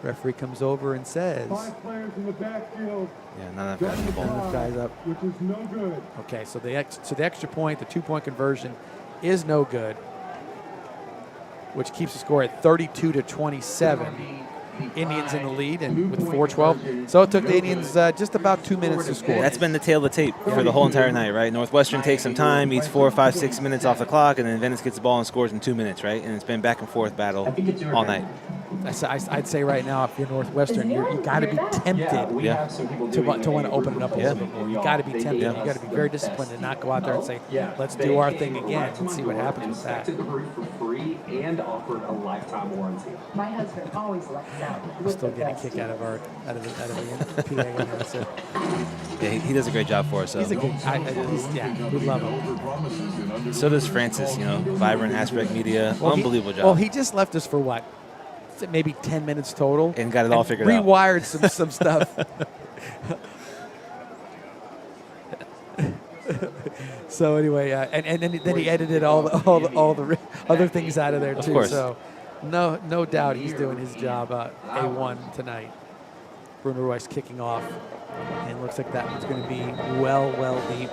Referee comes over and says. 5 players in the backfield. Yeah, none of guys in the ball. None of guys up. Which is no good. Okay, so the extra point, the 2-point conversion, is no good, which keeps the score at 32-27. Indians in the lead and with 4:12. So it took the Indians just about 2 minutes to score. That's been the tail of the tape for the whole entire night, right? Northwestern takes some time, eats 4, 5, 6 minutes off the clock, and then Venice gets the ball and scores in 2 minutes, right? And it's been back and forth battle all night. I'd say right now, if you're Northwestern, you got to be tempted to want to open it up a little bit more. You got to be tempted. You got to be very disciplined and not go out there and say, "Let's do our thing again and see what happens with that." For free and offered a lifetime warranty. My husband always lets out. We're still getting a kick out of the PA announcer. Yeah, he does a great job for us. So. He's a good. We love him. So does Francis. Vibrant Aspect Media, unbelievable job. Well, he just left us for what? Maybe 10 minutes total. And got it all figured out. Rewired some stuff. So anyway, and then he edited all the other things out of there too. Of course. So no doubt he's doing his job A1 tonight. Bruno Royce kicking off. And it looks like that one's going to be well deep.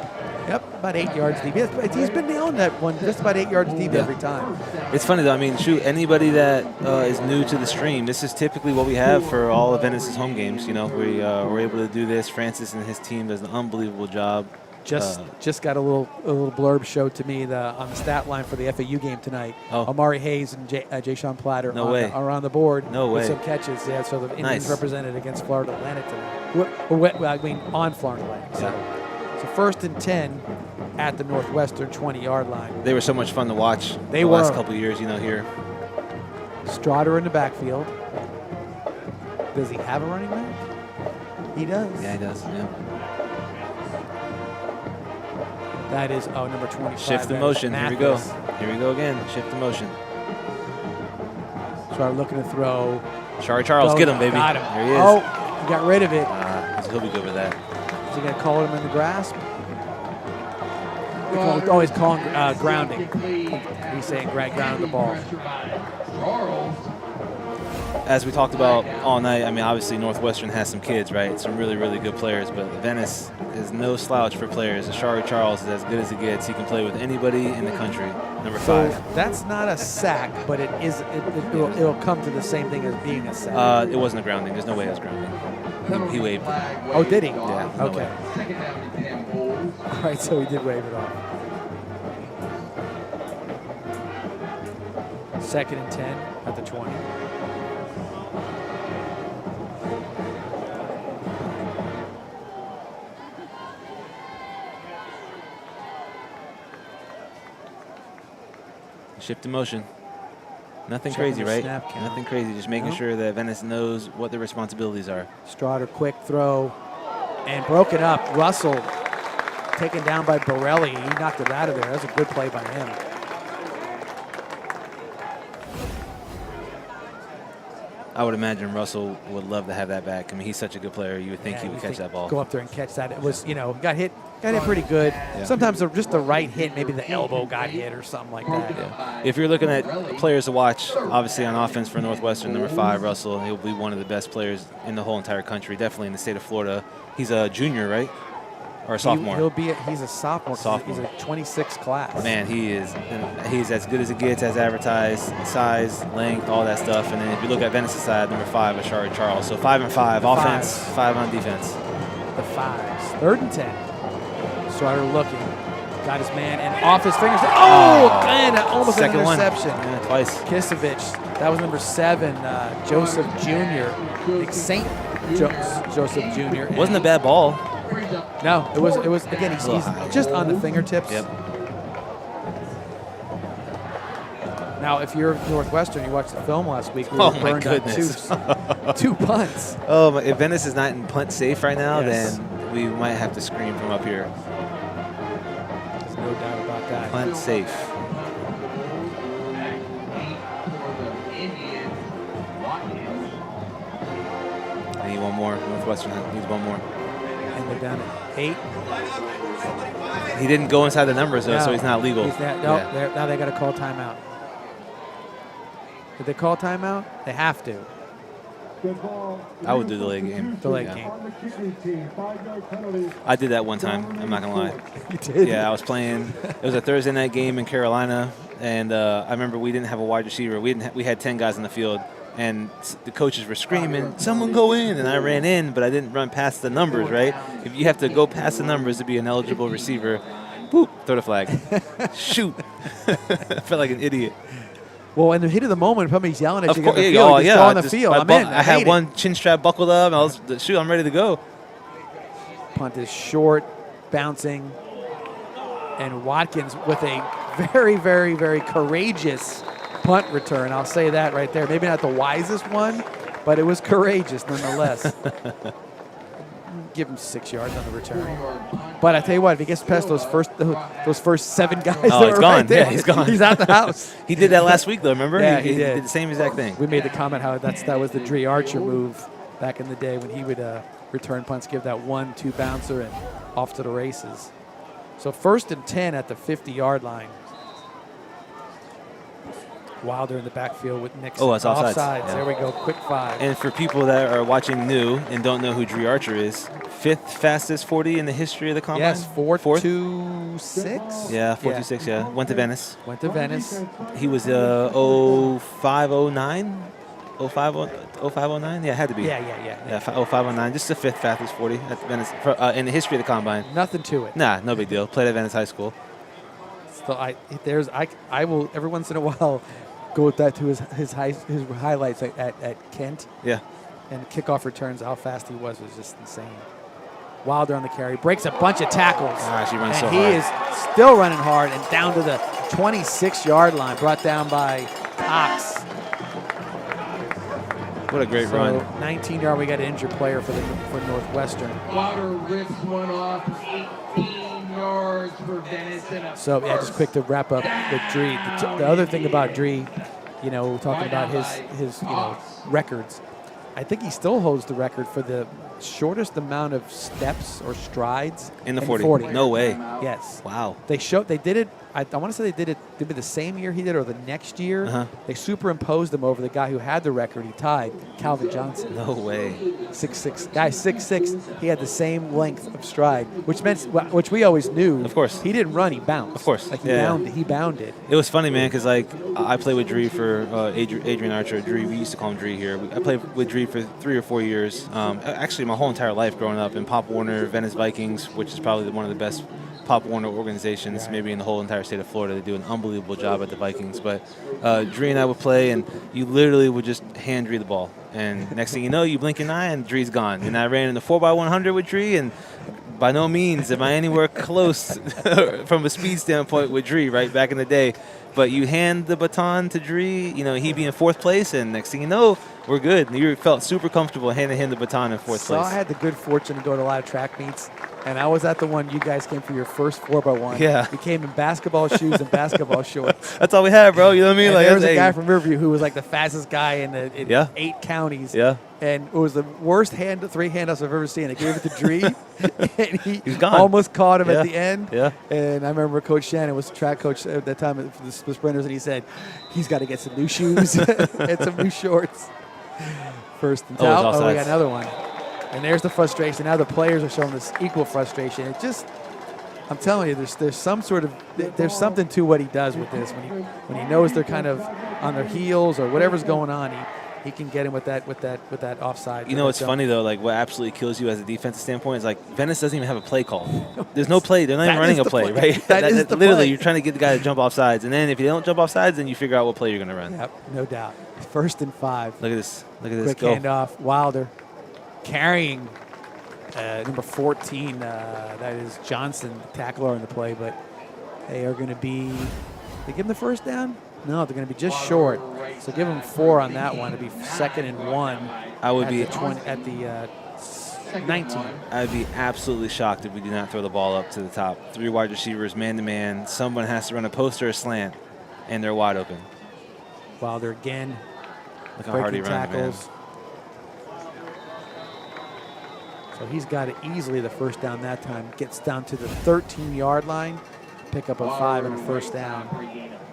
Yep, about 8 yards deep. He's been nailing that one just about 8 yards deep every time. It's funny, though. Anybody that is new to the stream, this is typically what we have for all of Venice's home games. We're able to do this. Francis and his team does an unbelievable job. Just got a little blurb showed to me on the stat line for the FAU game tonight. Oh. Amari Hayes and Jay-Sean Platter are on the board with some catches. Yeah, so the Indians represented against Florida Atlantic tonight. On Florida Atlantic. So 1st and 10 at the Northwestern 20-yard line. They were so much fun to watch. The last couple of years, here. Strotter in the backfield. Does he have a running back? He does. Yeah, he does. Yeah. That is, number 25. Shift the motion. Here we go. Here we go again. Shift the motion. Strotter looking to throw. Shari Charles, get him, baby. Got him. There he is. Oh, he got rid of it. He'll be good with that. Is he going to call him in the grasp? He's calling grounding. He's saying grounding the ball. As we talked about all night, I mean, obviously Northwestern has some kids, right? Some really, really good players, but Venice is no slouch for players. Shari Charles is as good as it gets. He can play with anybody in the country. Number 5. That's not a sack, but it'll come to the same thing as being a sack. It wasn't a grounding. There's no way it was grounding. He waved. Oh, did he? Yeah. No okay. way. All right, so he did wave it off. 2nd and 10 at the 20. Shift in motion. Nothing Checking crazy, the right? snap count. Nothing crazy. Just making sure that Venice knows what their responsibilities are. Strotter, quick throw, and broken up. Russell taken down by Borelli. He knocked it out of there. That was a good play by him. I would imagine Russell would love to have that back. I mean, he's such a good player. You would think he would catch that ball. Go up there and catch that. It was, got hit pretty good. Yeah. Sometimes just the right hit, maybe the elbow got hit or something like that. Yeah. If you're looking at players to watch, obviously on offense for Northwestern, number 5, Russell, he'll be one of the best players in the whole entire country, definitely in the state of Florida. He's a junior, right? Or a sophomore? He's a sophomore. He's a 26 class. Man, he's as good as it gets, as advertised, size, length, all that stuff. And then if you look at Venice's side, number 5 is Shari Charles. So 5 and 5 offense, 5 on defense. The 5s. 3rd and 10. Strotter looking. Got his man and off his fingers. Oh, man, almost an interception. Yeah, twice. Kisevich. That was number 7, Joseph Jr. St. Joseph Jr. Wasn't a bad ball. No, it was again, he's just on the fingertips. Yep. Now, if you're Northwestern, you watched the film last week. We Oh, were my burned goodness. on 2 punts. Oh, if Venice is not in punt safe right now, Yes. then we might have to scream from up here. There's no doubt about that. Punt safe. I need one more. Northwestern needs one more. And they're down at 8. He didn't go inside the numbers, though, so he's not legal. Now they got to call timeout. Did they call timeout? They have to. I would do the late game. The late game. I did that one time. I'm not going to lie. You did? Yeah, I was playing. It was a Thursday night game in Carolina, and I remember we didn't have a wide receiver. We had 10 guys in the field, and the coaches were screaming, "Someone go in!" And I ran in, but I didn't run past the numbers, right? If you have to go past the numbers to be an eligible receiver, boop, throw the flag. Shoot. I felt like an idiot. Well, in the heat of the moment, somebody's yelling at you. Course, the field, oh, just yeah. go on the field. I'm in. I had one chin strap buckled up, and I was, shoot, I'm ready to go. Punt is short, bouncing, and Watkins with a very, very, very courageous punt return. I'll say that right there. Maybe not the wisest one, but it was courageous nonetheless. Give him 6 yards on the return. But I tell you what, if he gets past those first 7 guys, oh, he's gone. Right there, yeah, he's gone. He's out the house. He did that last week, though. Remember? Yeah, he did. Did the same exact thing. We made the comment how that was the Dree Archer move back in the day when he would return punts, give that 1-2 bouncer and off to the races. So 1st and 10 at the 50-yard line. Wilder in the backfield with Nixon. Oh, that's offsides. Offsides. Yeah. There we go. Quick 5. And for people that are watching new and don't know who Dree Archer is, 5th fastest 40 in the history of the combine. Yes, 4.26. Yeah, 4.26. Yeah, went to Venice. Went to Venice. He was 0509. 0509. Yeah, it had to be. Yeah. 0509. Just the 5th fastest 40 at Venice in the history of the combine. Nothing to it. Nah, no big deal. Played at Venice High School. So I will every once in a while go with that to his highlights at Kent. Yeah. And kickoff returns, how fast he was just insane. Wilder on the carry, breaks a bunch of tackles. She runs so hard. hard. He is still running hard and down to the 26-yard line, brought down by Cox. What a great run. 19-yard, we got an injured player for Northwestern. Wilder rips one off, 18 yards for Venice. So, yeah, just quick to wrap up with Dree. The other thing about Dree, we're talking about his records. I think he still holds the record for the shortest amount of steps or strides in the 40. No way. Yes. Wow. They did it. I want to say they did it maybe the same year he did or the next year. They superimposed him over the guy who had the record. He tied, Calvin Johnson. No way. 6'6". Guy 6'6". He had the same length of stride, which we always knew. Of course. He didn't run. He bounced. Of course. Like he bounded. It was funny, man, because I played with Dree for Adrian Archer. Dree, we used to call him Dree here. I played with Dree for 3 or 4 years. Actually, my whole entire life growing up in Pop Warner, Venice Vikings, which is probably one of the best Pop Warner organizations maybe in the whole entire state of Florida. They do an unbelievable job at the Vikings. But Dree and I would play, and you literally would just hand Dree the ball. And next thing you know, you blink an eye, and Dree's gone. And I ran in the 4x100 with Dree, and by no means am I anywhere close from a speed standpoint with Dree, right, back in the day. But you hand the baton to Dree, he'd be in 4th place, and next thing you know, we're good. You felt super comfortable handing him the baton in 4th place. So I had the good fortune to go to a lot of track meets, and I was at the one you guys came for your first 4x1. Yeah. We came in basketball shoes and basketball shorts. That's all we had, bro. You know what I mean? And there was a guy from Riverview who was like the fastest guy in 8 counties. Yeah. And it was the worst 3 handoffs I've ever seen. I gave it to Dree, and he's gone. Almost caught him at the end. Yeah. And I remember Coach Shannon was the track coach at that time for the sprinters, and he said, he's got to get some new shoes and some new shorts. First and 10. Oh, we got another one. And there's the frustration. Now the players are showing this equal frustration. It just, I'm telling you, there's something to what he does with this. When he knows they're kind of on their heels or whatever's going on, he can get him with that offside. It's funny though. Like what absolutely kills you as a defensive standpoint is like Venice doesn't even have a play call. There's no play. They're not even running a play, right? That is the literally play. You're trying to get the guy to jump off sides, and then if you don't jump off sides, then you figure out what play you're going to run. Yep, no doubt. 1st and 5. Look at this. Quick Go. handoff. Wilder carrying number 14. That is Johnson, the tackler on the play, but they are going to be. They give him the first down. No, they're going to be just short. So give them 4 on that one. It'll be 2nd and 1. I would be at the 19. I'd be absolutely shocked if we do not throw the ball up to the top. 3 wide receivers, man to man. Someone has to run a post or a slant, and they're wide open. Wilder again. Look how hard he runs, man. So he's got it easily the first down that time. Gets down to the 13-yard line. Pick up a 5 and a first down.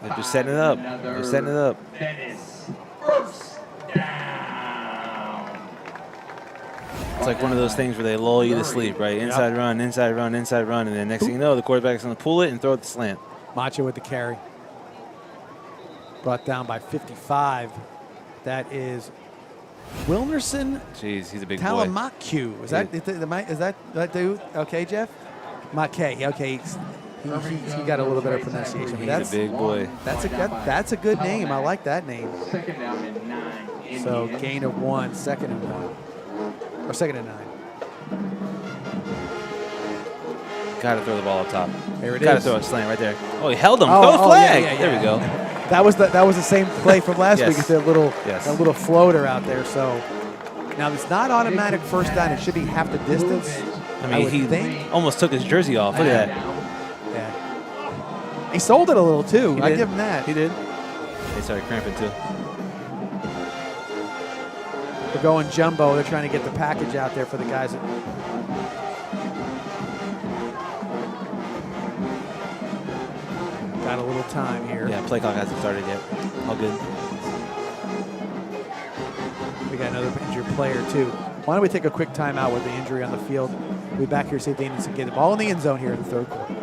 They're just setting it up. They're setting it up. First down. It's like one of those things where they lull you to sleep, right? Inside run, inside run, inside run, and then next thing you know, the quarterback's going to pull it and throw it to slant. Macho with the carry. Brought down by 55. That is Wilnerson. Jeez, he's a big boy. Talamacu. Is that dude? Okay, Jeff? Mackay. Okay, he got a little better pronunciation. He's a big boy. That's a good name. I like that name. 2nd down and 9. So gain of 1, 2nd and 1. Or 2nd and 9. Got to throw the ball up top. There it Got to is. throw a slant right there. Oh, he held him. Throw the flag. Yeah. There we go. That was the same play from last Yes. week. It's that little Yes. floater out there. So now it's not automatic first down. It should be half the distance. I mean, he almost took his jersey off. Look at that. Yeah. He sold it a little too. I give him that. He did. They started cramping too. They're going jumbo. They're trying to get the package out there for the guys. Got a little time here. Yeah, play clock hasn't started yet. All good. We got another injured player too. Why don't we take a quick timeout with the injury on the field? We'll be back here, see if the Indians can get the ball in the end zone here in the 3rd quarter.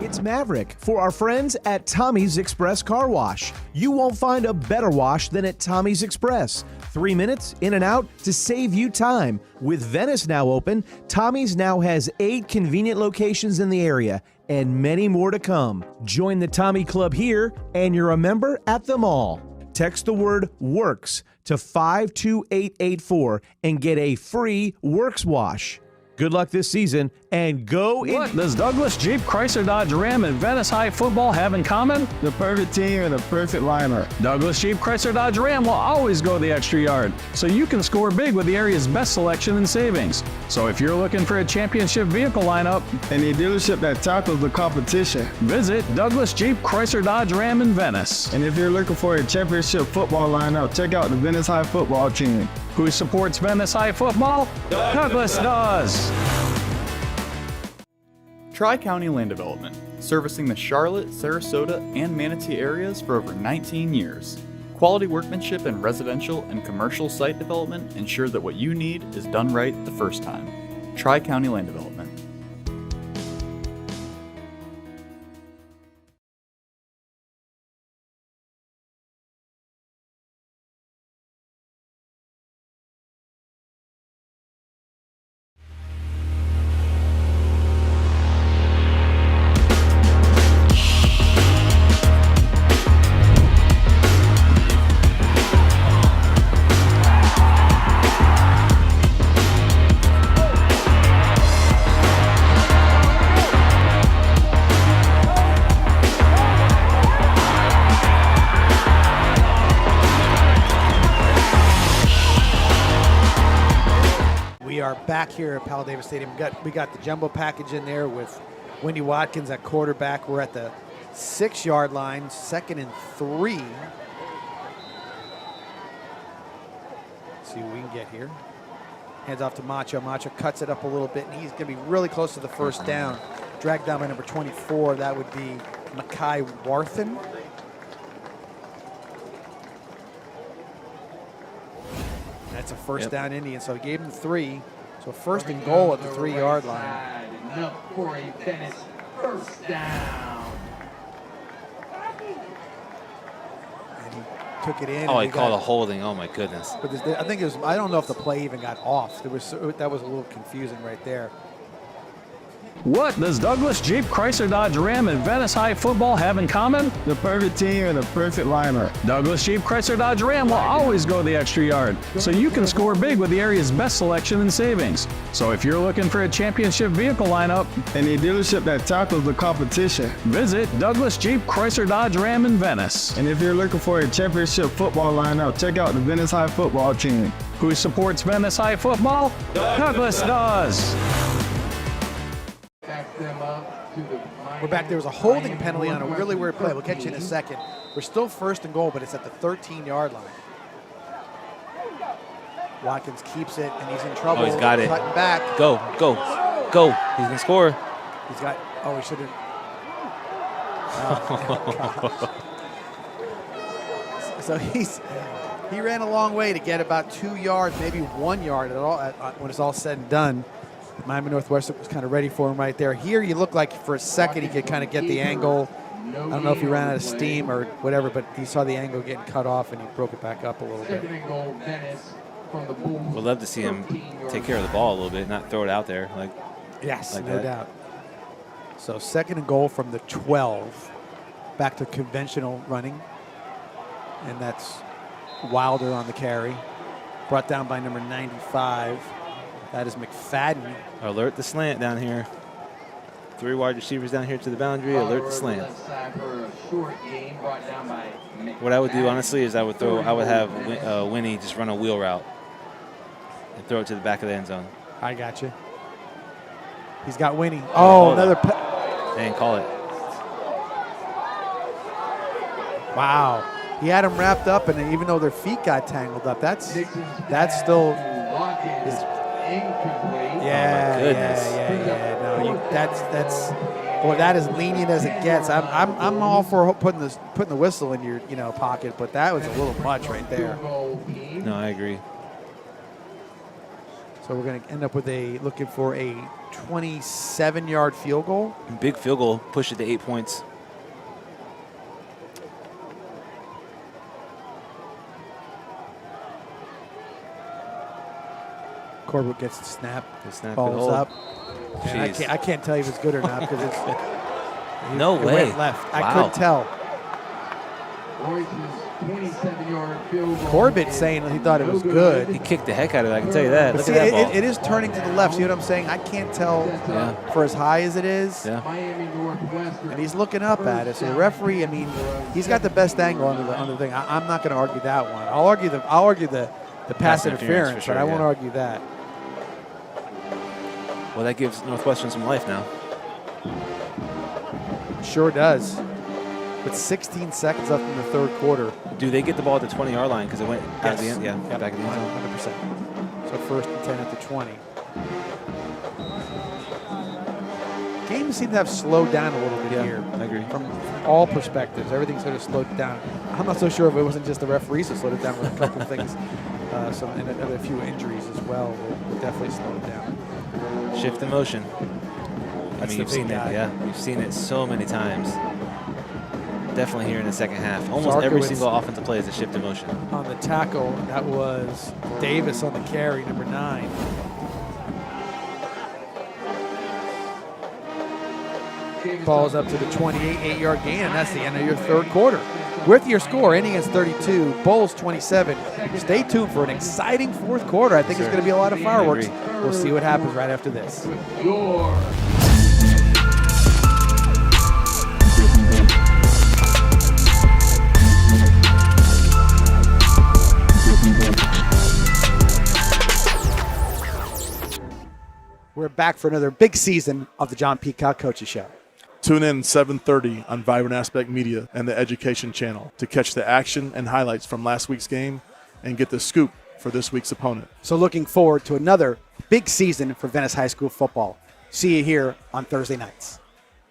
It's Maverick for our friends at Tommy's Express Car Wash. You won't find a better wash than at Tommy's Express. 3 minutes in and out to save you time. With Venice now open, Tommy's now has 8 convenient locations in the area and many more to come. Join the Tommy Club here and you're a member at them all. Text the word WORKS to 52884 and get a free Works wash. Good luck this season and go in. What does Douglas Jeep Chrysler Dodge Ram and Venice High football have in common? The perfect team and the perfect lineup. Douglas Jeep Chrysler Dodge Ram will always go the extra yard, so you can score big with the area's best selection and savings. So if you're looking for a championship vehicle lineup and a dealership that tackles the competition, visit Douglas Jeep Chrysler Dodge Ram in Venice. And if you're looking for a championship football lineup, check out the Venice High football team. Who supports Venice High football? Douglas does. Tri-County Land Development, servicing the Charlotte, Sarasota, and Manatee areas for over 19 years. Quality workmanship in residential and commercial site development ensures that what you need is done right the first time. Tri-County Land Development. Back here at Powell Davis Stadium, we got the jumbo package in there with Wendy Watkins at quarterback. We're at the 6-yard line, 2nd and 3. Let's see what we can get here. Hands off to Macho. Macho cuts it up a little bit, and he's going to be really close to the first down. Dragged down by number 24. That would be Makai Warthen. That's a first down Indian, so he gave him 3. So first and goal at the 3-yard line. Enough for a Venice first down. And he took it in. Oh, he called a holding. Oh my goodness. But I think it was. I don't know if the play even got off. That was a little confusing right there. What does Douglas Jeep Chrysler Dodge Ram and Venice High football have in common? The perfect team and the perfect lineup. Douglas Jeep Chrysler Dodge Ram will always go the extra yard, so you can score big with the area's best selection and savings. So if you're looking for a championship vehicle lineup and a dealership that tackles the competition, visit Douglas Jeep Chrysler Dodge Ram in Venice. And if you're looking for a championship football lineup, check out the Venice High football team. Who supports Venice High football? Douglas does. We're back. There was a holding penalty on a really weird play. We'll catch you in a second. We're still first and goal, but it's at the 13-yard line. Watkins keeps it, and he's in trouble. Oh, he's got it. Cutting back. Go. He's going to score. He's got, he should have. Oh, so he ran a long way to get about 2 yards, maybe 1 yard at all when it's all said and done. Miami Northwestern was kind of ready for him right there. Here, you look like for a second he could kind of get the angle. I don't know if he ran out of steam or whatever, but he saw the angle getting cut off and he broke it back up a little bit. We'd love to see him take care of the ball a little bit, not throw it out there Yes, like no that. doubt. So 2nd and goal from the 12, back to conventional running, and that's Wilder on the carry, brought down by number 95. That is McFadden. Alert the slant down here. 3 wide receivers down here to the boundary. Alert the slant. What I would do, honestly, is I would have Winnie just run a wheel route and throw it to the back of the end zone. I got you. He's got Winnie. Oh, another. They didn't call it. Wow. He had them wrapped up, and even though their feet got tangled up, that's still. Incomplete. Yeah, oh my goodness. No, that's boy, that is lenient as it gets. I'm all for putting the whistle in your pocket, but that was a little much right there. No, I agree. So we're going to end up with looking for a 27-yard field goal. Big field goal, push it to 8 points. Corbett gets the snap. Falls up. I can't tell you if it's good or not because it's no way. Went left. Wow. I couldn't tell. Royce's 27-yard field goal. Corbett saying he thought it was good. He kicked the heck out of it, I can tell you that. But Look see, at that ball. it is turning to the left. See what I'm saying? I can't tell for as high as it is. Yeah. Miami Northwestern. And he's looking up at it. So the referee, I mean, he's got the best angle on the thing. I'm not going to argue that one. I'll argue the pass interference, for sure, but I won't argue that. Well, that gives Northwestern some life now. Sure does. With 16 seconds left in the third quarter. Do they get the ball at the 20-yard line because it went out of the end? Yeah, Yep, back in the end zone. 100%. So 1st and 10 at the 20. Games seem to have slowed down a little bit here. I agree. From all perspectives, everything sort of slowed down. I'm not so sure if it wasn't just the referees that slowed it down with a couple of things. And a few injuries as well will definitely slow it down. Shift in motion. That's you've seen guy. it. Yeah, we've seen it so many times. Definitely here in the second half. Almost Zarkowitz every single offensive play is a shift in motion. On the tackle, that was Davis on the carry, number 9. Ball's up to the 28, 8-yard gain, and that's the end of your third quarter. With your score, Indians 32, Bulls 27. Stay tuned for an exciting fourth quarter. I think it's going to be a lot of fireworks. We'll see what happens right after this. We're back for another big season of the John Peacock Coaches Show. Tune in 7:30 on Vibrant Aspect Media and the Education Channel to catch the action and highlights from last week's game and get the scoop for this week's opponent. So looking forward to another big season for Venice High School football. See you here on Thursday nights.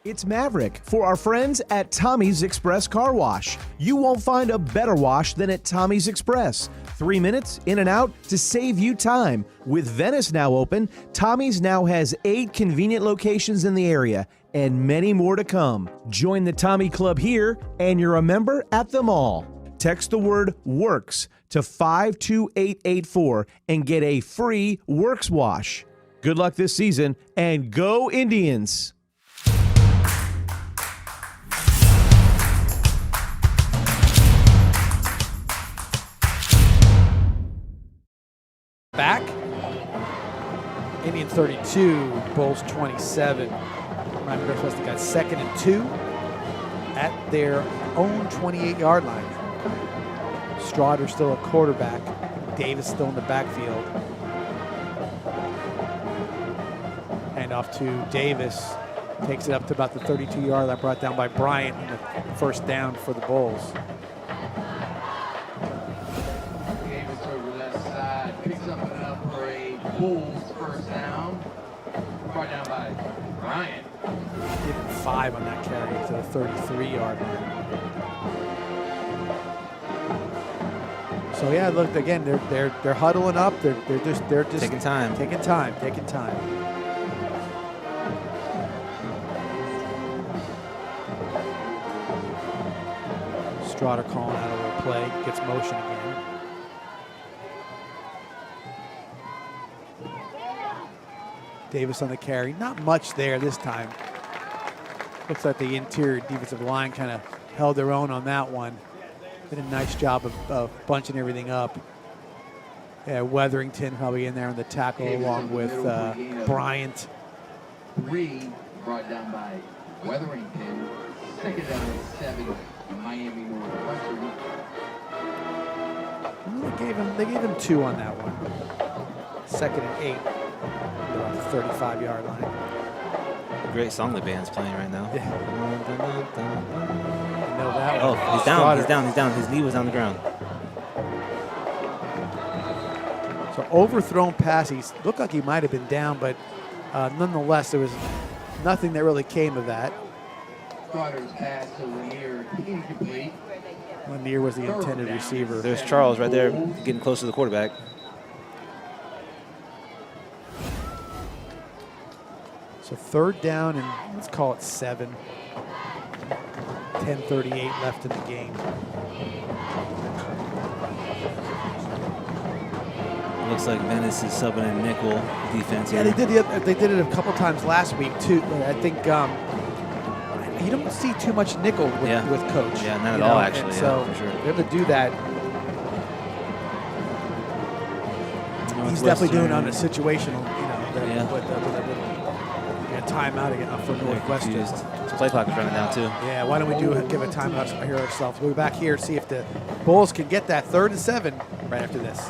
It's Maverick for our friends at Tommy's Express Car Wash. You won't find a better wash than at Tommy's Express. 3 minutes in and out to save you time. With Venice now open, Tommy's now has 8 convenient locations in the area and many more to come. Join the Tommy Club here and you're a member at them all. Text the word WORKS to 52884 and get a free Works wash. Good luck this season and go Indians! Back. Indians 32, Bulls 27. Miami Northwestern got 2nd and 2 at their own 28-yard line. Strawder still a quarterback. Davis still in the backfield. Hand off to Davis. Takes it up to about the 32-yard line, brought down by Bryant, and the first down for the Bulls. Davis over that side, picks up enough for a Bulls first down. Brought down by Bryant. Give him 5 on that carry to the 33-yard line. So yeah, look again. They're huddling up. They're just taking time. Taking time. Strawder calling out a little play. Gets motion again. Davis on the carry. Not much there this time. Looks like the interior defensive line kind of held their own on that one. Did a nice job of bunching everything up. Yeah, Weatherington probably in there on the tackle along with Bryant. 3 brought down by Weatherington. 2nd down and 7, Miami Northwestern. They gave him 2 on that one. 2nd and 8. They're on the 35-yard line. Great song the band's playing right now. Yeah. You know that oh, one. he's down, he's down. His knee was on the ground. So overthrown pass. He looked like he might have been down, but nonetheless, there was nothing that really came of that. Strawder's pass to Lanier, incomplete. Lanier was the intended receiver. There's Charles right there getting close to the quarterback. So 3rd down and let's call it 7. 10:38 left in the game. Looks like Venice is subbing in nickel defense. Yeah, they did it a couple times last week too. I think you don't see too much nickel with Coach. Yeah, not at all, actually. And yeah, so for sure. they're able to do that. He's definitely doing it on a situational, with a little timeout again for Northwestern. His play clock is running down too. Yeah, why don't we give a timeout here ourselves? We'll be back here, see if the Bulls can get that 3rd and 7 right after this.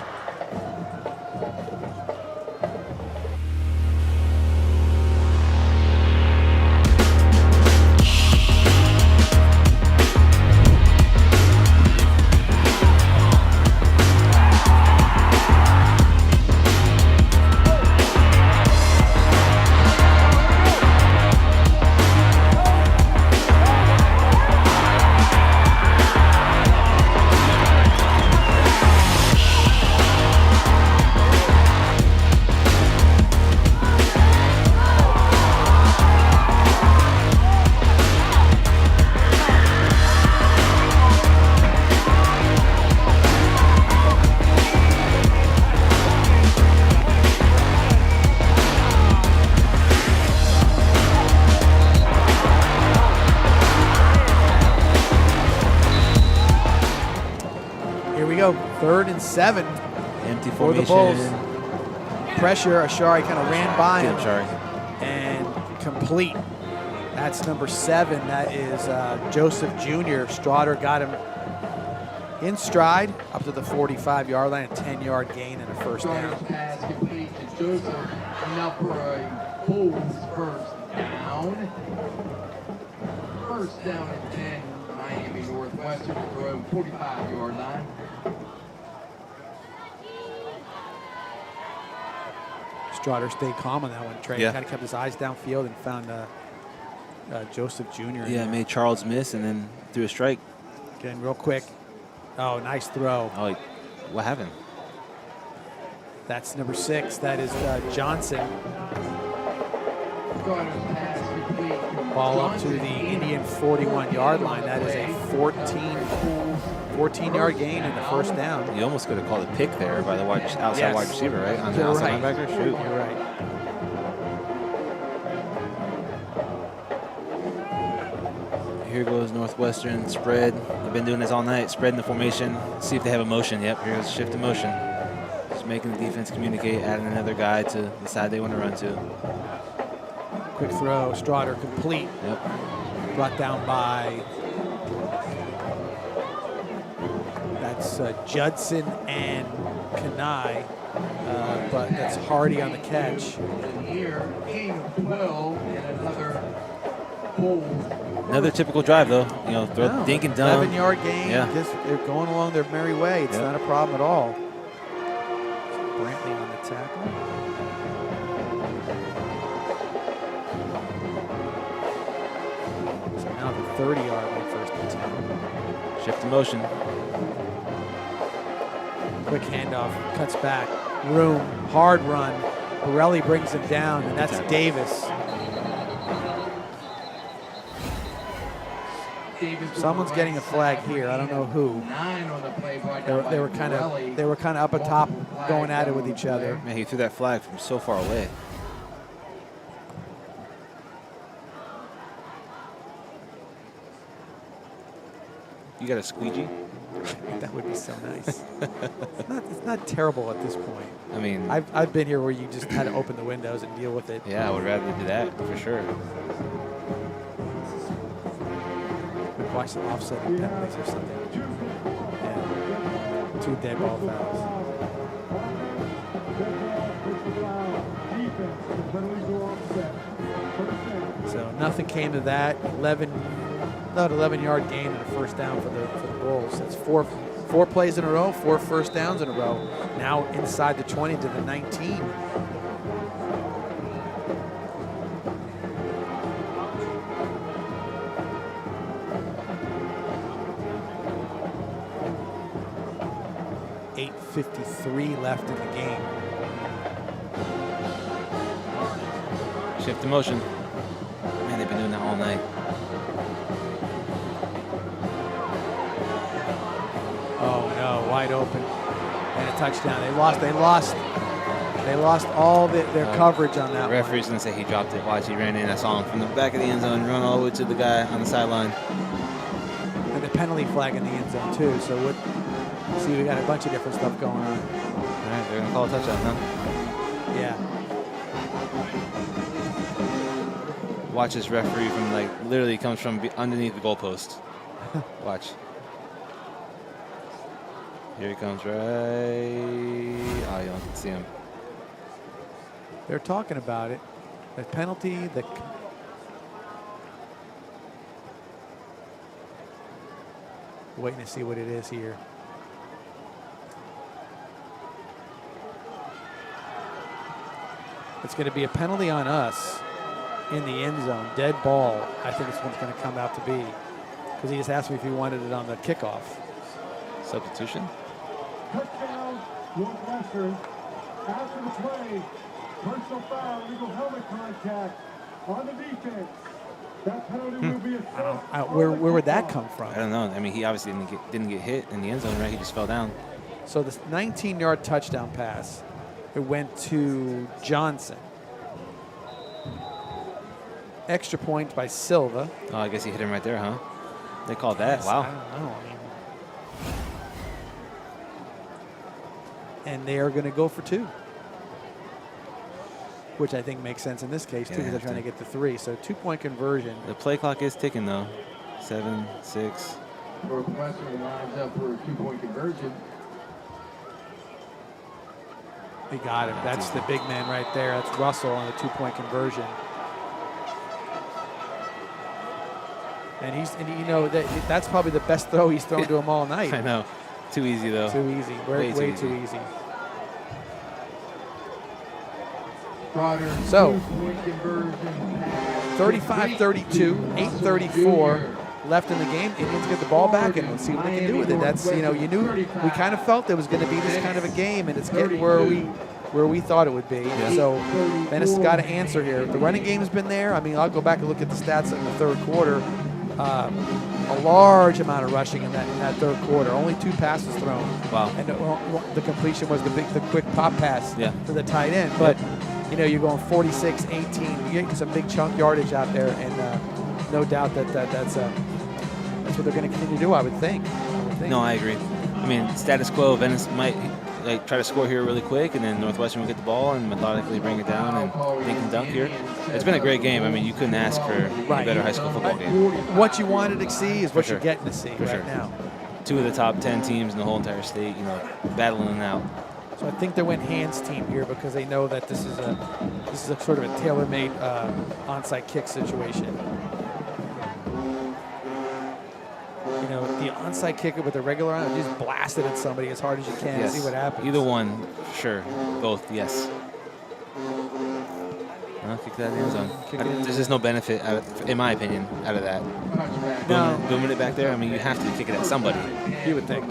Here we go, 3rd and 7. Empty for the formation. Bulls. Pressure, Ashari kind of ran by him. And complete. That's number 7. That is Joseph Jr. Strotter got him in stride up to the 45-yard line, a 10-yard gain and a first down. Pass complete to Joseph. Now for a Bulls first down. First down and 10. Miami Northwestern to throw 45-yard line. Strotter stayed calm on that one. Trey Yeah. kind of kept his eyes downfield and found Joseph Jr. Yeah, made Charles miss and then threw a strike. Again, real quick. Oh, nice throw. Oh, what happened? That's number 6. That is Johnson. Ball up to the Indian 41-yard line. That is a 14-yard gain and the first down. You almost could have called a pick there by the outside wide receiver, right? On the You're outside right. linebacker. Shoot. You're right. Here goes Northwestern spread. They've been doing this all night. Spreading the formation. See if they have a motion. Yep, here goes shift to motion. Just making the defense communicate, adding another guy to the side they want to run to. Quick throw, Strotter complete. Yep. Brought down by, that's Judson and Kanai, but that's Hardy on the catch. Here, gain of 12 and another Bulls. Another typical drive, though. Throw dink and dunk. 11-yard gain. Yeah. Just they're going along their merry way. It's not a problem at all. Brantley on the tackle. So now the 30-yard line, 1st and 10. Shift to motion. Quick handoff, cuts back. Room, hard run. Borelli brings him down, and that's Davis. Someone's getting a flag here. I don't know who. They were kind of up atop, going at it with each other. Man, he threw that flag from so far away. You got a squeegee? That would be so nice. It's not terrible at this point. I mean, I've been here where you just had to open the windows and deal with it. Yeah, I would rather do that for sure. Watch some offset penalties or something. Yeah. 2 dead ball fouls. So nothing came to that. 11-yard gain and a first down for the Bulls. That's four plays in a row, 4 first downs in a row. Now inside the 20 to the 19. .53 left in the game. Shift to motion. Man, they've been doing that all night. Oh no, wide open. And a touchdown. They they lost all their coverage on that The referee's going to say he dropped it. Watch, he ran in. I saw him from the back of the end zone run all the way to the guy on the sideline. And the penalty flag in the end zone, too. So, see, we got a bunch of different stuff going on. All right, they're going to call a touchdown, huh? Yeah. Watch this referee from, like, literally comes from underneath the goalpost. Watch. Here he comes right. Oh, you don't see him. They're talking about it. The penalty, waiting to see what it is here. It's going to be a penalty on us in the end zone. Dead ball, I think it's what's going to come out to be. Because he just asked me if he wanted it on the kickoff. Substitution? Touchdown, Northwestern. After the play, personal foul, legal helmet contact on the defense. That penalty will be a Where would that come from? I don't know. I mean, he obviously didn't get hit in the end zone, right? He just fell down. So this 19-yard touchdown pass, it went to Johnson. Extra point by Silva. Oh, I guess he hit him right there, huh? They called that. Wow. I don't know. I mean, and they are going to go for 2, which I think makes sense in this case, too, because they're trying to get to 3. So 2-point conversion. The play clock is ticking, though. 7, 6. Northwestern lines up for a 2-point conversion. They got him. That's the big man right there. That's Russell on the 2-point conversion. And you know, that's probably the best throw he's thrown to him all night. I know. Too easy, though. Too easy. Way too easy. So, 35-32, 8:34 left in the game. Indians get the ball back and let's see what they can do with it. That's, you know, we kind of felt it was going to be this kind of a game, and it's getting where we thought it would be. Yeah. So Venice has got to answer here. The running game has been there. I mean, I'll go back and look at the stats in the third quarter. A large amount of rushing in that third quarter. Only 2 passes thrown. Wow. And the completion was the quick pop pass to the tight end. But, you know, you're going 46-18. You're getting some big chunk yardage out there, and no doubt that's what they're going to continue to do, I would think. No, I agree. I mean, status quo, Venice might try to score here really quick, and then Northwestern will get the ball and methodically bring it down and dink and dunk here. It's been a great game. I mean, you couldn't ask for a better high school football game. What you wanted to see is what you're getting to see now. 2 of the top 10 teams in the whole entire state, you know, battling it out. So I think they went hands team here because they know that this is a sort of a tailor-made onside kick situation. You know, the onside kicker with the regular on, just blast it at somebody as hard as you can and see what happens. Either one, sure. Both, yes. No, kick that in the end zone. There's just no benefit, in my opinion, out of that. Booming it back there, I mean, you have to kick it at somebody. You would think.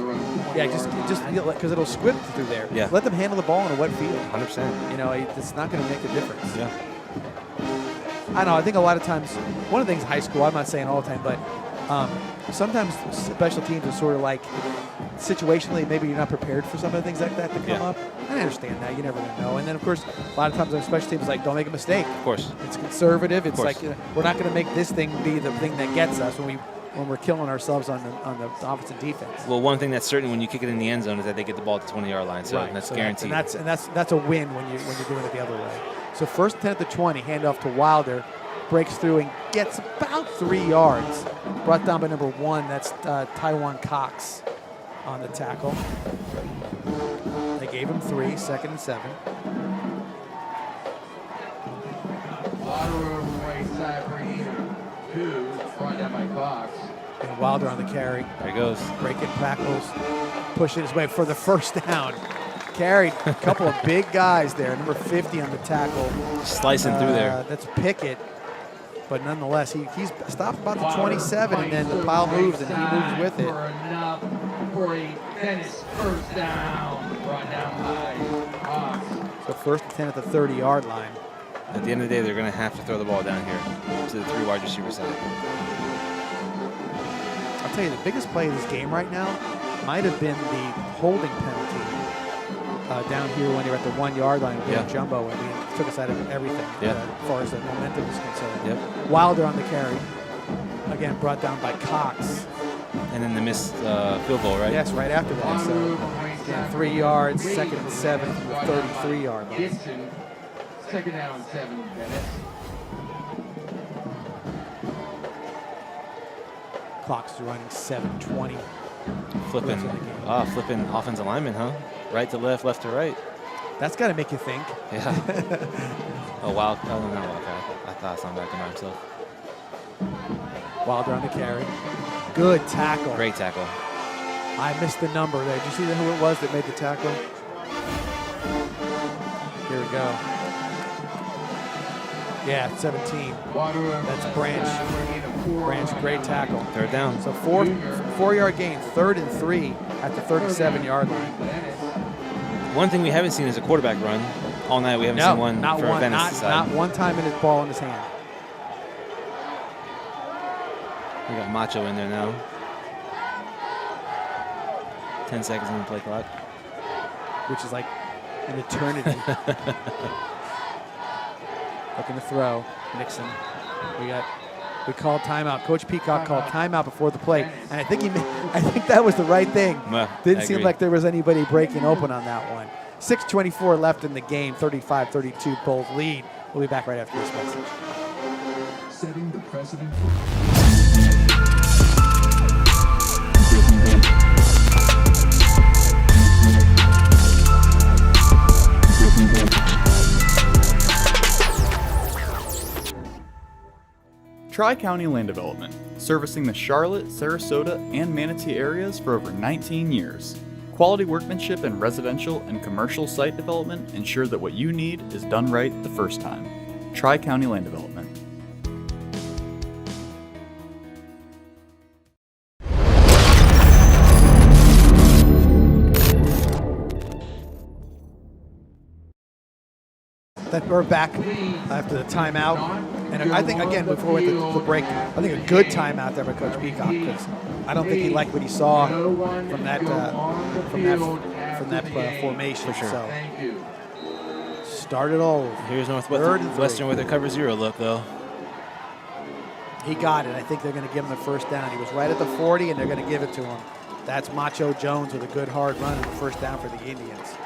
Yeah, just because it'll squib through there. Yeah. Let them handle the ball in a wet field. 100%. You know, it's not going to make a difference. Yeah. I know. I think a lot of times, one of the things in high school, I'm not saying all the time, but sometimes special teams are sort of like situationally, maybe you're not prepared for some of the things like that to come up. I understand that. You never going to know. And then, of course, a lot of times on special teams, like, don't make a mistake. Of course. It's conservative. It's like, we're not going to make this thing be the thing that gets us when we're killing ourselves on the offensive defense. Well, one thing that's certain when you kick it in the end zone is that they get the ball at the 20-yard line, so that's guaranteed. That's a win when you're doing it the other way. So first 10 at the 20, handoff to Wilder, breaks through and gets about 3 yards. Brought down by number 1, that's Taiwan Cox on the tackle. They gave him 3, 2nd and 7. Wilder right side bringing 2, brought down by Cox. And Wilder on the carry. There he goes. Breaking tackles, pushing his way for the first down. Carried a couple of big guys there. Number 50 on the tackle. Slicing through there. That's Pickett. But nonetheless, he's stopped about the 27, and then the Powell moves, and he moves with it. Enough for a Venice first down, brought down by Cox. So first and 10 at the 30-yard line. At the end of the day, they're going to have to throw the ball down here to the 3 wide receiver side. I'll tell you, the biggest play of this game right now might have been the holding penalty down here when they were at the 1 yard line with Jumbo, and we took us out of everything as far as the momentum is concerned. Yep. Wilder on the carry. Again, brought down by Cox. And then the missed field goal, right? Yes, right after that. So, again, 3 yards, 2nd and 7 from the 33-yard line. Gibson, 2nd down and 7, Venice. Clock's running 7:20. Flipping offensive lineman, huh? Right to left, left to right. That's got to make you think. Yeah. Oh, wow. Oh, no, okay. I thought something back to himself. Wilder on the carry. Good tackle. Great tackle. I missed the number there. Did you see who it was that made the tackle? Here we go. Yeah, 17. That's Branch. Branch, great tackle. 3rd down. So 4-yard gain, 3rd and 3 at the 37-yard line. One thing we haven't seen is a quarterback run all night. We haven't seen one for Venice side. Not one time in his ball in his hand. We got Macho in there now. 10 seconds on the play clock. Which is like an eternity. Looking to throw. Nixon. We called timeout. Coach Peacock called timeout before the play, and I think that was the right thing. Didn't seem like there was anybody breaking open on that one. 6:24 left in the game. 35-32 Bulls lead. We'll be back right after this message. Setting the precedent. Tri-County Land Development, servicing the Charlotte, Sarasota, and Manatee areas for over 19 years. Quality workmanship in residential and commercial site development ensure that what you need is done right the first time. Tri-County Land Development. That we're back after the timeout, and I think again before we went to the break, I think a good timeout there by Coach Peacock because I don't think he liked what he saw from that formation. For sure. So start it all. Here's Northwestern with their cover 0 look though. He got it. I think they're going to give him the first down. He was right at the 40, and they're going to give it to him. That's Macho Jones with a good hard run and the first down for the Indians.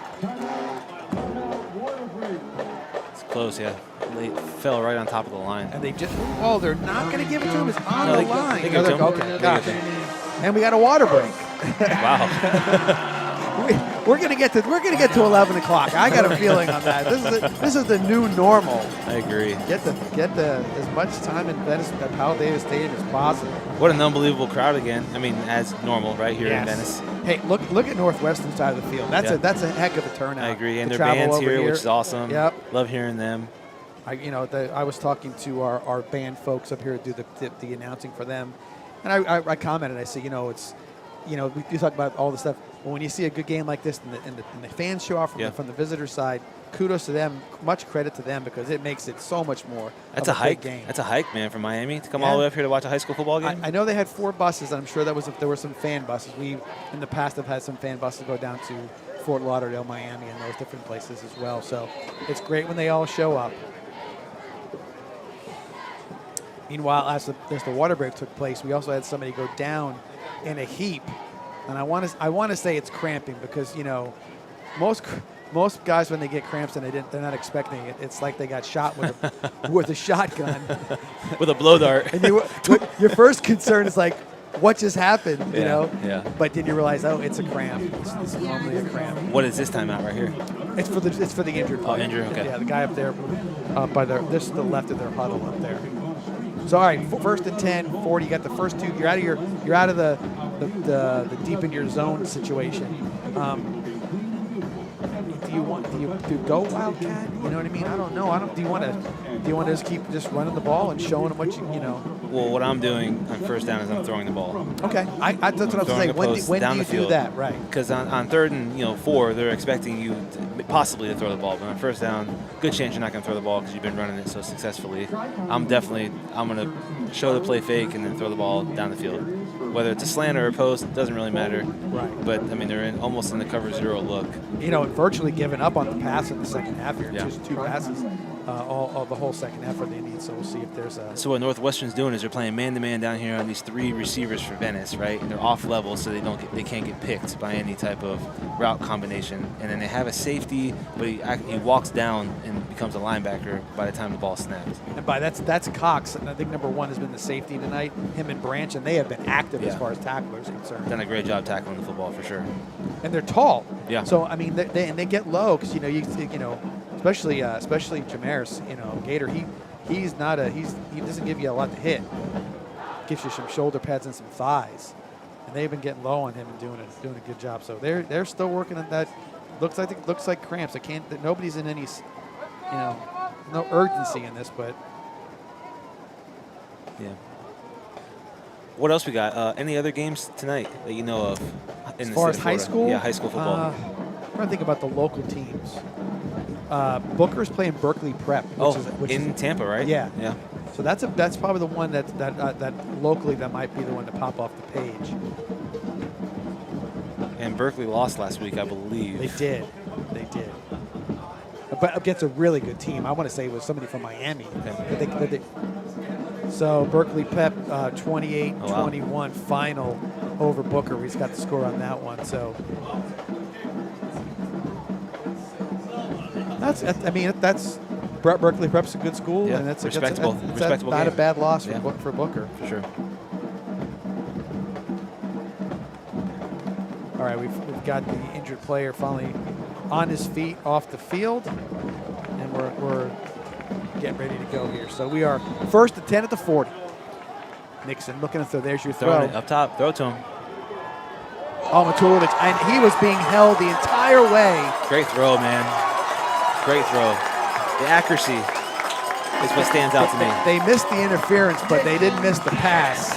Close, yeah. They fell right on top of the line. And they just, they're not going to give it to him. It's on the line. They give it to him. Okay, gotcha. And we got a water break. Wow. we're going to get to 11 o'clock. I got a feeling on that. This is the new normal. I agree. Get the as much time in Venice at Powell Davis Stadium as possible. What an unbelievable crowd again. I mean, as normal right here in Venice. Hey, look at Northwestern side of the field. That's a heck of a turnout. I agree, and their band's here, which is awesome. Yep. Love hearing them. I was talking to our band folks up here to do the announcing for them, and I commented. I said, we talk about all the stuff. But when you see a good game like this, and the fans show off from the visitor side, kudos to them. Much credit to them because it makes it so much more. That's of a hike. game. That's a hike, man, from Miami to come all the way up here to watch a high school football game. I know they had 4 buses. I'm sure there were some fan buses. We in the past have had some fan buses go down to Fort Lauderdale, Miami, and those different places as well. So it's great when they all show up. Meanwhile, as the water break took place, we also had somebody go down in a heap, and I want to say it's cramping because most guys when they get cramps and they're not expecting it, it's like they got shot with a shotgun, with a blow dart. And your first concern is like, what just happened? You know? Yeah. But then you realize, it's a cramp. It's normally a cramp. What is this time out right here? It's for the injured player. Oh, injured. Okay. Yeah, the guy up there, this is the left of their huddle up there. So all right, 1st and 10, 40. You got the first 2. You're out of the deep in your zone situation. Do you go Wildcat? You know what I mean? I don't know. Do you want to just keep running the ball and showing them what you know? Well, what I'm doing on first down is I'm throwing the ball. Okay, that's what I was saying. When do you do that? Right. Because on 3rd and 4, they're expecting you possibly to throw the ball, but on first down, good chance you're not going to throw the ball because you've been running it so successfully. I'm going to show the play fake and then throw the ball down the field. Whether it's a slant or a post, it doesn't really matter. Right. But, I mean, they're almost in the cover 0 look. Virtually giving up on the pass in the second half here. Yeah. Just 2 passes all the whole second half for the Indians. So we'll see if there's a. So what Northwestern's doing is they're playing man-to-man down here on these 3 receivers for Venice, right? And they're off level, so they can't get picked by any type of route combination. And then they have a safety, but he walks down and becomes a linebacker by the time the ball snaps. And by that's Cox. And I think number 1 has been the safety tonight. Him and Branch, and they have been active as far as tacklers are concerned. Done a great job tackling the football for sure. And they're tall. Yeah. So I mean, they get low because especially Jamaris, Gator. He doesn't give you a lot to hit. Gives you some shoulder pads and some thighs, and they've been getting low on him and doing a good job. So they're still working on that. Looks like cramps. Nobody's in any, no urgency in this, but yeah. What else we got? Any other games tonight that you know of? As far as high school? Yeah, high school football. I'm trying to think about the local teams. Booker's playing Berkeley Prep. Which in is, Tampa, right? Yeah. Yeah. So that's probably the one that locally that might be the one to pop off the page. And Berkeley lost last week, I believe. They did. But against a really good team. I want to say it was somebody from Miami. Okay. So Berkeley Prep 28-21 final over Booker. We just got the score on that one. So that's Berkeley Prep's a good school, and that's respectable. That's not a bad loss for Booker. For sure. All right, we've got the injured player finally on his feet off the field, and we're getting ready to go here. So we are 1st and 10 at the 40. Nixon looking to throw. There's your throw. Up top, throw to him. Oh, Matulovic, and he was being held the entire way. Great throw, man. Great throw. The accuracy is what stands out to me. They missed the interference, but they didn't miss the pass.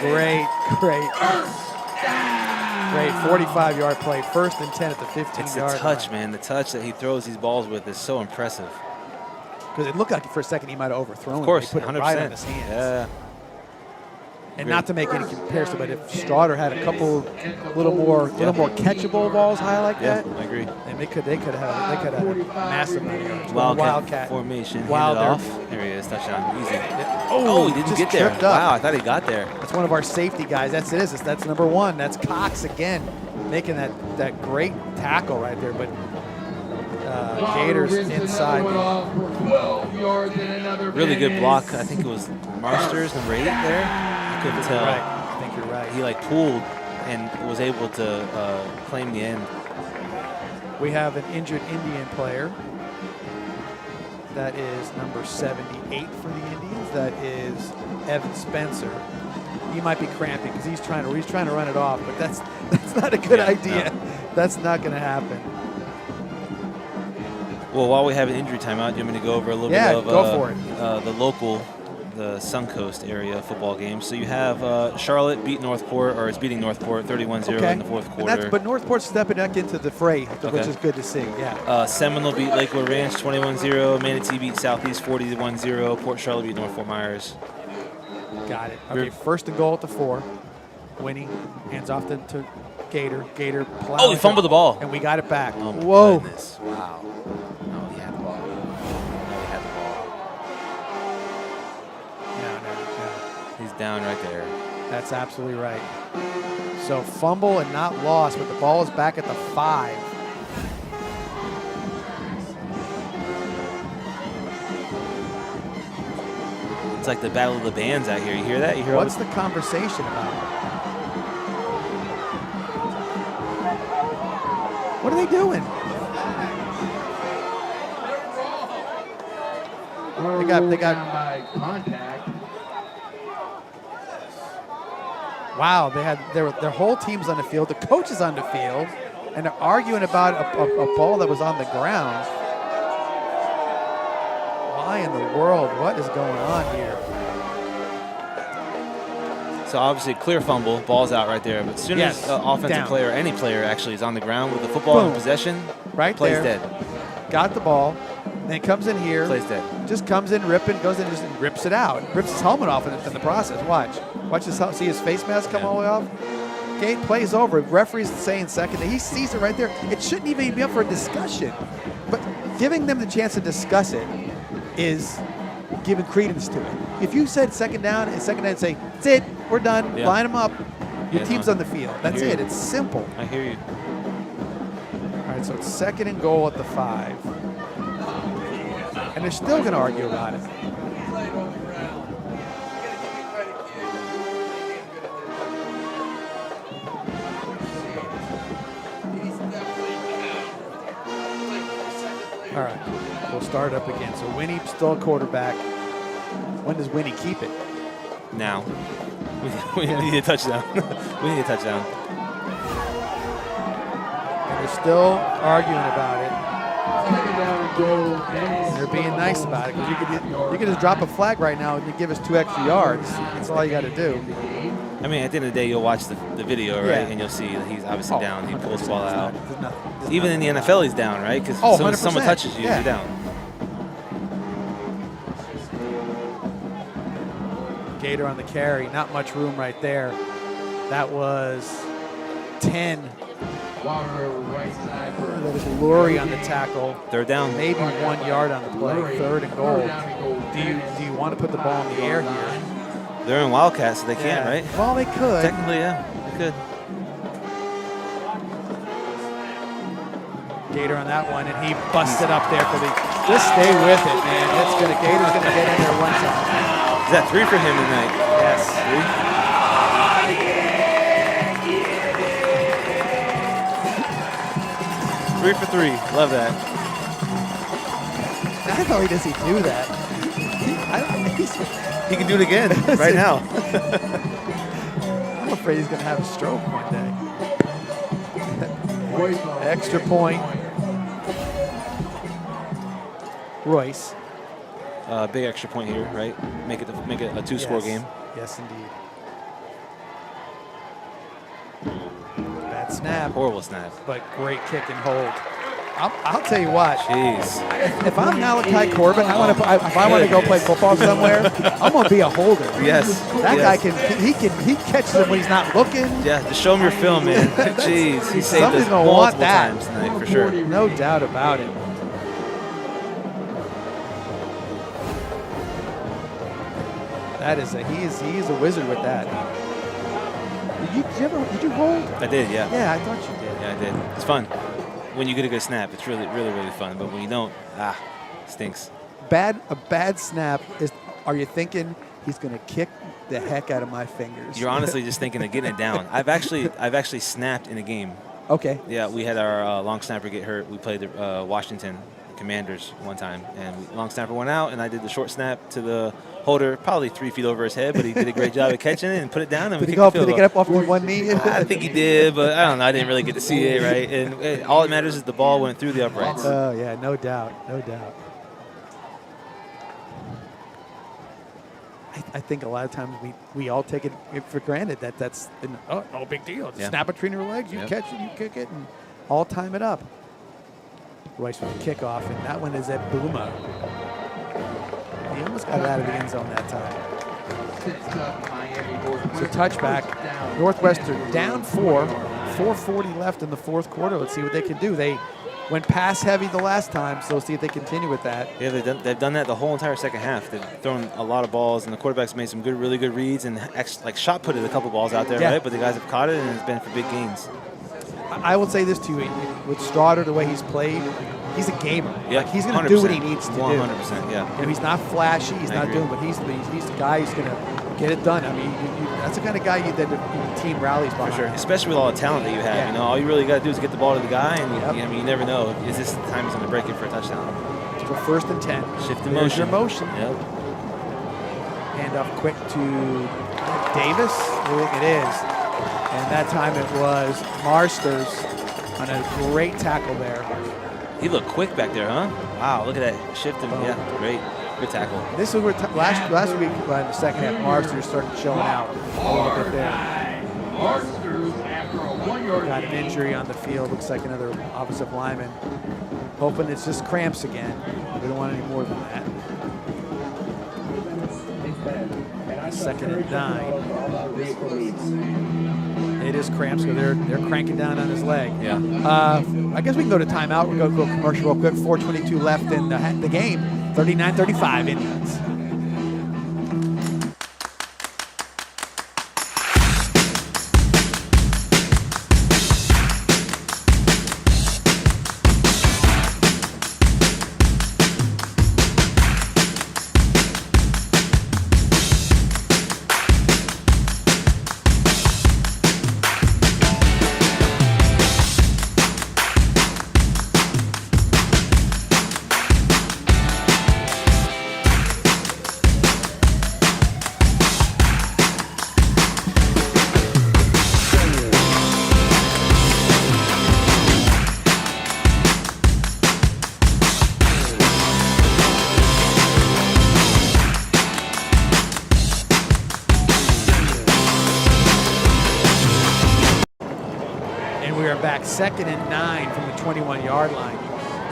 Great 45-yard play. 1st and 10 at the 15-yard line. It's the touch, man. The touch that he throws these balls with is so impressive. Because it looked like for a second he might have overthrown him. Of course, he put 100%. it right on his hands. Yeah. And not to make any comparison, but if Straughter had a couple little more catchable balls high like that, I agree. And they could have had a massive amount of yards. Wildcat formation. Handed off. There he is. Touchdown. Easy. Oh, he didn't get there. Wow, I thought he got there. That's one of our safety guys. That's number 1. That's Cox again, making that great tackle right there. But Gators inside. Really good block. I think it was Marsters, number 8 there. I couldn't tell. Right. I think you're right. He pulled and was able to claim the end. We have an injured Indian player. That is number 78 for the Indians. That is Evan Spencer. He might be cramping because he's trying to run it off, but that's not a good idea. No. That's not going to happen. Well, while we have an injury timeout, do you want me to go over a little bit of go for it. The local, the Suncoast area football games? So you have Charlotte beat Northport, or is beating Northport 31-0 in the fourth quarter. But Northport's stepping back into the fray, which is good to see. Yeah. Seminole beat Lakewood Ranch 21-0. Manatee beat Southeast 40-10. Port Charlotte beat North Fort Myers. Got it. Okay, 1st and goal at the 4. Winnie hands off to Gator. Gator. He fumbled the ball. And we got it back. Oh, my Whoa. goodness. Wow. No, he had the ball. No. He's down right there. That's absolutely right. So fumble and not lost, but the ball is back at the 5. It's like the battle of the bands out here. You hear that? You hear What's the conversation about? What are they doing? They got by contact. Wow, they had their whole team's on the field. The coach is on the field, and they're arguing about a ball that was on the ground. Why in the world? What is going on here? So obviously clear fumble, ball's out right there. But as soon as offensive player, any player actually is on the ground with the football in possession, right play's there, dead. Got the ball. And then comes in here. Plays dead. Just comes in, ripping, goes in, just rips it out. Rips his helmet off in the process. Watch his see his face mask come all the way off. Gate plays over. Referee's saying second. He sees it right there. It shouldn't even be up for a discussion. But giving them the chance to discuss it is giving credence to it. If you said second down and say, that's it, we're done, line them up, your team's on the field. That's it. It's simple. I hear you. All right, so it's 2nd and goal at the 5. And they're still going to argue about it. All right, we'll start up again. So Winnie still a quarterback. When does Winnie keep it? Now. We need a touchdown. We need a touchdown. And they're still arguing about it. And they're being nice about it because you could just drop a flag right now and you give us 2 extra yards. That's all you got to do. I mean, at the end of the day, you'll watch the video, right, and you'll see that he's obviously down. He pulls the ball out. Even in the NFL, he's down, right? Because when someone touches you, you're down. Gator on the carry, not much room right there. That was 10. That was Lurie on the tackle. 3rd down. Maybe 1 yard on the play. 3rd and goal. Do you want to put the ball in the air here? They're in Wildcats, so they can't, right? Well, they could. Technically, yeah, they could. Gator on that one, and he busted up there for the. Just stay with it, man. Gator's gonna get in there one time. Is that 3 for him tonight? Yes. 3 for 3. Love that. Not only does he do that, he can do it again right now. I'm afraid he's going to have a stroke one day. Extra point. Royce. Big extra point here, right? Make it a 2-score game. Yes, indeed. Bad snap. Horrible snap. But great kick and hold. I'll tell you what. Jeez. If I'm Malachi Corbin, if I want to go play football somewhere, I'm gonna be a holder. Yes. That guy he catches him when he's not looking. Yeah, just show him your film, man. Jeez, he saved us multiple times tonight for sure. No doubt about it. That is he is a wizard with that. Did you hold? I did, yeah. Yeah, I thought you did. Yeah, I did. It's fun. When you get a good snap, it's really, really, really fun. But when you don't, stinks. A bad snap is. Are you thinking he's going to kick the heck out of my fingers? You're honestly just thinking of getting it down. I've actually snapped in a game. Okay. Yeah, we had our long snapper get hurt. We played the Washington Commanders one time, and long snapper went out, and I did the short snap to the holder, probably 3 feet over his head, but he did a great job at catching it and put it down. And did he get up off the one knee? I think he did, but I don't know. I didn't really get to see it, right? And all that matters is the ball went through the uprights. Oh, yeah, no doubt. No doubt. I think a lot of times we all take it for granted that's no big deal. Just snap between your legs, you catch it, you kick it, and all time it up. Royce with the kickoff, and that one is at Booma. He almost got it out of the end zone that time. So touchback. Northwestern down 4, 4:40 left in the 4th quarter. Let's see what they can do. They went pass heavy the last time, so let's see if they continue with that. Yeah, they've done that the whole entire second half. They've thrown a lot of balls, and the quarterback's made some really good reads and shot putted a couple balls out there, right? But the guys have caught it, and it's been for big gains. I will say this to you, with Straughter, the way he's played, he's a gamer. Yeah, he's going to do what he needs to 100%, do. 100%, yeah. He's not flashy, he's not doing, but he's the guy who's going to get it done. I mean, that's the kind of guy that the team rallies behind. For sure, especially with all the talent that you have. You know, all you really got to do is get the ball to the guy, and you never know, is this the time he's going to break it for a touchdown? So 1st and 10. Shift in There's motion. your motion. Yep. Hand off quick to Davis. I think it is. And that time it was Marsters on a great tackle there. He looked quick back there, huh? Wow, look at that. Shift him. Yeah, great. Good tackle. This is where last week in the second half, Marsters started showing out a little bit there. Got an injury on the field. Looks like another offensive lineman. Hoping it's just cramps again. We don't want any more than that. Second and 9. It is cramps, so they're cranking down on his leg. Yeah. I guess we can go to timeout. We'll go commercial real quick. 4:22 left in the game. 39-35 Indians. Second and 9 from the 21-yard line.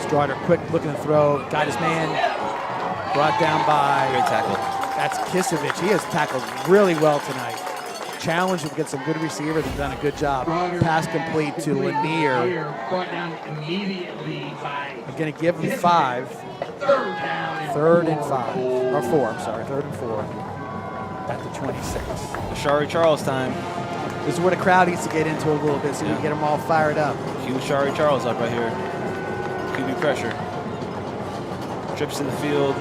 Strider quick looking to throw, got his man, brought down by. Great tackle. That's Kisevich. He has tackled really well tonight. Challenged him to get some good receivers and done a good job. Pass complete to Lanier. Brought down immediately by. I'm going to give him 5. Third and 5. Or 4, I'm sorry. 3rd and 4 at the 26. Shari Charles time. This is where the crowd needs to get into a little bit so we can get them all fired up. Cue Shari Charles up right here. QB pressure. Trips to the field.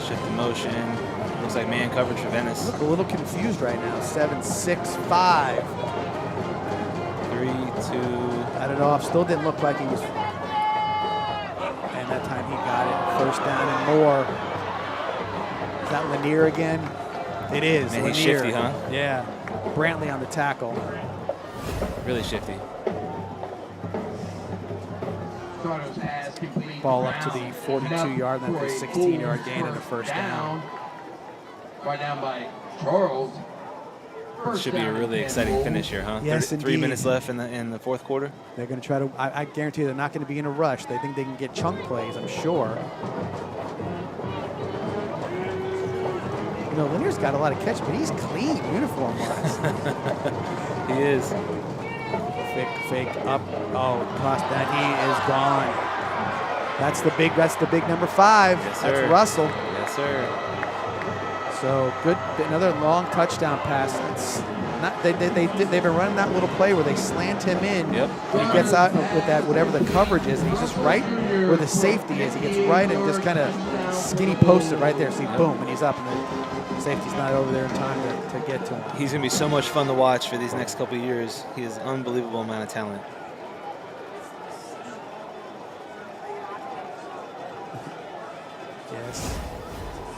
Shift in motion. Looks like man coverage for Venice. Look a little confused right now. 7-6-5. 3-2. I don't know. Still didn't look like he was. And that time he got it. First down and more. Is that Lanier again? It is. Man, Lanier. he's shifty, huh? Yeah. Brantley on the tackle. Really shifty. Ball up to the 42-yard, then the 16-yard gain and a first down. Right down by Charles. Should be a really exciting finish here, huh? Yes, 3 minutes left in the fourth quarter. They're going to try to. I guarantee they're not going to be in a rush. They think they can get chunk plays. I'm sure. You know, Lanier's got a lot of catch, but he's clean uniform-wise. He is. Fake up. Oh, cross that. He is gone. That's the big number 5. Yes, that's sir. Russell. Yes, sir. So good, another long touchdown pass. It's not they've been running that little play where they slant him in. Yep. And he gets out with that whatever the coverage is, and he's just right where the safety is. He gets right and just kind of skinny posts it right there. See, boom, and he's up, and the safety's not over there in time to get to him. He's gonna be so much fun to watch for these next couple of years. He has an unbelievable amount of talent. Yes.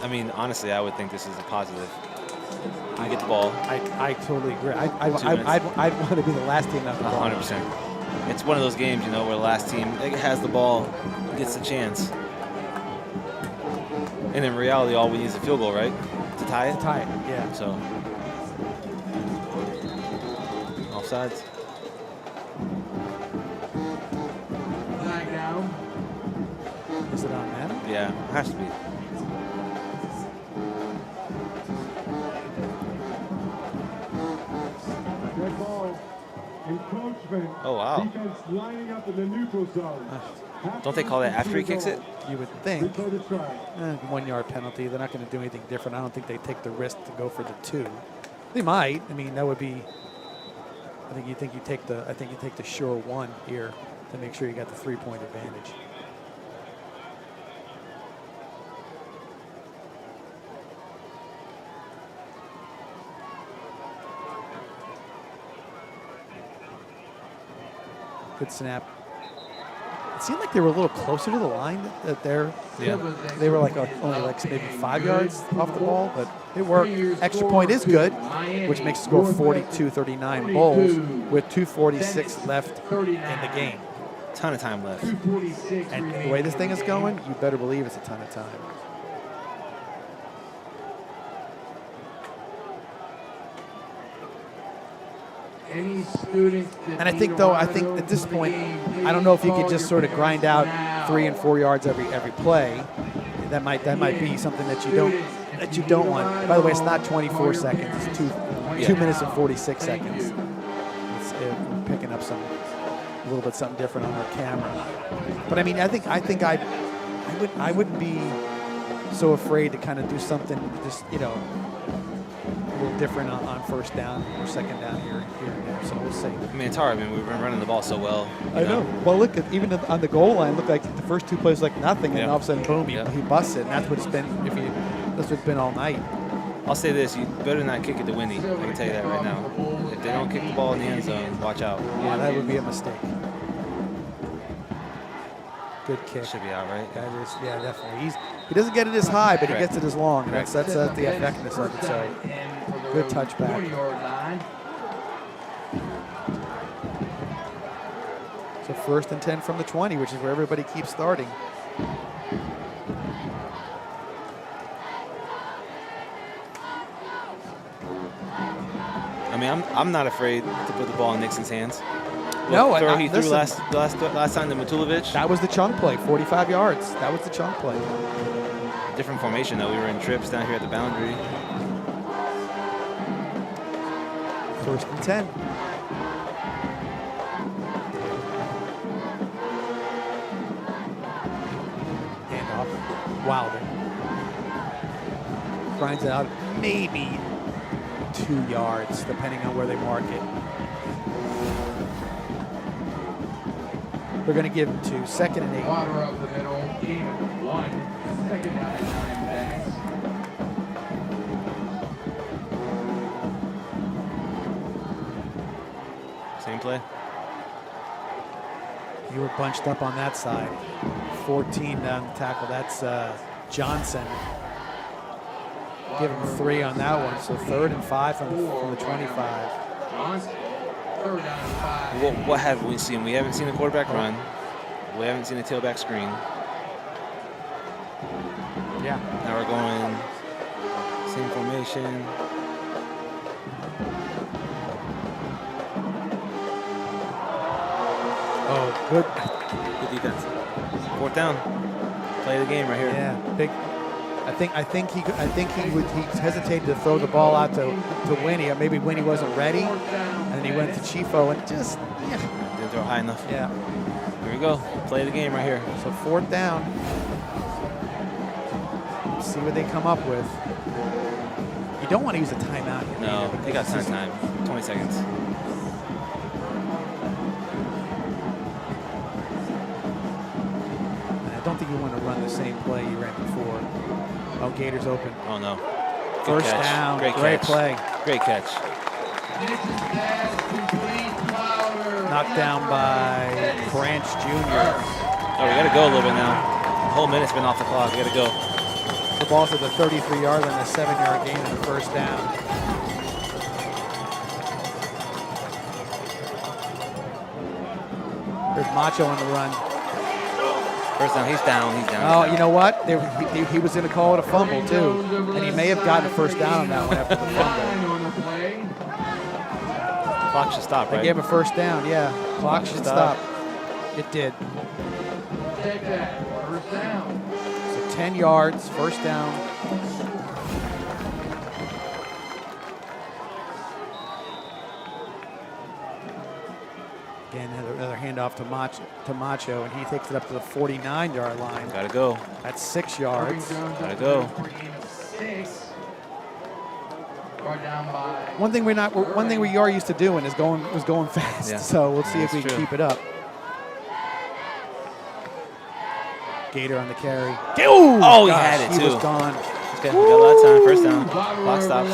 I mean, honestly, I would think this is a positive. You get the ball. I totally agree. I'd want to be the last team out the ball. 100%. It's one of those games, you know, where the last team has the ball, gets the chance. And in reality, all we need is a field goal, right? To tie it? To tie it, yeah. So, offsides. Flag down. Is it on Madden? Yeah, has to be. Red ball. Encroachment. Oh, wow. Defense lining up in the neutral zone. Don't they call that after he kicks it? You would think. 1 yard penalty. They're not going to do anything different. I don't think they take the risk to go for the 2. They might. I mean, that would be. I think you take the sure 1 here to make sure you got the 3-point advantage. Good snap. It seemed like they were a little closer to the line that they were like only like maybe 5 yards off the ball, but it worked. Extra point is good, which makes the score 42-39 Bulls with 2:46 left in the game. Ton of time left. And the way this thing is going, you better believe it's a ton of time. Any students that And I think at this point, I don't know if you could just sort of grind out 3 and 4 yards every play. That might be something that you don't want. By the way, it's not 24 seconds. It's 2 minutes and 46 seconds. We're picking up a little bit something different on our camera. But I mean, I think I wouldn't be so afraid to kind of do something just a little different on first down or second down here and there. So we'll see. I mean, it's hard. I mean, we've been running the ball so well. I know. Well, look, even on the goal line, looked like the first 2 plays like nothing, and all of a sudden, boom, he busts it. And that's what it's been. That's what it's been all night. I'll say this: you better not kick it to Winnie. I can tell you that right now. If they don't kick the ball in the end zone, watch out. Yeah, that would be a mistake. Good kick. Should be out, right? That is, yeah, definitely. He doesn't get it as high, but he gets it as long. And that's the effectiveness of it. So good touchback. So 1st and 10 from the 20, which is where everybody keeps starting. I mean, I'm not afraid to put the ball in Nixon's hands. No, throw he threw last time to Matulovic. That was the chunk play, 45 yards. That was the chunk play. Different formation though. We were in trips down here at the boundary. 1st and 10. Handoff. Wilder. Grinds it out. Maybe 2 yards, depending on where they mark it. They're going to give him 2. 2nd and 8. Water up the middle, gain of 1. 2nd down and 9, Venice. Same play. You were bunched up on that side. 14 down the tackle. That's Johnson. Give him 3 on that one. So 3rd and 5 from the 25. Johnson, 3rd down and 5. What have we seen? We haven't seen a quarterback run. We haven't seen a tailback screen. Yeah. Now we're going same formation. Oh, good. Good defense. 4th down. Play the game right here. Yeah, big. I think he hesitated to throw the ball out to Winnie, or maybe Winnie wasn't ready, and then he went to Chifo and just Didn't throw high enough. Yeah. Here we go. Play the game right here. So 4th down. See what they come up with. You don't want to use a timeout. No, they got time. 20 seconds. I don't think you want to run the same play you ran before. Oh, Gator's open. Oh, no. Good First catch. Down. Great catch. play. Great catch. Knocked down by Branch Jr. Oh, we got to go a little bit now. The whole minute's been off the clock. We got to go. The ball's at the 33-yard line, a 7-yard gain and a 1st down. There's Macho on the run. 1st down, he's down. Oh, you know what? He was going to call it a fumble, too. And he may have gotten a 1st down on that one after the fumble. Clock should stop, right? They gave him a 1st down, yeah. Clock should stop. It did. Take that. 1st down. So 10 yards, 1st down. Again, another handoff to Macho, and he takes it up to the 49-yard line. Gotta go. That's 6 yards. Gotta go. One thing we are used to doing is going fast. Yeah. So we'll see if we That's can true. keep it up. Gator on the carry. Oh, he had it he too. was gone. Okay, we got a lot of time. 1st down. Clock stops.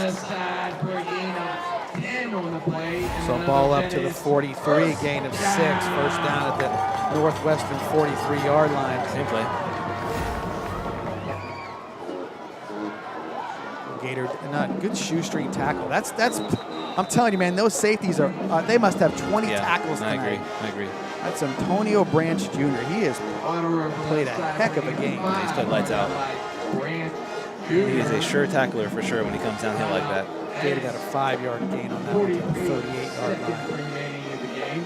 So ball up to the 43, gain of 6. 1st down at the Northwestern 43-yard line. Same play. Gator, not good shoestring tackle. That's. I'm telling you, man, those safeties are. They must have 20 tackles tonight. I agree. That's Antonio Branch Jr. He has played a heck of a game. Yeah, he's played lights out. He is a sure tackler for sure when he comes downhill like that. Gator got a 5-yard gain on that one to the 38-yard line. Remaining in the game.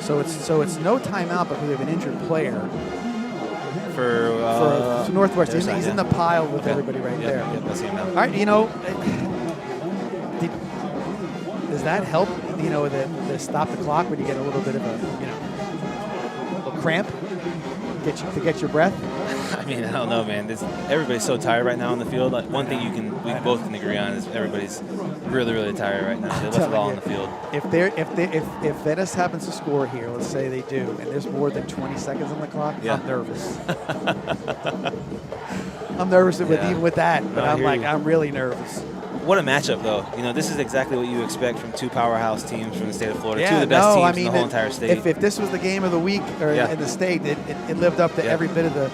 So it's no timeout because we have an injured player For Northwestern. their He's side, in the pile with everybody right there. Yeah, I see him now. All right, does that help? The stop the clock when you get a little bit of a little cramp, to get your breath. I mean, I don't know, man. Everybody's so tired right now on the field. Like, one thing we both can agree on is everybody's really, really tired right now. They left it all on the field. If Venice happens to score here, let's say they do, and there's more than 20 seconds on the clock, Yeah. I'm nervous. I'm nervous even with that, but I'm really nervous. What a matchup, though. This is exactly what you expect from two powerhouse teams from the state of Florida. Two of the best teams in the whole entire state. If this was the game of the week in the state, it lived up to every bit of the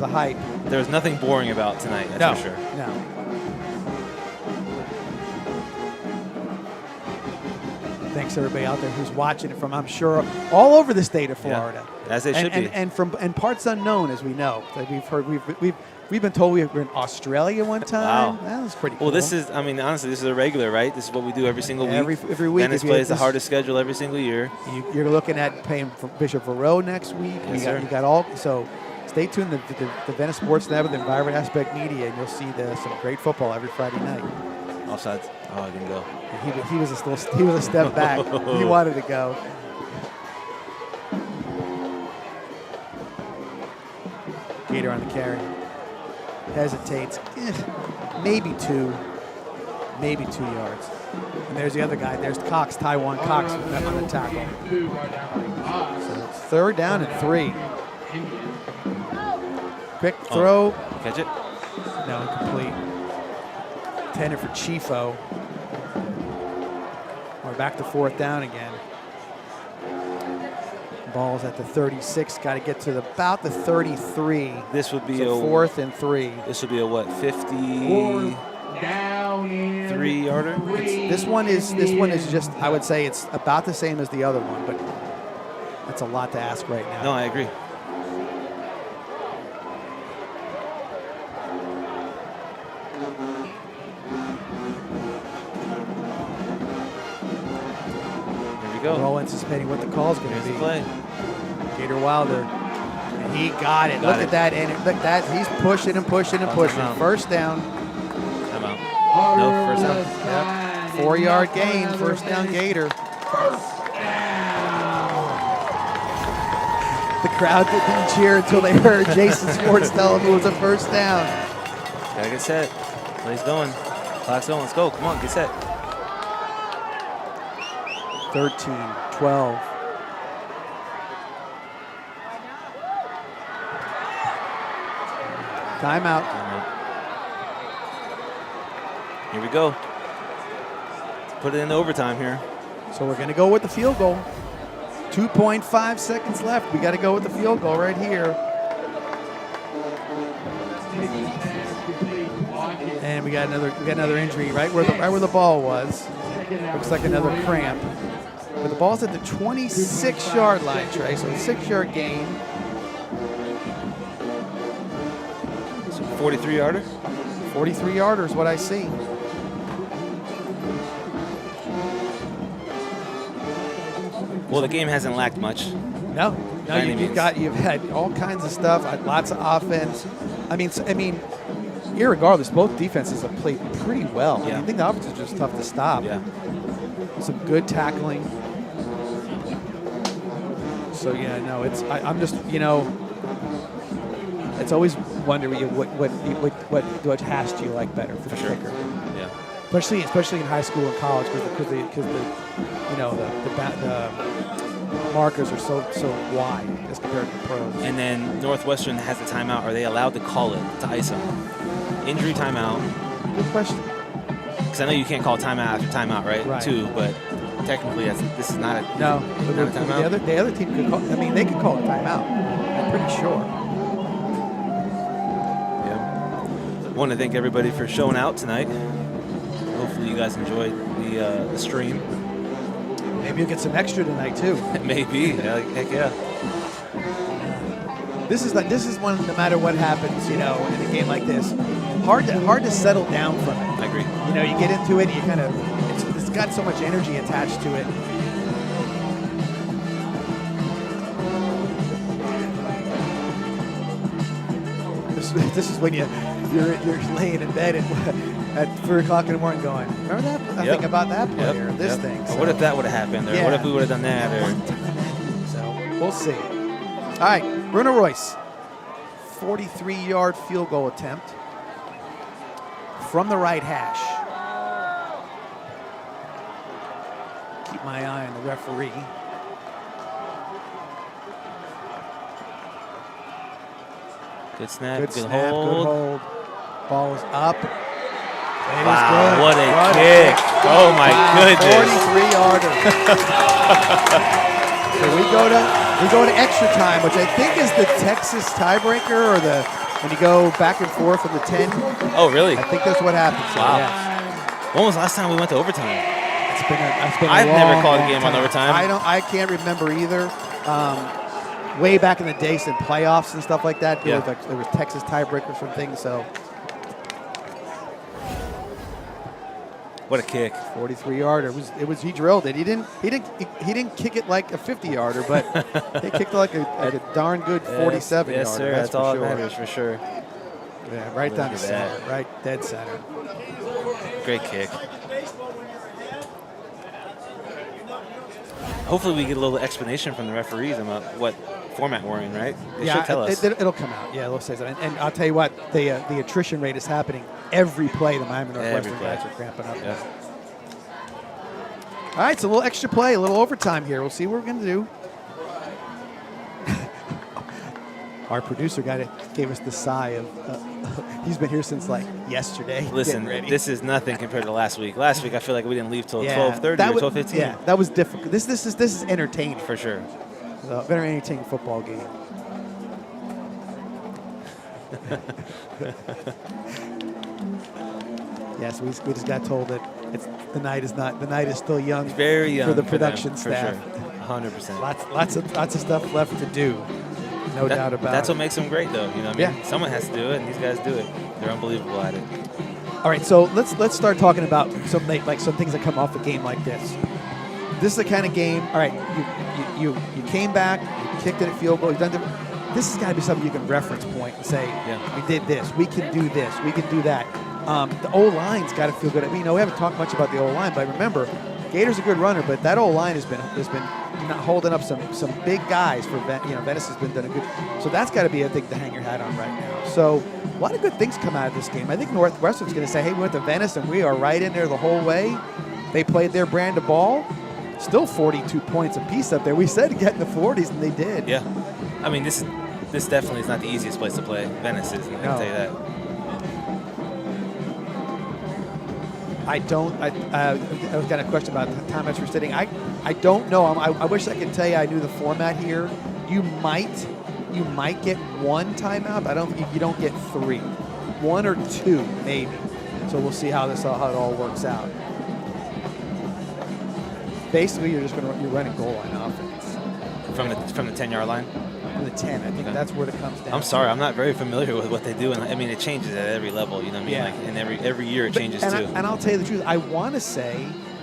hype. There was nothing boring about tonight, that's for sure. No. Thanks everybody out there who's watching it from, I'm sure, all over the state of Florida. Yeah, as they should be. And from parts unknown, as we know. Like we've been told we were in Australia one time. Wow. That was pretty cool. Well, honestly, this is a regular, right? This is what we do every single week. Every week. Venice plays the hardest schedule every single year. You're looking at playing for Bishop Verot next week. Yes, you got all. So stay tuned to the Venice Sports Network, the Environment Aspect Media, and you'll see some great football every Friday night. Offsides. Oh, I didn't go. He was a step back. He wanted to go. Gator on the carry. Hesitates. Maybe 2 yards. And there's the other guy. There's Cox, Taiwan Cox on the tackle. So it's 3rd down and 3. Quick throw. Catch it? No, incomplete. Intended for Chifo. We're back to 4th down again. Ball's at the 36. Got to get to about the 33. This would be a 4th and 3. This would be a what? 53-yarder. This one is just, I would say it's about the same as the other one, but that's a lot to ask right now. No, I agree. Go. We're all anticipating what the call's going to be. Play. Gator Wilder. And he got it. Look at that. And look at that. He's pushing and pushing and pushing. First down. Come out. No, first down. Yep. 4-yard gain. First down, Gator. The crowd didn't cheer until they heard Jason Sports tell him it was a first down. Gotta get set. Play's going. Clock's going. Let's go. Come on, get set. 13, 12. Timeout. Here we go. Let's put it in overtime here. So we're going to go with the field goal. 2.5 seconds left. We got to go with the field goal right here. And we got another injury right where the ball was. Looks like another cramp. But the ball's at the 26-yard line, Trey. So a 6-yard gain. 43-yarder? 43-yarder is what I see. Well, the game hasn't lacked much. No, you've had all kinds of stuff, lots of offense. I mean, irregardless, both defenses have played pretty well. Yeah. I think the offense is just tough to stop. Yeah. Some good tackling. So I'm just it's always wondering what hash do you like better for sure. Kicker. Yeah. Especially in high school and college because the markers are so wide as compared to the pros. And then Northwestern has a timeout. Are they allowed to call it to ice them? Injury timeout. Good question. Because I know you can't call timeout after timeout, right? Too, but technically this is not a timeout. The other team could call. I mean, they could call a timeout. I'm pretty sure. Yeah. I want to thank everybody for showing out tonight. Hopefully you guys enjoyed the stream. Maybe you'll get some extra tonight too. Maybe. Heck yeah. This is one, no matter what happens, in a game like this, hard to settle down from it. I agree. You get into it, and you kind of, it's got so much energy attached to it. This is when you're laying in bed at 3 o'clock in the morning going, remember that? I think about that play or this thing. So. What if that would have happened? Or what if we would have done that? So we'll see. All right, Bruno Royce, 43-yard field goal attempt from the right hash. Keep my eye on the referee. Good snap, good good snap, hold. Good hold. Ball is up. Wow, what a kick. Oh, my goodness. 43-yarder. So we go to extra time, which I think is the Texas tiebreaker, or when you go back and forth from the 10. Oh, really? I think that's what happens. So, wow. yes. When was the last time we went to overtime? It's been a I've never long, called a long game time. on overtime. I can't remember either. Way back in the days in playoffs and stuff like that, there was Texas tiebreakers from things. So, what a kick! 43-yarder. He drilled it. He didn't kick it like a 50-yarder, but he kicked it like a darn good 47-yarder. Yes, sir. That's all that matters for sure. Yeah, right down the center, right dead center. Great kick. Hopefully we get a little explanation from the referees about what format we're in, right? They should tell us. It'll come out. Yeah, they'll say that. And I'll tell you what, the attrition rate is happening every play. The Miami Northwestern guys are cramping up. Yeah. All right, so a little extra play, a little overtime here. We'll see what we're going to do. Our producer gave us the sigh of, he's been here since like yesterday. Listen, this is nothing compared to last week. Last week I feel like we didn't leave till 12:30 or 12:15. Yeah, that was difficult. This is entertaining. For sure. So, very entertaining football game. Yes, we just got told that the night is still young. Very young for the production staff. For sure. 100%. Lots of stuff left to do. No doubt about it. That's what makes them great, though. You know what I mean? Yeah. Someone has to do it, and these guys do it. They're unbelievable at it. All right, so let's start talking about some things that come off a game like this. This is the kind of game. All right, you came back, you kicked it at field goal. You've done this has got to be something you can reference point and say, we did this, we can do this, we can do that. The O-line's got to feel good. I mean, we haven't talked much about the O-line, but remember, Gator's a good runner, but that O-line has been holding up some big guys for Venice has been done a good. So that's got to be a thing to hang your hat on right now. So a lot of good things come out of this game. I think Northwestern's going to say, hey, we went to Venice and we are right in there the whole way. They played their brand of ball. Still 42 points apiece up there. We said get in the 40s, and they did. Yeah. I mean, this definitely is not the easiest place to play. Venice is, I can tell you that. I was got a question about the timeouts for sitting. I don't know. I wish I could tell you I knew the format here. You might get one timeout. But you don't get 3, 1 or 2 maybe. So we'll see how it all works out. Basically, you're running goal line offense from the 10-yard line. From the 10, I think that's where it comes down. I'm sorry, I'm not very familiar with what they do, and I mean it changes at every level. You know what I mean? Yeah. Like, and every year it changes too. And I'll tell you the truth. I want to say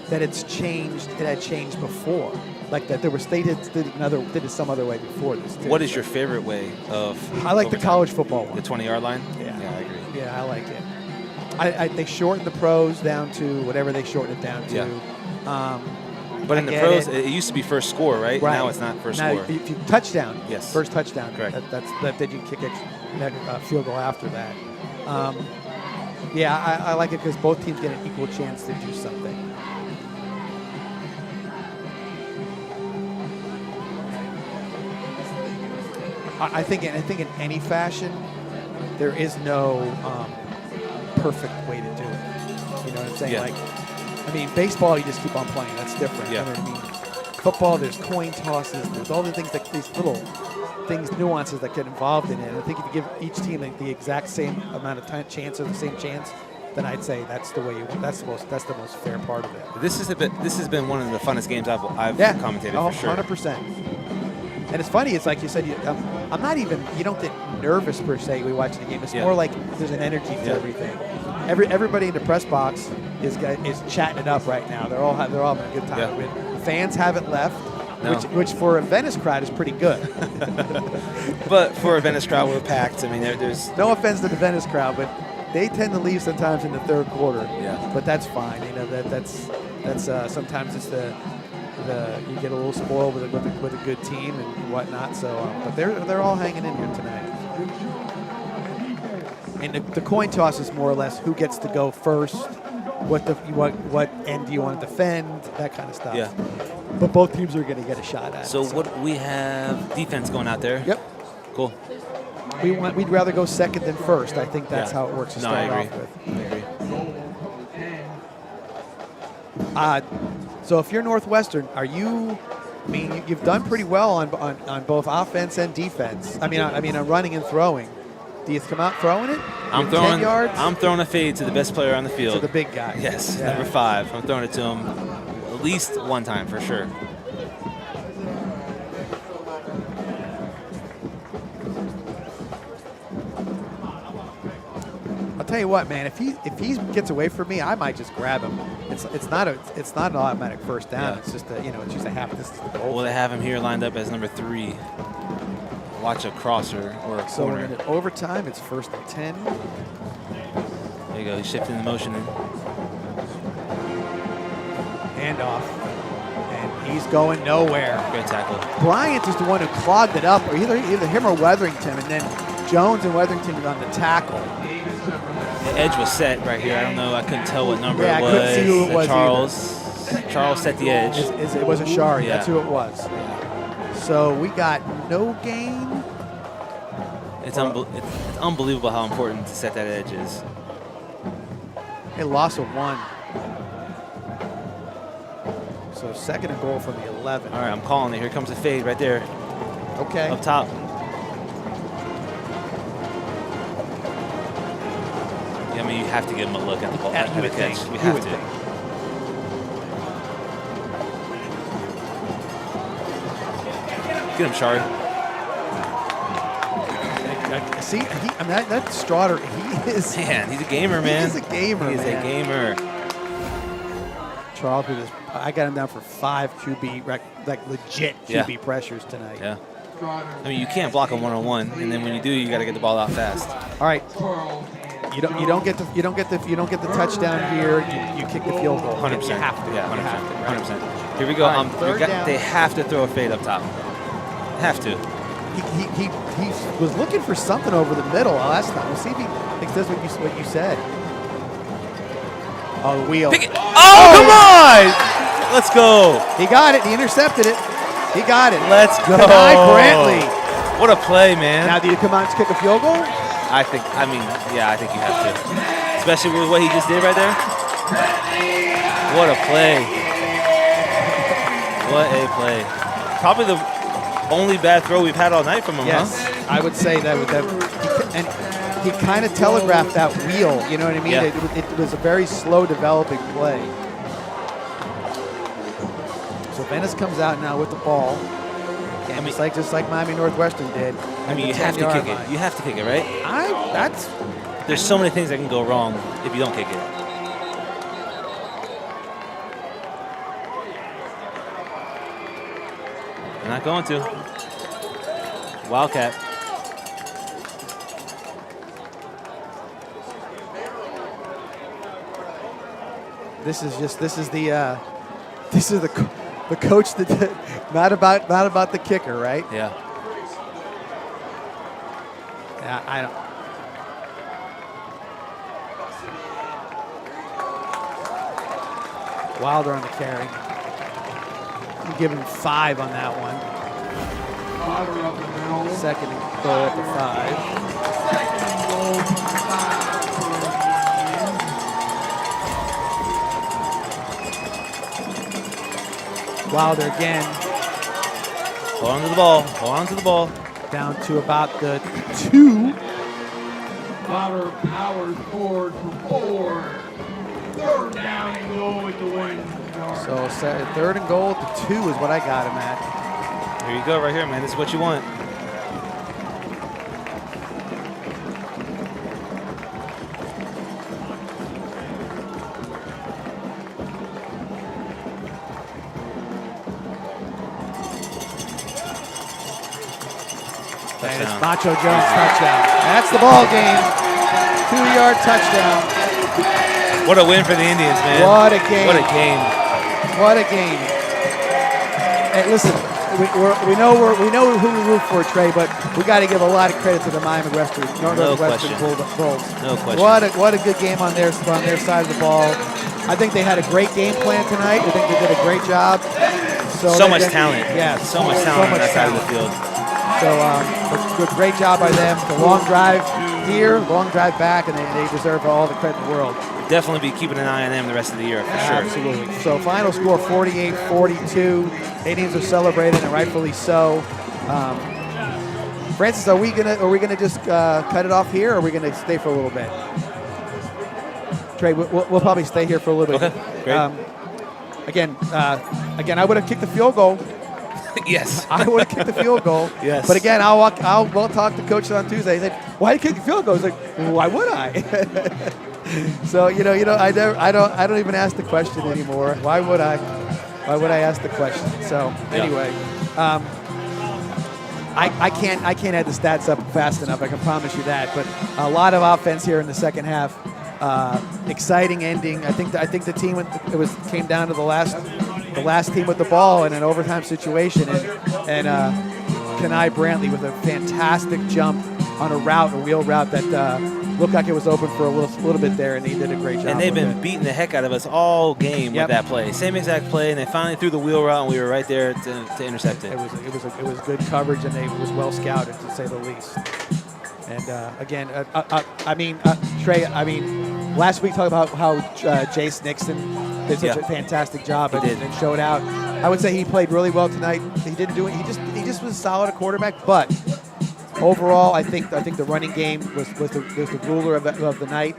that it's changed. It had changed before, like that. They did it some other way before this too. What is your favorite way of? I like overtime? The college football one. The 20-yard line. Yeah, I agree. Yeah, I like it. They shortened the pros down to whatever they shortened it down to. Yeah. But in the pros, it used to be first score, right? Now it's not first score. If you touchdown, yes, first touchdown. Correct. Then you kick a field goal after that. I like it because both teams get an equal chance to do something. I think in any fashion, there is no perfect way to do it. You know what I'm saying? Yeah. Like, I mean, baseball, you just keep on playing. That's different. Yeah. I mean, football, there's coin tosses. There's all the things like these little things, nuances that get involved in it. And I think if you give each team the exact same amount of chance or the same chance, then I'd say that's the way that's the most fair part of it. This has been one of the funnest games I've commentated for sure. 100%. And it's funny. It's like you said. I'm not even. You don't get nervous per se. We watch the game. It's more like there's an energy to everything. Everybody in the press box is chatting it up right now. They're all having a good time. Yeah. Fans haven't left, which for a Venice crowd is pretty good. But for a Venice crowd, we're packed. I mean, there's no offense to the Venice crowd, but they tend to leave sometimes in the third quarter. Yeah. But that's fine. You know that's sometimes it's the you get a little spoiled with a good team and whatnot. So, but they're all hanging in here tonight. And the coin toss is more or less who gets to go first, what end do you want to defend, that kind of stuff. Yeah. But both teams are going to get a shot at it. So what we have defense going out there. Yep. Cool. We'd rather go second than first. I think that's how it works to start off with. I agree. So if you're Northwestern, you've done pretty well on both offense and defense. I mean on running and throwing. Do you come out throwing it? 10 yards? I'm throwing a fade to the best player on the field. To the big guy. Yes, number 5. I'm throwing it to him at least one time for sure. I'll tell you what, man. If he gets away from me, I might just grab him. It's not an automatic first down. Yeah. It's just it's just a half distance to the goal. Well, they have him here lined up as number 3. Watch a crosser or a corner. So we're in overtime. It's 1st and 10. There you go. He's shifting the motion in. Handoff. And he's going nowhere. Great tackle. Bryant is the one who clogged it up, or either him or Weatherington, and then Jones and Weatherington on the tackle. The edge was set right here. I don't know. I couldn't tell what number it was. I couldn't see who it was Charles set the edge. It was Ashari. Yeah. That's who it was. So we got no gain. It's unbelievable how important to set that edge is. A loss of 1. So 2nd and goal from the 11. All right, I'm calling it. Here comes the fade right there. Okay. Up top. Yeah, I mean, you have to give him a look at the ball. At the catch. You have to. Get him, Shari. See, that Strouder, he is. Man, he's a gamer, man. He's a gamer, He's a gamer. Charles, I got him down for 5 QB, like legit QB pressures tonight. Yeah. I mean, you can't block him one-on-one, and then when you do, you got to get the ball out fast. All right. You don't get the touchdown here. You kick the field goal. 100%. You have to. Yeah, 100%. Right? 100%. Here we go. Right, they have to throw a fade up top. Have to. He was looking for something over the middle last time. We'll see if he does what you said. Oh, the wheel. Oh, come on! Let's go. He got it. He intercepted it. He got it. Let's go. Brantley. What a play, man. Now, do you come out and kick a field goal? I think you have to. Especially with what he just did right there. What a play. What a play. Probably the only bad throw we've had all night from him, yes, huh? I would say that. And he kind of telegraphed that wheel, you know what I mean? Yeah. It was a very slow developing play. So Venice comes out now with the ball. And just like Miami Northwestern did. I mean, you have to kick it. You have to kick it, right? There's so many things that can go wrong if you don't kick it. They're not going to. Wildcat. This is the coach that not about the kicker, right? Yeah. Yeah, I don't. Wilder on the carry. I'm giving 5 on that one. Wilder up the middle. 2nd and goal at the 5. 2nd and goal from the 5 Wilder again. Hold on to the ball. Hold on to the ball. Down to about the 2. Wilder powers forward for 4. 3rd down and goal with the win. So 3rd and goal at the 2 is what I got him at. Here you go, right here, man. This is what you want. And it's Macho Jones touchdown. That's the ball game. 2-yard touchdown. What a win for the Indians, man. What a game. What a game. What a game. Hey, listen, we know who we root for, Trey, but we got to give a lot of credit to the Miami Northwestern Bulls. No question. What a good game on their side of the ball. I think they had a great game plan tonight. I think they did a great job. So much talent. Yeah, so much talent on that side of the field. So great job by them. The long drive here, long drive back, and they deserve all the credit in the world. Definitely be keeping an eye on them the rest of the year, for sure. Absolutely. So final score 48-42. Indians are celebrating, and rightfully so. Francis, are we gonna just cut it off here, or are we gonna stay for a little bit? Trey, we'll probably stay here for a little bit. Okay, great. Again, I would have kicked the field goal. Yes. I would have kicked the field goal. Yes. But again, we'll talk to Coach on Tuesday. He said, "Why did you kick the field goal?" I was like, "Why would I?" So I don't even ask the question anymore. Why would I? Why would I ask the question? So anyway, I can't add the stats up fast enough. I can promise you that. But a lot of offense here in the second half. Exciting ending. I think the team came down to the last team with the ball in an overtime situation, and Kenai Brantley with a fantastic jump on a wheel route that looked like it was open for a little bit there, and he did a great job. And they've been beating the heck out of us all game with that play. Same exact play, and they finally threw the wheel route, and we were right there to intercept it. It was good coverage, and it was well scouted, to say the least. And again, Trey, last week talked about how Jace Nixon did such a fantastic job and showed out. I would say he played really well tonight. He didn't do it. He just was solid at quarterback. But overall, I think the running game was the ruler of the night.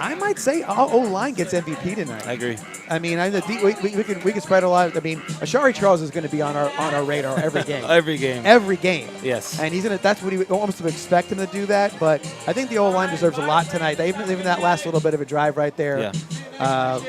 I might say O-line gets MVP tonight. I agree. I mean, we can spread a lot. I mean, Ashari Charles is going to be on our radar every game. Every game. Yes. And that's what he almost expect him to do that. But I think the O-line deserves a lot tonight. Even that last little bit of a drive right there. Yeah.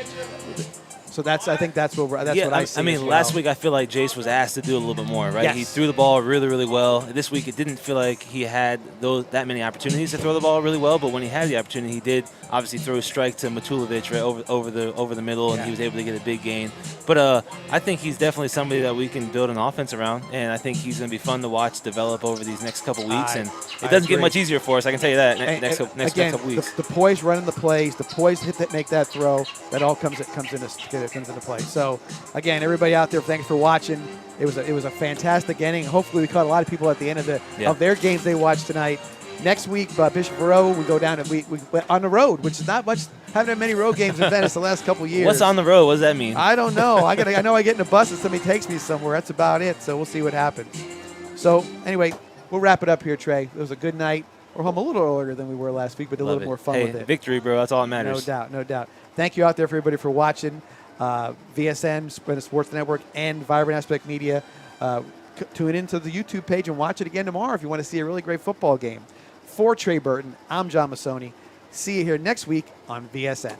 So I think that's what I see. I mean, last week I feel like Jace was asked to do a little bit more, right? Yes. He threw the ball really, really well. This week it didn't feel like he had that many opportunities to throw the ball really well, but when he had the opportunity, he did obviously throw a strike to Matulovic right over the middle, and he was able to get a big gain. But I think he's definitely somebody that we can build an offense around, and I think he's going to be fun to watch develop over these next couple weeks. And it doesn't get much easier for us, I can tell you that. Next couple weeks. The poise running the plays, the poise to make that throw, that all comes into play. So again, everybody out there, thanks for watching. It was a fantastic inning. Hopefully, we caught a lot of people at the end of their games they watched tonight. Next week, Bishop Verot, we go down and we on the road, which is not much. Haven't had many road games in Venice the last couple of years. What's on the road? What does that mean? I don't know. I know I get in a bus and somebody takes me somewhere. That's about it. So we'll see what happens. So anyway, we'll wrap it up here, Trey. It was a good night. We're home a little earlier than we were last week, but a little more fun with it. Victory, bro. That's all that matters. No doubt. Thank you out there for everybody for watching. VSN, Venice Sports Network, and Vibrant Aspect Media. Tune into the YouTube page and watch it again tomorrow if you want to see a really great football game. For Trey Burton, I'm John Massoni. See you here next week on VSN.